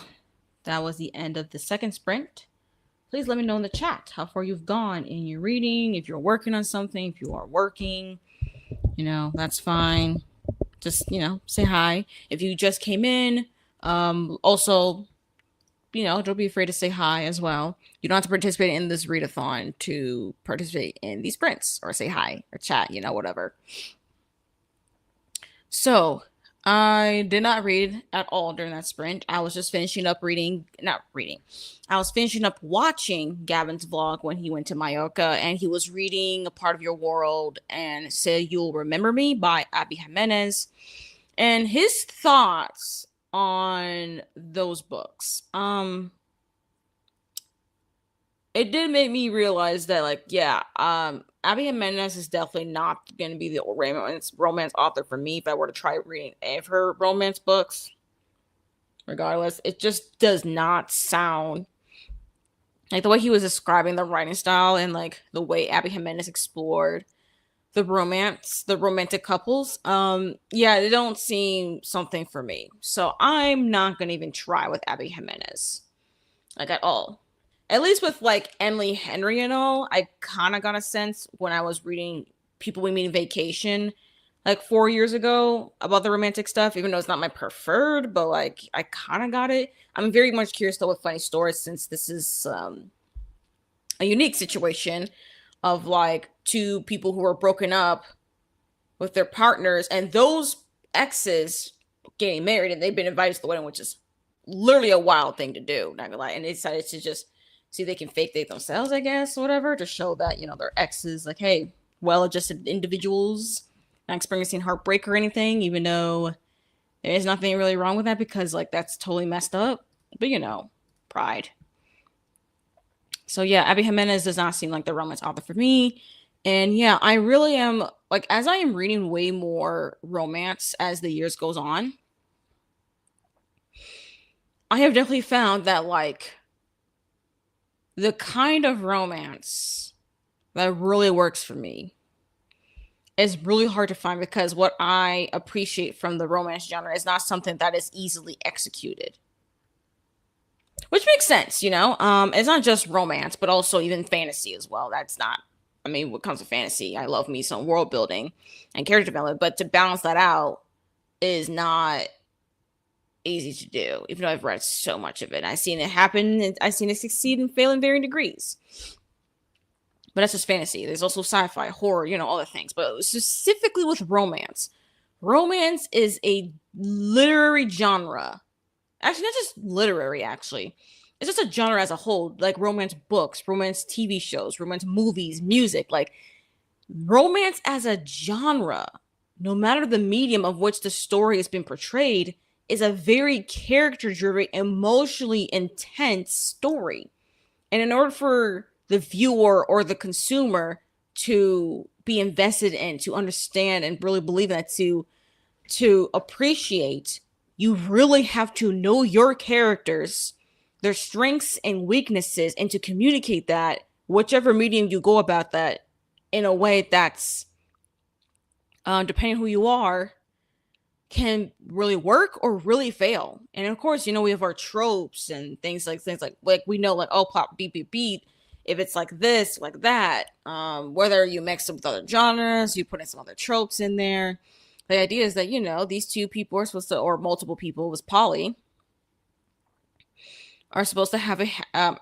That was the end of the second sprint. Please let me know in the chat how far you've gone in your reading, if you're working on something, if you are working, that's fine. Just, say hi. If you just came in, also, don't be afraid to say hi as well. You don't have to participate in this readathon to participate in these sprints or say hi or chat, whatever. So, I did not read at all during that sprint. I was just finishing up not reading. I was finishing up watching Gavin's vlog when he went to Mallorca, and he was reading A Part of Your World and Say You'll Remember Me by Abby Jimenez, and his thoughts on those books. It did make me realize that, Abby Jimenez is definitely not going to be the romance author for me if I were to try reading any of her romance books. Regardless, it just does not sound like the way he was describing the writing style and like the way Abby Jimenez explored the romantic couples. They don't seem something for me. So I'm not going to even try with Abby Jimenez, like at all. At least with like Emily Henry and all, I kind of got a sense when I was reading People We Meet in Vacation like 4 years ago about the romantic stuff, even though it's not my preferred, but like I kind of got it. I'm very much curious though with Funny Stories, since this is a unique situation of like two people who are broken up with their partners and those exes getting married, and they've been invited to the wedding, which is literally a wild thing to do, not gonna lie. And they decided to just see if they can fake date themselves, I guess, whatever, to show that, their exes, like, hey, well-adjusted individuals, not experiencing heartbreak or anything, even though there's nothing really wrong with that, because, like, that's totally messed up. But, pride. So, yeah, Abby Jimenez does not seem like the romance author for me. And, yeah, I really am, like, as I am reading way more romance as the years goes on, I have definitely found that, like, the kind of romance that really works for me is really hard to find, because what I appreciate from the romance genre is not something that is easily executed. Which makes sense, it's not just romance, but also even fantasy as well. What comes to fantasy, I love me some world building and character development, but to balance that out is not easy to do, even though I've read so much of it. I've seen it happen, and I've seen it succeed and fail in varying degrees. But that's just fantasy. There's also sci-fi, horror, all the things. But specifically with romance, romance is a literary genre. Actually, not just literary, actually. It's just a genre as a whole, like romance books, romance TV shows, romance movies, music. Like, romance as a genre, no matter the medium of which the story has been portrayed, is a very character-driven, emotionally intense story. And in order for the viewer or the consumer to be invested in, to understand and really believe that, to appreciate, you really have to know your characters, their strengths and weaknesses, and to communicate that, whichever medium you go about that, in a way that's, depending on who you are, can really work or really fail. And of course, we have our tropes and things like we know, like, oh, plot beat. If it's like this, like that, whether you mix it with other genres, you put in some other tropes in there. The idea is that, these two people are supposed to, or multiple people, was poly, are supposed to have a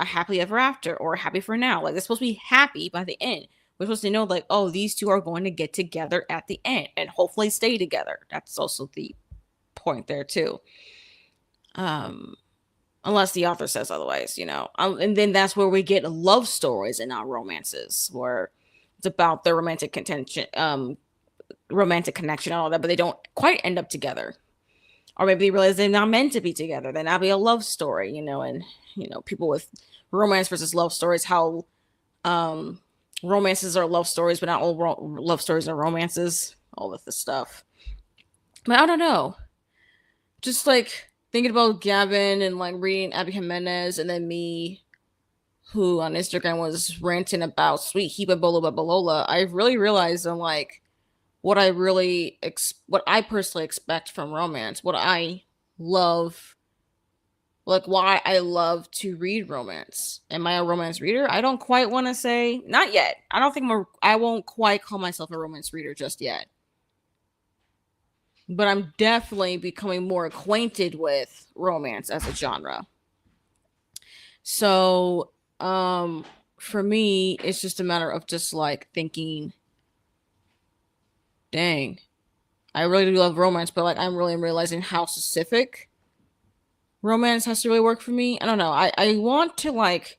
happily ever after, or happy for now. Like, they're supposed to be happy by the end. We're supposed to know, like, oh, these two are going to get together at the end and hopefully stay together. That's also the point there, too. Unless the author says otherwise, and then that's where we get love stories and not romances, where it's about the romantic contention, romantic connection and all that, but they don't quite end up together. Or maybe they realize they're not meant to be together. Then that'll be a love story, and, people with romance versus love stories, how, romances are love stories, but not all love stories are romances, all of this stuff. But I don't know. Just like thinking about Gavin and like reading Abby Jimenez, and then me, who on Instagram was ranting about Sweet Heba Bolola, I really realized I'm like, what I personally expect from romance, what I love like why I love to read romance. Am I a romance reader? I don't quite want to say. Not yet. I don't think I won't quite call myself a romance reader just yet. But I'm definitely becoming more acquainted with romance as a genre. So, for me, it's just a matter of just like thinking, dang, I really do love romance, but like I'm really realizing how specific romance has to really work for me. I don't know. I want to like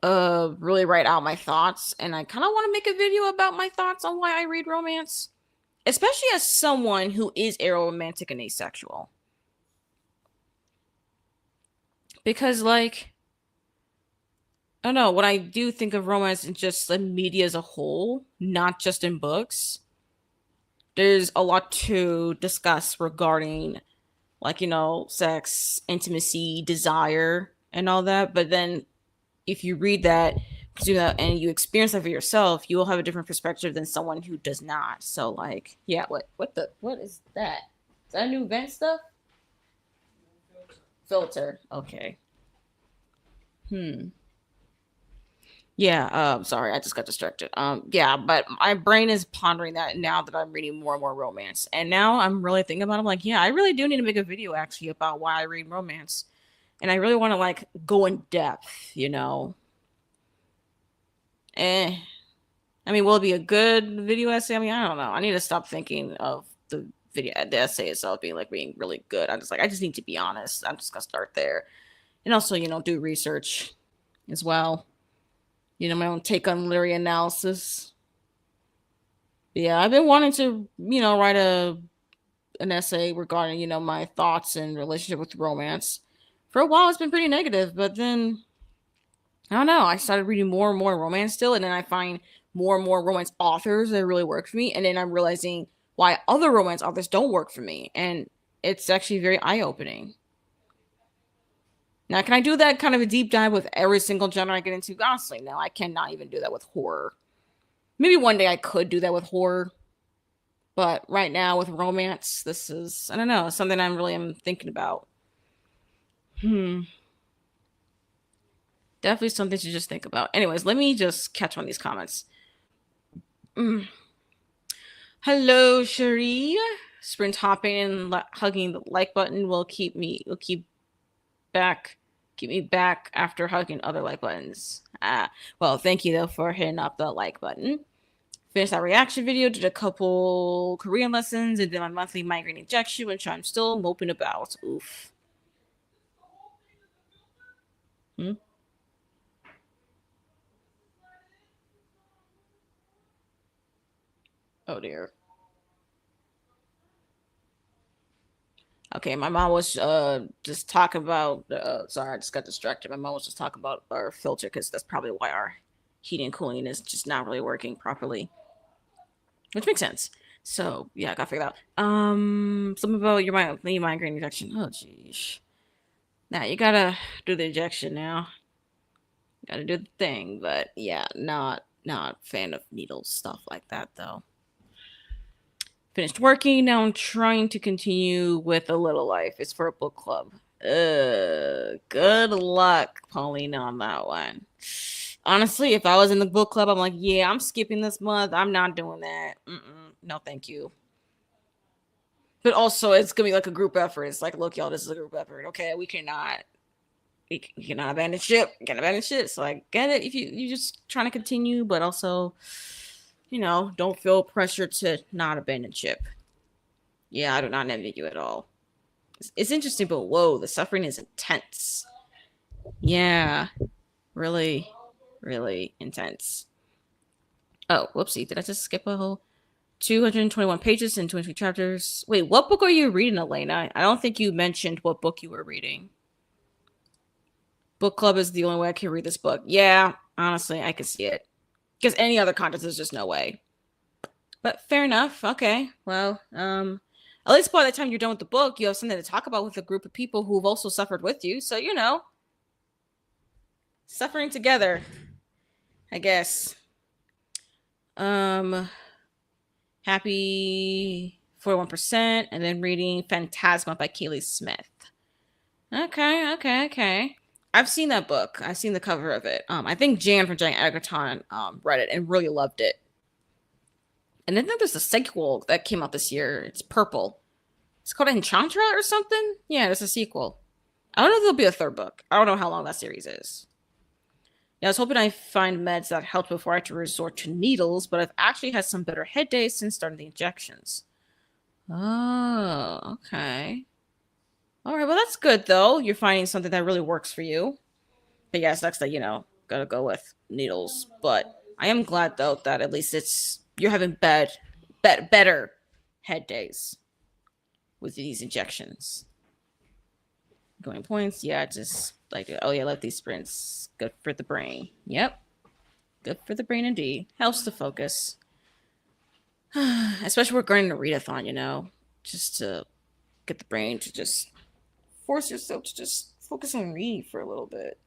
really write out my thoughts, and I kind of want to make a video about my thoughts on why I read romance, especially as someone who is aromantic and asexual. Because like I don't know, when I do think of romance in just the media as a whole, not just in books, there's a lot to discuss regarding like, sex, intimacy, desire, and all that. But then if you read that, and you experience that for yourself, you will have a different perspective than someone who does not. So like, yeah, what is that? Is that new vent stuff? Filter. Okay. Hmm. Yeah, sorry, I just got distracted. Yeah, but my brain is pondering that now that I'm reading more and more romance. And now I'm really thinking about it. I'm like, yeah, I really do need to make a video actually about why I read romance. And I really want to like go in depth. Eh. I mean, will it be a good video essay? I mean, I don't know. I need to stop thinking of the essay itself being really good. I just need to be honest. I'm just gonna start there. And also, do research as well. My own take on literary analysis. Yeah, I've been wanting to, write an essay regarding, my thoughts and relationship with romance. For a while, it's been pretty negative, but then I don't know. I started reading more and more romance still, and then I find more and more romance authors that really work for me, and then I'm realizing why other romance authors don't work for me, and it's actually very eye opening. Now, can I do that kind of a deep dive with every single genre I get into? Honestly, no, I cannot even do that with horror. Maybe one day I could do that with horror, but right now with romance, this is I don't know something I'm really am thinking about. Hmm, definitely something to just think about. Anyways, let me just catch on these comments. Mm. Hello, Cherie. Sprint hopping and hugging the like button will back keep me back after hugging other like buttons. Well, thank you though for hitting up the like button. Finished that reaction video, did a couple Korean lessons, and did my monthly migraine injection, which I'm still moping about. Oof. Hmm? Oh dear. Okay, my mom was just talking about. Sorry, I just got distracted. My mom was just talking about our filter because that's probably why our heating and cooling is just not really working properly, which makes sense. So yeah, I got figured out. Something about your migraine injection. Oh jeez. Now you gotta do the injection now. Gotta do the thing, but yeah, not fan of needles stuff like that though. Finished working. Now I'm trying to continue with A Little Life. It's for a book club. Good luck, Pauline, on that one. Honestly, if I was in the book club, I'm like, yeah, I'm skipping this month. I'm not doing that. No, thank you. But also, it's gonna be like a group effort. It's like, look, y'all, this is a group effort. Okay, we cannot abandon ship. We can't abandon ship. So I get it if you just trying to continue, but also, don't feel pressure to not abandon ship. Yeah, I do not envy you at all. It's interesting, but whoa, the suffering is intense. Yeah, really, really intense. Oh, whoopsie. Did I just skip a whole 221 pages and 23 chapters? Wait, what book are you reading, Elena? I don't think you mentioned what book you were reading. Book club is the only way I can read this book. Yeah, honestly, I can see it. Because any other content, there's just no way. But fair enough. Okay. Well, at least by the time you're done with the book, you have something to talk about with a group of people who've also suffered with you. So, suffering together, I guess. Um, happy 41%, and then reading Phantasma by Kaylee Smith. Okay. I've seen that book. I've seen the cover of it. I think Jan from Giant Agaton read it and really loved it. And then there's a sequel that came out this year. It's purple. It's called Enchantra or something. Yeah, there's a sequel. I don't know if there'll be a third book. I don't know how long that series is. Yeah, I was hoping I find meds that helped before I had to resort to needles, but I've actually had some better head days since starting the injections. Oh, okay. All right, well, that's good, though. You're finding something that really works for you. But yeah, it sucks that, gotta go with needles. But I am glad, though, that at least you're having better head days with these injections. Going points, yeah, just like, oh yeah, let these sprints. Good for the brain. Yep, good for the brain indeed. Helps to focus. Especially regarding the readathon, just to get the brain to just force yourself to just focus on reading for a little bit.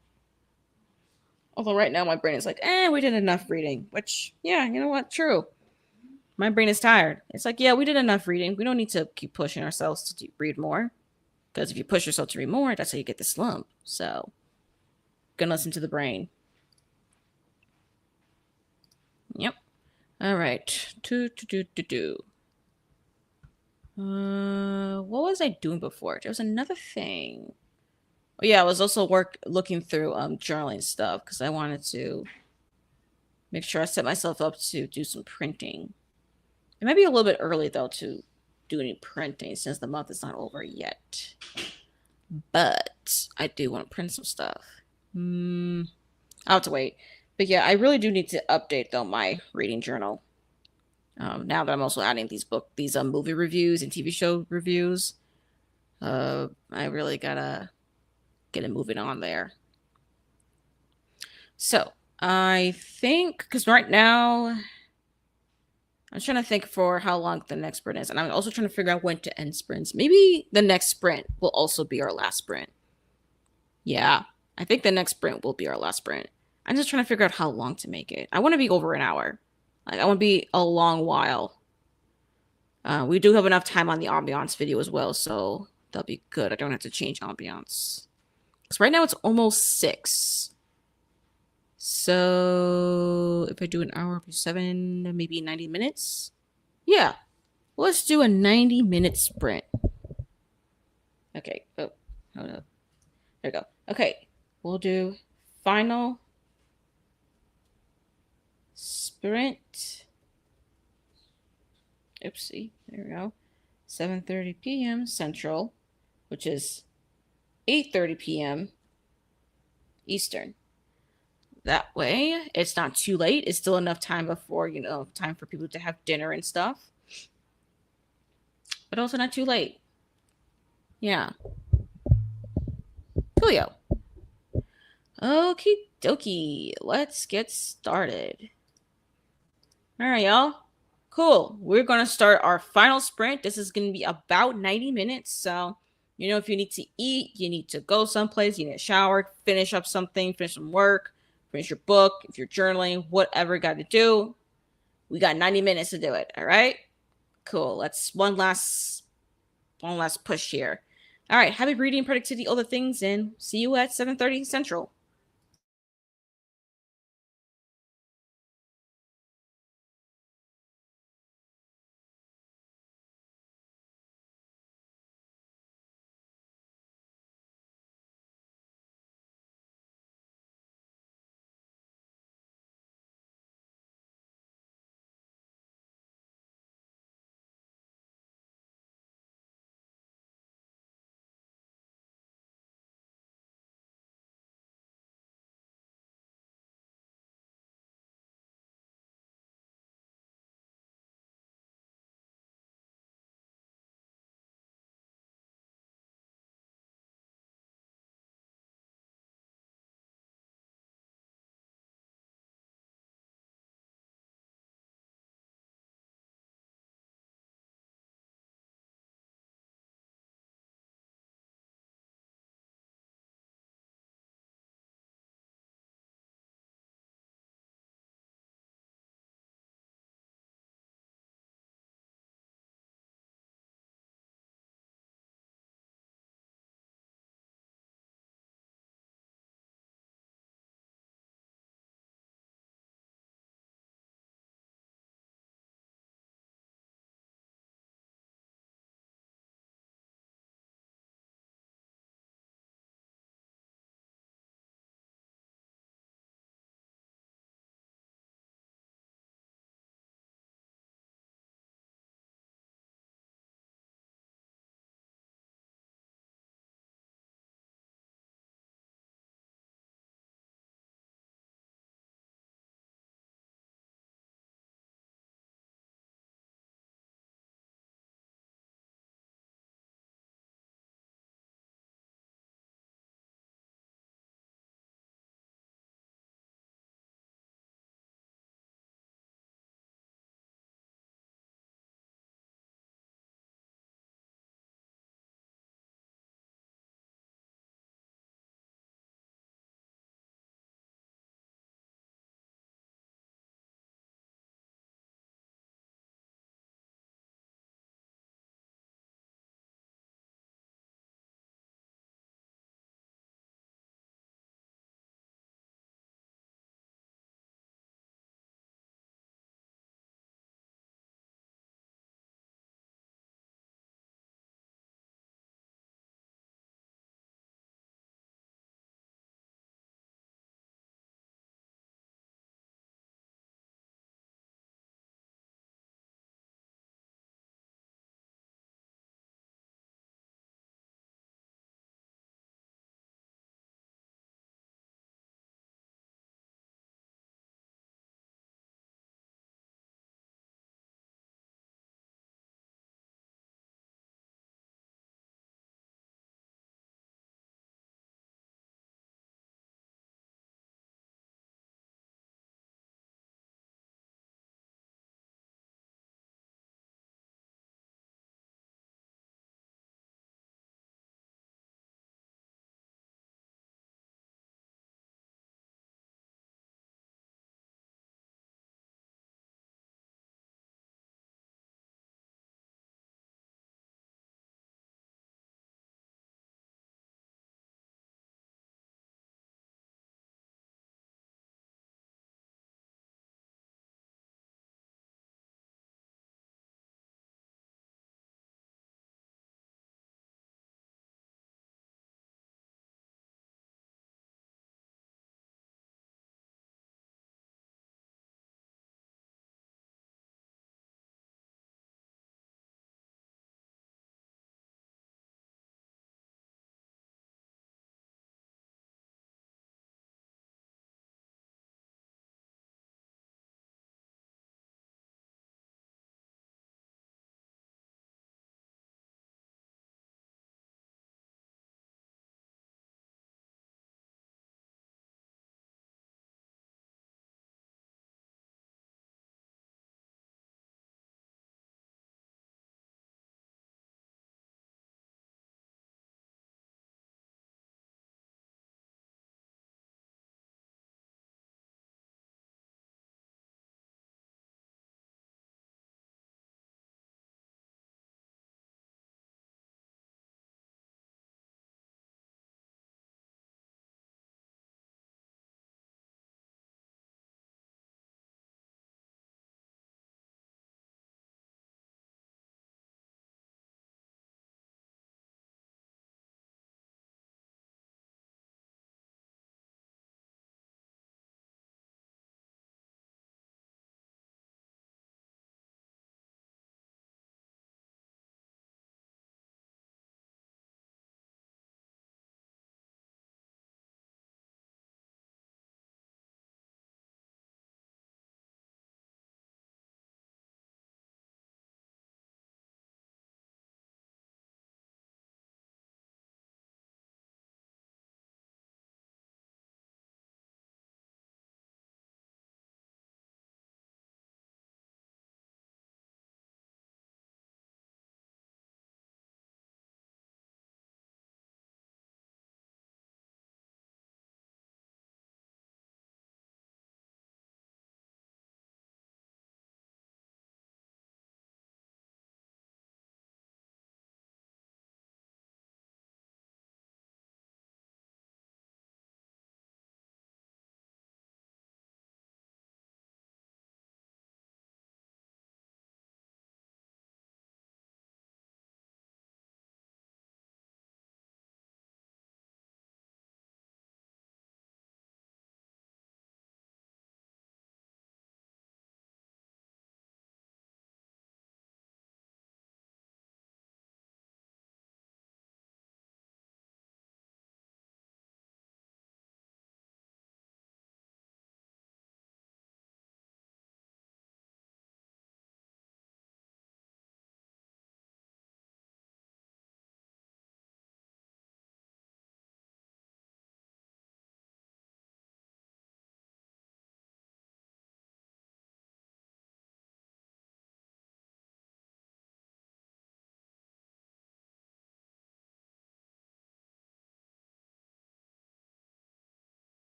Although right now my brain is like, we did enough reading. Which, yeah, you know what? True. My brain is tired. It's like, yeah, we did enough reading. We don't need to keep pushing ourselves to read more. Because if you push yourself to read more, that's how you get the slump. So, gonna listen to the brain. Yep. All right. What was I doing before? There was another thing. Oh yeah, I was also looking through journaling stuff because I wanted to make sure I set myself up to do some printing. It might be a little bit early though to do any printing since the month is not over yet. But I do want to print some stuff. I'll have to wait. But yeah, I really do need to update though my reading journal. Now that I'm also adding these movie reviews and TV show reviews, I really gotta get it moving on there. So I think because right now I'm trying to think for how long the next sprint is, and I'm also trying to figure out when to end sprints. Maybe the next sprint will also be our last sprint. Yeah, I think the next sprint will be our last sprint. I'm just trying to figure out how long to make it. I want to be over an hour. Like I want to be a long while. We do have enough time on the ambiance video as well, so that'll be good. I don't have to change ambiance. Because right now it's almost 6. So if I do an hour, 7, maybe 90 minutes. Yeah, let's do a 90-minute sprint. Okay. Oh, hold up. There we go. Okay, we'll do final sprint. Oopsie. There we go. 7:30 p.m. Central, which is 8:30 p.m. Eastern. That way, it's not too late. It's still enough time before, time for people to have dinner and stuff. But also not too late. Yeah. Coolio. Okie dokie. Let's get started. All right, y'all. Cool. We're going to start our final sprint. This is going to be about 90 minutes. So, if you need to eat, you need to go someplace, you need a shower, finish up something, finish some work, finish your book, if you're journaling, whatever you got to do, we got 90 minutes to do it. All right? Cool. Let's one last push here. All right. Happy reading, productivity, all the things, and see you at 7:30 Central.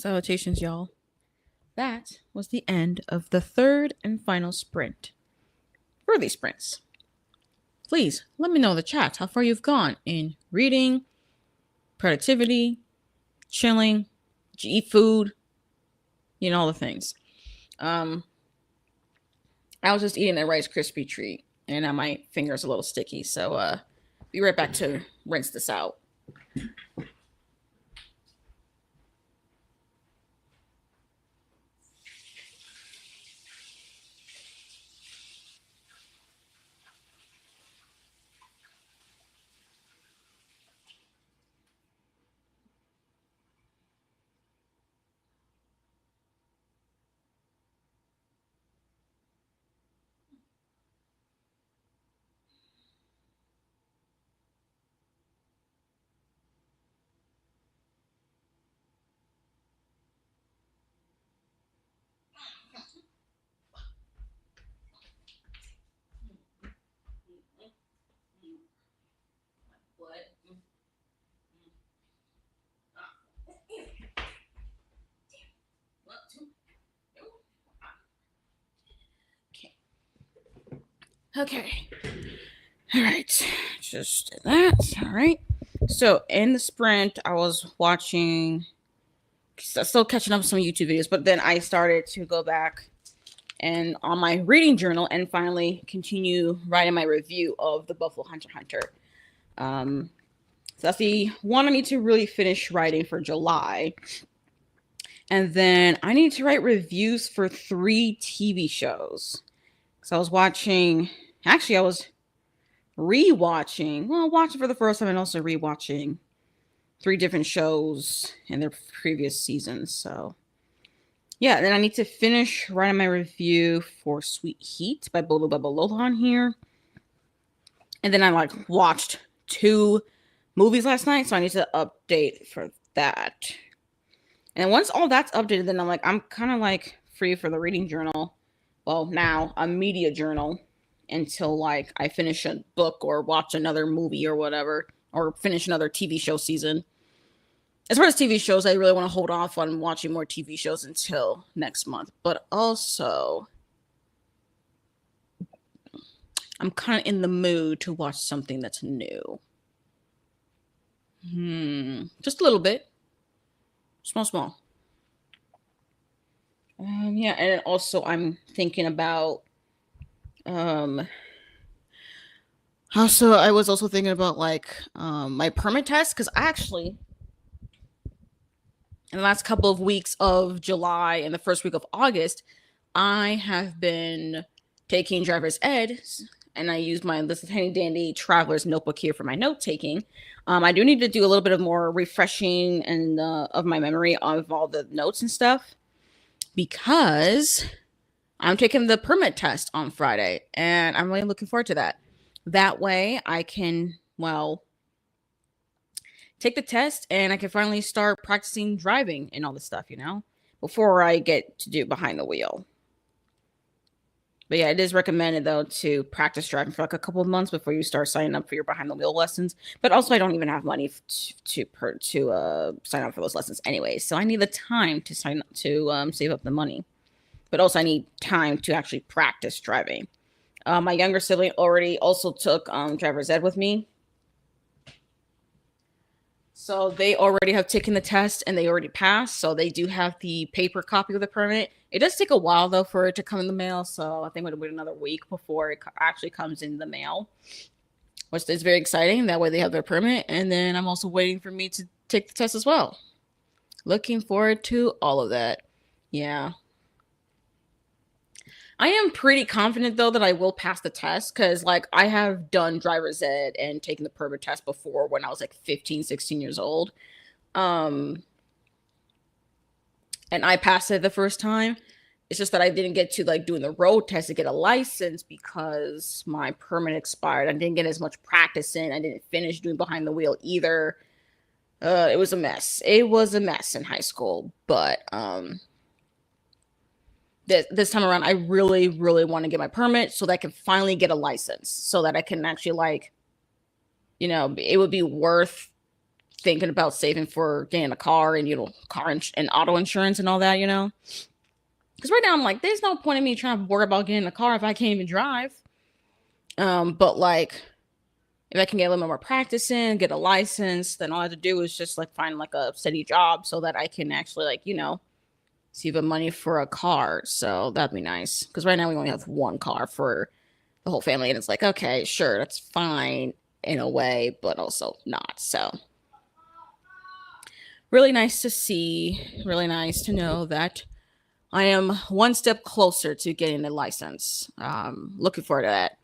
Salutations, y'all. That was the end of the third and final sprint. For these sprints, please let me know in the chat how far you've gone in reading, productivity, chilling, did you eat food, all the things. I was just eating a Rice Krispie treat, and now my finger's a little sticky, so be right back to rinse this out. Okay. All right. Just did that. All right. So in the sprint, I was watching, still catching up with some YouTube videos, but then I started to go back and on my reading journal and finally continue writing my review of the Buffalo Hunter Hunter. So that's the one I need to really finish writing for July. And then I need to write reviews for 3 TV shows. So I was watching, actually I was watching for the first time and also rewatching 3 different shows in their previous seasons. So yeah, then I need to finish writing my review for Sweet Heat by Bolo Babalolhan here. And then I watched 2 movies last night, so I need to update for that. And once all that's updated, then I'm kind of free for the reading journal. Well, now a media journal until I finish a book or watch another movie or whatever, or finish another TV show season. As far as TV shows, I really want to hold off on watching more TV shows until next month. But also, I'm kind of in the mood to watch something that's new. Just a little bit. Small. Yeah, and also I'm thinking about also I was also thinking about my permit test, because actually in the last couple of weeks of July and the first week of August, I have been taking driver's ed, and I use this handy dandy traveler's notebook here for my note taking. I do need to do a little bit of more refreshing and of my memory of all the notes and stuff, because I'm taking the permit test on Friday, and I'm really looking forward to that. That way I can, take the test and I can finally start practicing driving and all this stuff, before I get to do behind the wheel. But yeah, it is recommended though to practice driving for a couple of months before you start signing up for your behind the wheel lessons. But also, I don't even have money to sign up for those lessons anyway. So I need the time to sign up to save up the money. But also, I need time to actually practice driving. My younger sibling already also took driver's ed with me. So they already have taken the test and they already passed. So they do have the paper copy of the permit. It does take a while though for it to come in the mail. So I think we'll wait another week before it actually comes in the mail, which is very exciting. That way they have their permit. And then I'm also waiting for me to take the test as well. Looking forward to all of that. Yeah. I am pretty confident though that I will pass the test, because I have done driver's ed and taken the permit test before when I was 15, 16 years old. And I passed it the first time. It's just that I didn't get to doing the road test to get a license because my permit expired. I didn't get as much practice in. I didn't finish doing behind the wheel either. It was a mess. It was a mess in high school, but this time around, I really, really want to get my permit so that I can finally get a license, so that I can actually it would be worth thinking about saving for getting a car and, and auto insurance and all that, Because right now I'm like, there's no point in me trying to worry about getting a car if I can't even drive. But like, if I can get a little more practice in, get a license, then all I have to do is just like find like a steady job so that I can actually like, save up money for a car. So that'd be nice. Because right now we only have one car for the whole family. And it's like, okay, sure, that's fine in a way, but also not. So really nice to see. Really nice to know that I am one step closer to getting a license. Looking forward to that.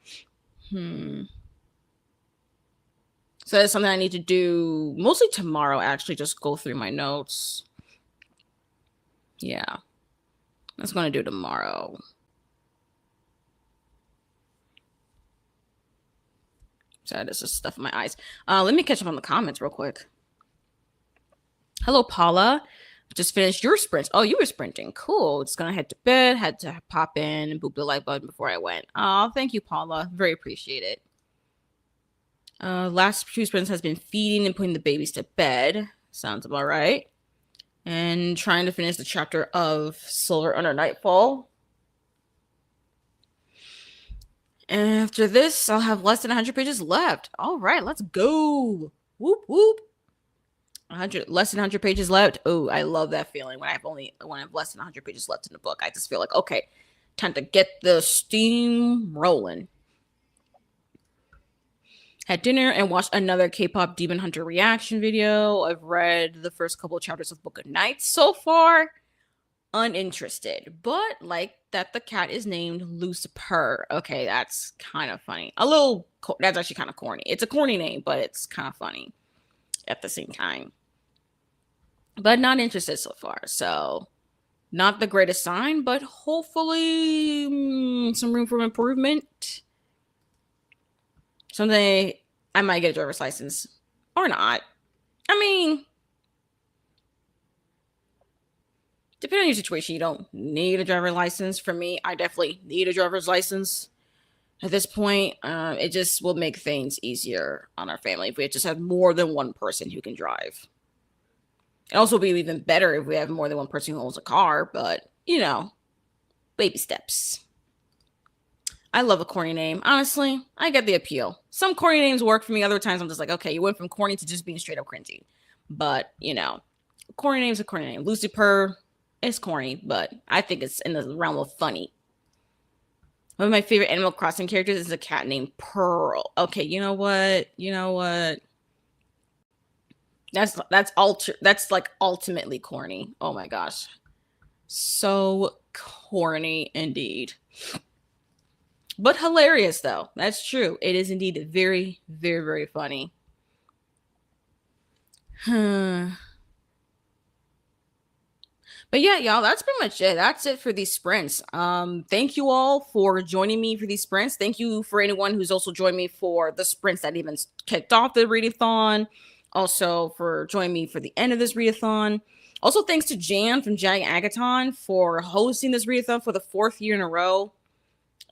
So that's something I need to do mostly tomorrow, actually, just go through my notes. Yeah. That's going to do tomorrow. Sorry, there's just stuff in my eyes. Let me catch up on the comments real quick. Hello, Paula. Just finished your sprint. Oh, you were sprinting. Cool. Just gonna head to bed. Had to pop in and boop the like button before I went. Oh, thank you, Paula. Very appreciate it. Last few sprints has been feeding and putting the babies to bed. Sounds about right. And trying to finish the chapter of Silver Under Nightfall. After this, I'll have less than 100 pages left. All right, let's go. Whoop, whoop. Less than 100 pages left. Oh, I love that feeling when I have less than 100 pages left in the book. I just feel like, okay, time to get the steam rolling. Had dinner and watched another K-pop Demon Hunter reaction video. I've read the first couple of chapters of Book of Nights so far. Uninterested, but like that the cat is named Lucifer. Okay, that's kind of funny. That's actually kind of corny. It's a corny name, but it's kind of funny at the same time. But not interested so far. So not the greatest sign, but hopefully some room for improvement. Someday I might get a driver's license or not. I mean, depending on your situation, you don't need a driver's license. For me, I definitely need a driver's license at this point. It just will make things easier on our family if we just have more than one person who can drive. It also be even better if we have more than one person who owns a car, but, baby steps. I love a corny name. Honestly, I get the appeal. Some corny names work for me. Other times I'm just like, okay, you went from corny to just being straight up cringy. But, corny name's a corny name. Lucifer is corny, but I think it's in the realm of funny. One of my favorite Animal Crossing characters is a cat named Pearl. Okay, you know what? That's like ultimately corny. Oh my gosh. So corny indeed. But hilarious though. That's true. It is indeed very, very, very funny. But yeah, y'all, that's pretty much it. That's it for these sprints. Thank you all for joining me for these sprints. Thank you for anyone who's also joined me for the sprints that even kicked off the readathon. Also for joining me for the end of this readathon. Also, thanks to Jan from Jag Agathon for hosting this readathon for the 4th year in a row.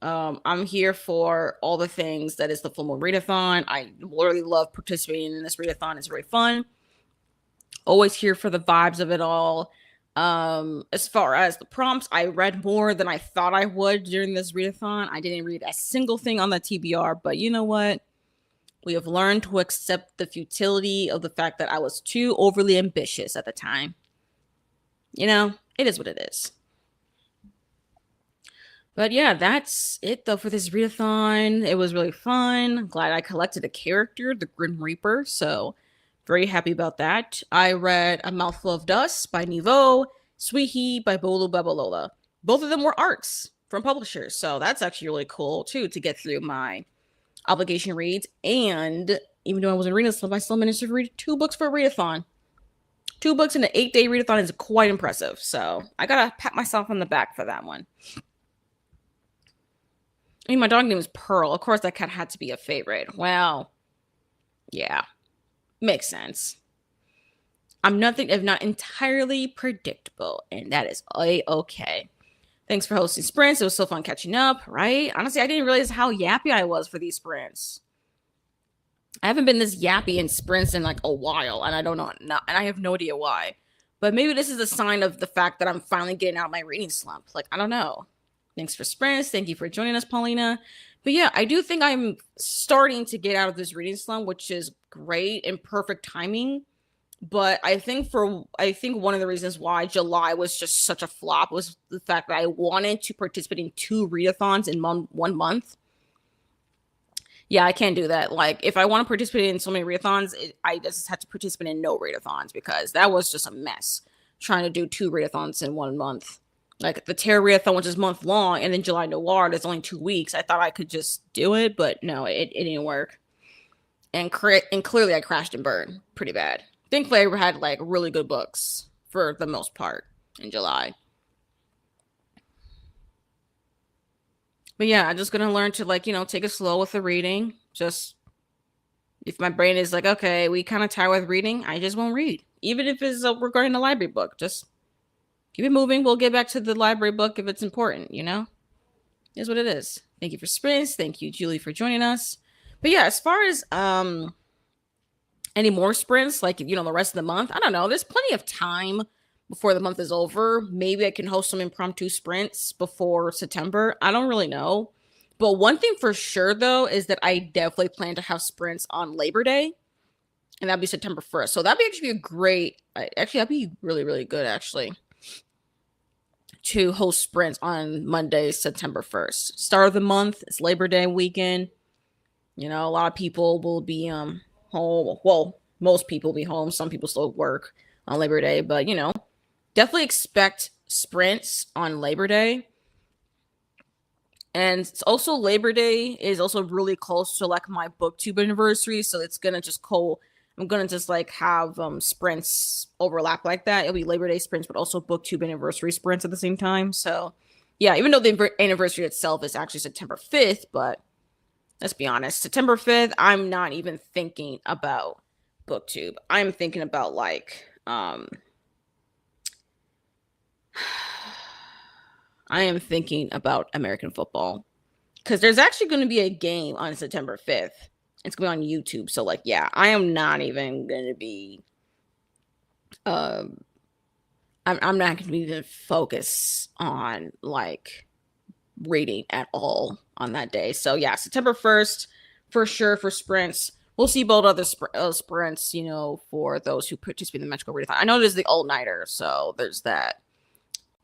I'm here for all the things that is the full moon readathon. I literally love participating in this readathon. It's very fun. Always here for the vibes of it all. As far as the prompts, I read more than I thought I would during this readathon. I didn't read a single thing on the TBR, but you know what? We have learned to accept the futility of the fact that I was too overly ambitious at the time. It is what it is. But yeah, that's it though for this readathon. It was really fun. I'm glad I collected a character, the Grim Reaper, so very happy about that. I read A Mouthful of Dust by Niveau, Sweet Heat by Bolu Babalola. Both of them were arcs from publishers, so that's actually really cool too to get through my obligation reads. And even though I wasn't reading this stuff, I still managed to read 2 books for a readathon. 2 books in an 8-day readathon is quite impressive, so I gotta pat myself on the back for that one. I mean, my dog name is Pearl. Of course, that cat had to be a favorite. Well, yeah. Makes sense. I'm nothing if not entirely predictable, and that is okay. Thanks for hosting sprints. It was so fun catching up, right? Honestly, I didn't realize how yappy I was for these sprints. I haven't been this yappy in sprints in like a while, and I don't know, and I have no idea why. But maybe this is a sign of the fact that I'm finally getting out of my reading slump. Like, I don't know. Thanks for sprints. Thank you for joining us, Paulina. But yeah, I do think I'm starting to get out of this reading slump, which is great and perfect timing. But I think one of the reasons why July was just such a flop was the fact that I wanted to participate in 2 readathons in 1 month. Yeah, I can't do that. Like, if I want to participate in so many readathons, I just had to participate in no readathons because that was just a mess trying to do 2 readathons in 1 month. Like the Terror Readathon, which is month long, and then July Noir, that's only 2 weeks. I thought I could just do it, but no, it didn't work. And clearly I crashed and burned pretty bad. Thankfully, I had like really good books for the most part in July. But yeah, I'm just gonna learn to like, take it slow with the reading. Just if my brain is like, okay, we kind of tired with reading, I just won't read. Even if it's regarding a library book, just keep it moving. We'll get back to the library book if it's important, Is what it is. Thank you for sprints. Thank you, Julie, for joining us. But yeah, as far as any more sprints, like the rest of the month, I don't know. There's plenty of time before the month is over. Maybe I can host some impromptu sprints before September. I don't really know. But one thing for sure, though, is that I definitely plan to have sprints on Labor Day. And that'd be September 1st. So that'd be actually a great, actually, that'd be really, really good, actually, to host sprints on Monday, September 1st. Start of the month, it's Labor Day weekend. A lot of people will be home. Well, most people will be home. Some people still work on Labor Day. But, definitely expect sprints on Labor Day. And it's also Labor Day is also really close to like my booktube anniversary. So it's going to just I'm going to just like have sprints overlap like that. It'll be Labor Day sprints, but also booktube anniversary sprints at the same time. So yeah, even though the anniversary itself is actually September 5th, but let's be honest, September 5th, I'm not even thinking about booktube. I'm thinking about like, I am thinking about American football because there's actually going to be a game on September 5th. It's going to be on YouTube. So like, yeah, I am not even going to be, I'm not going to even focus on like reading at all on that day. So yeah, September 1st for sure for sprints. We'll see both other sprints, for those who participate in the Magical Readathon. I know there's the all-nighter, so there's that.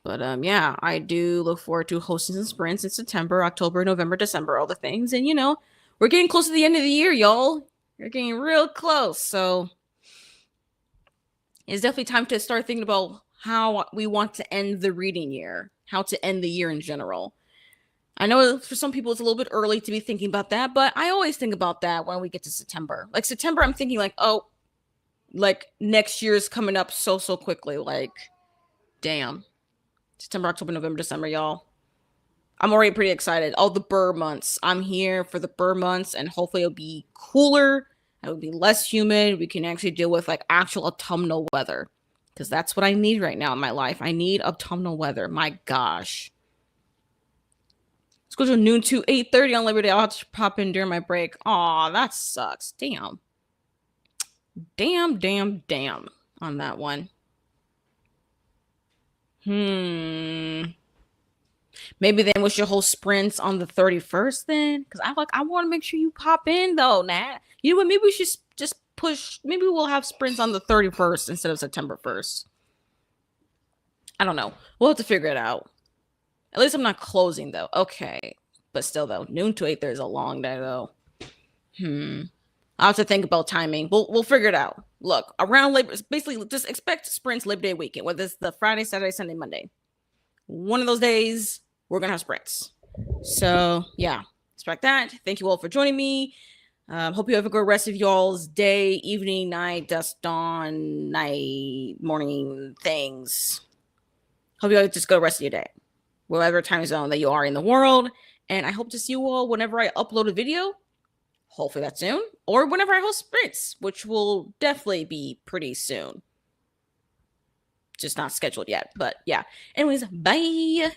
But yeah, I do look forward to hosting some sprints in September, October, November, December, all the things. And we're getting close to the end of the year, y'all. We're getting real close. So it's definitely time to start thinking about how we want to end the reading year, how to end the year in general. I know for some people it's a little bit early to be thinking about that, but I always think about that when we get to September. Like September, I'm thinking like, oh, like next year is coming up so quickly. Like, damn. September, October, November, December, y'all. I'm already pretty excited. All the burr months. I'm here for the burr months, and hopefully it'll be cooler. It'll be less humid. We can actually deal with like actual autumnal weather, because that's what I need right now in my life. I need autumnal weather. My gosh. Let's go to noon to 8:30 on Labor Day. I'll have to pop in during my break. Aw, that sucks. Damn on that one. Maybe then we should hold sprints on the 31st then, because I want to make sure you pop in though, Nat. You know what? Maybe we should just push. Maybe we'll have sprints on the 31st instead of September 1st. I don't know. We'll have to figure it out. At least I'm not closing though. Okay, but still though, noon to 8:30 is a long day though. I'll have to think about timing. We'll figure it out. Look, around Labor, basically just expect sprints Labor Day weekend, whether it's the Friday, Saturday, Sunday, Monday. One of those days, we're going to have sprints. So, yeah, expect that. Thank you all for joining me. Hope you have a good rest of y'all's day, evening, night, dusk, dawn, night, morning, things. Hope you all just go rest of your day, whatever time zone that you are in the world. And I hope to see you all whenever I upload a video. Hopefully that's soon. Or whenever I host sprints, which will definitely be pretty soon. Just not scheduled yet. But yeah. Anyways, bye.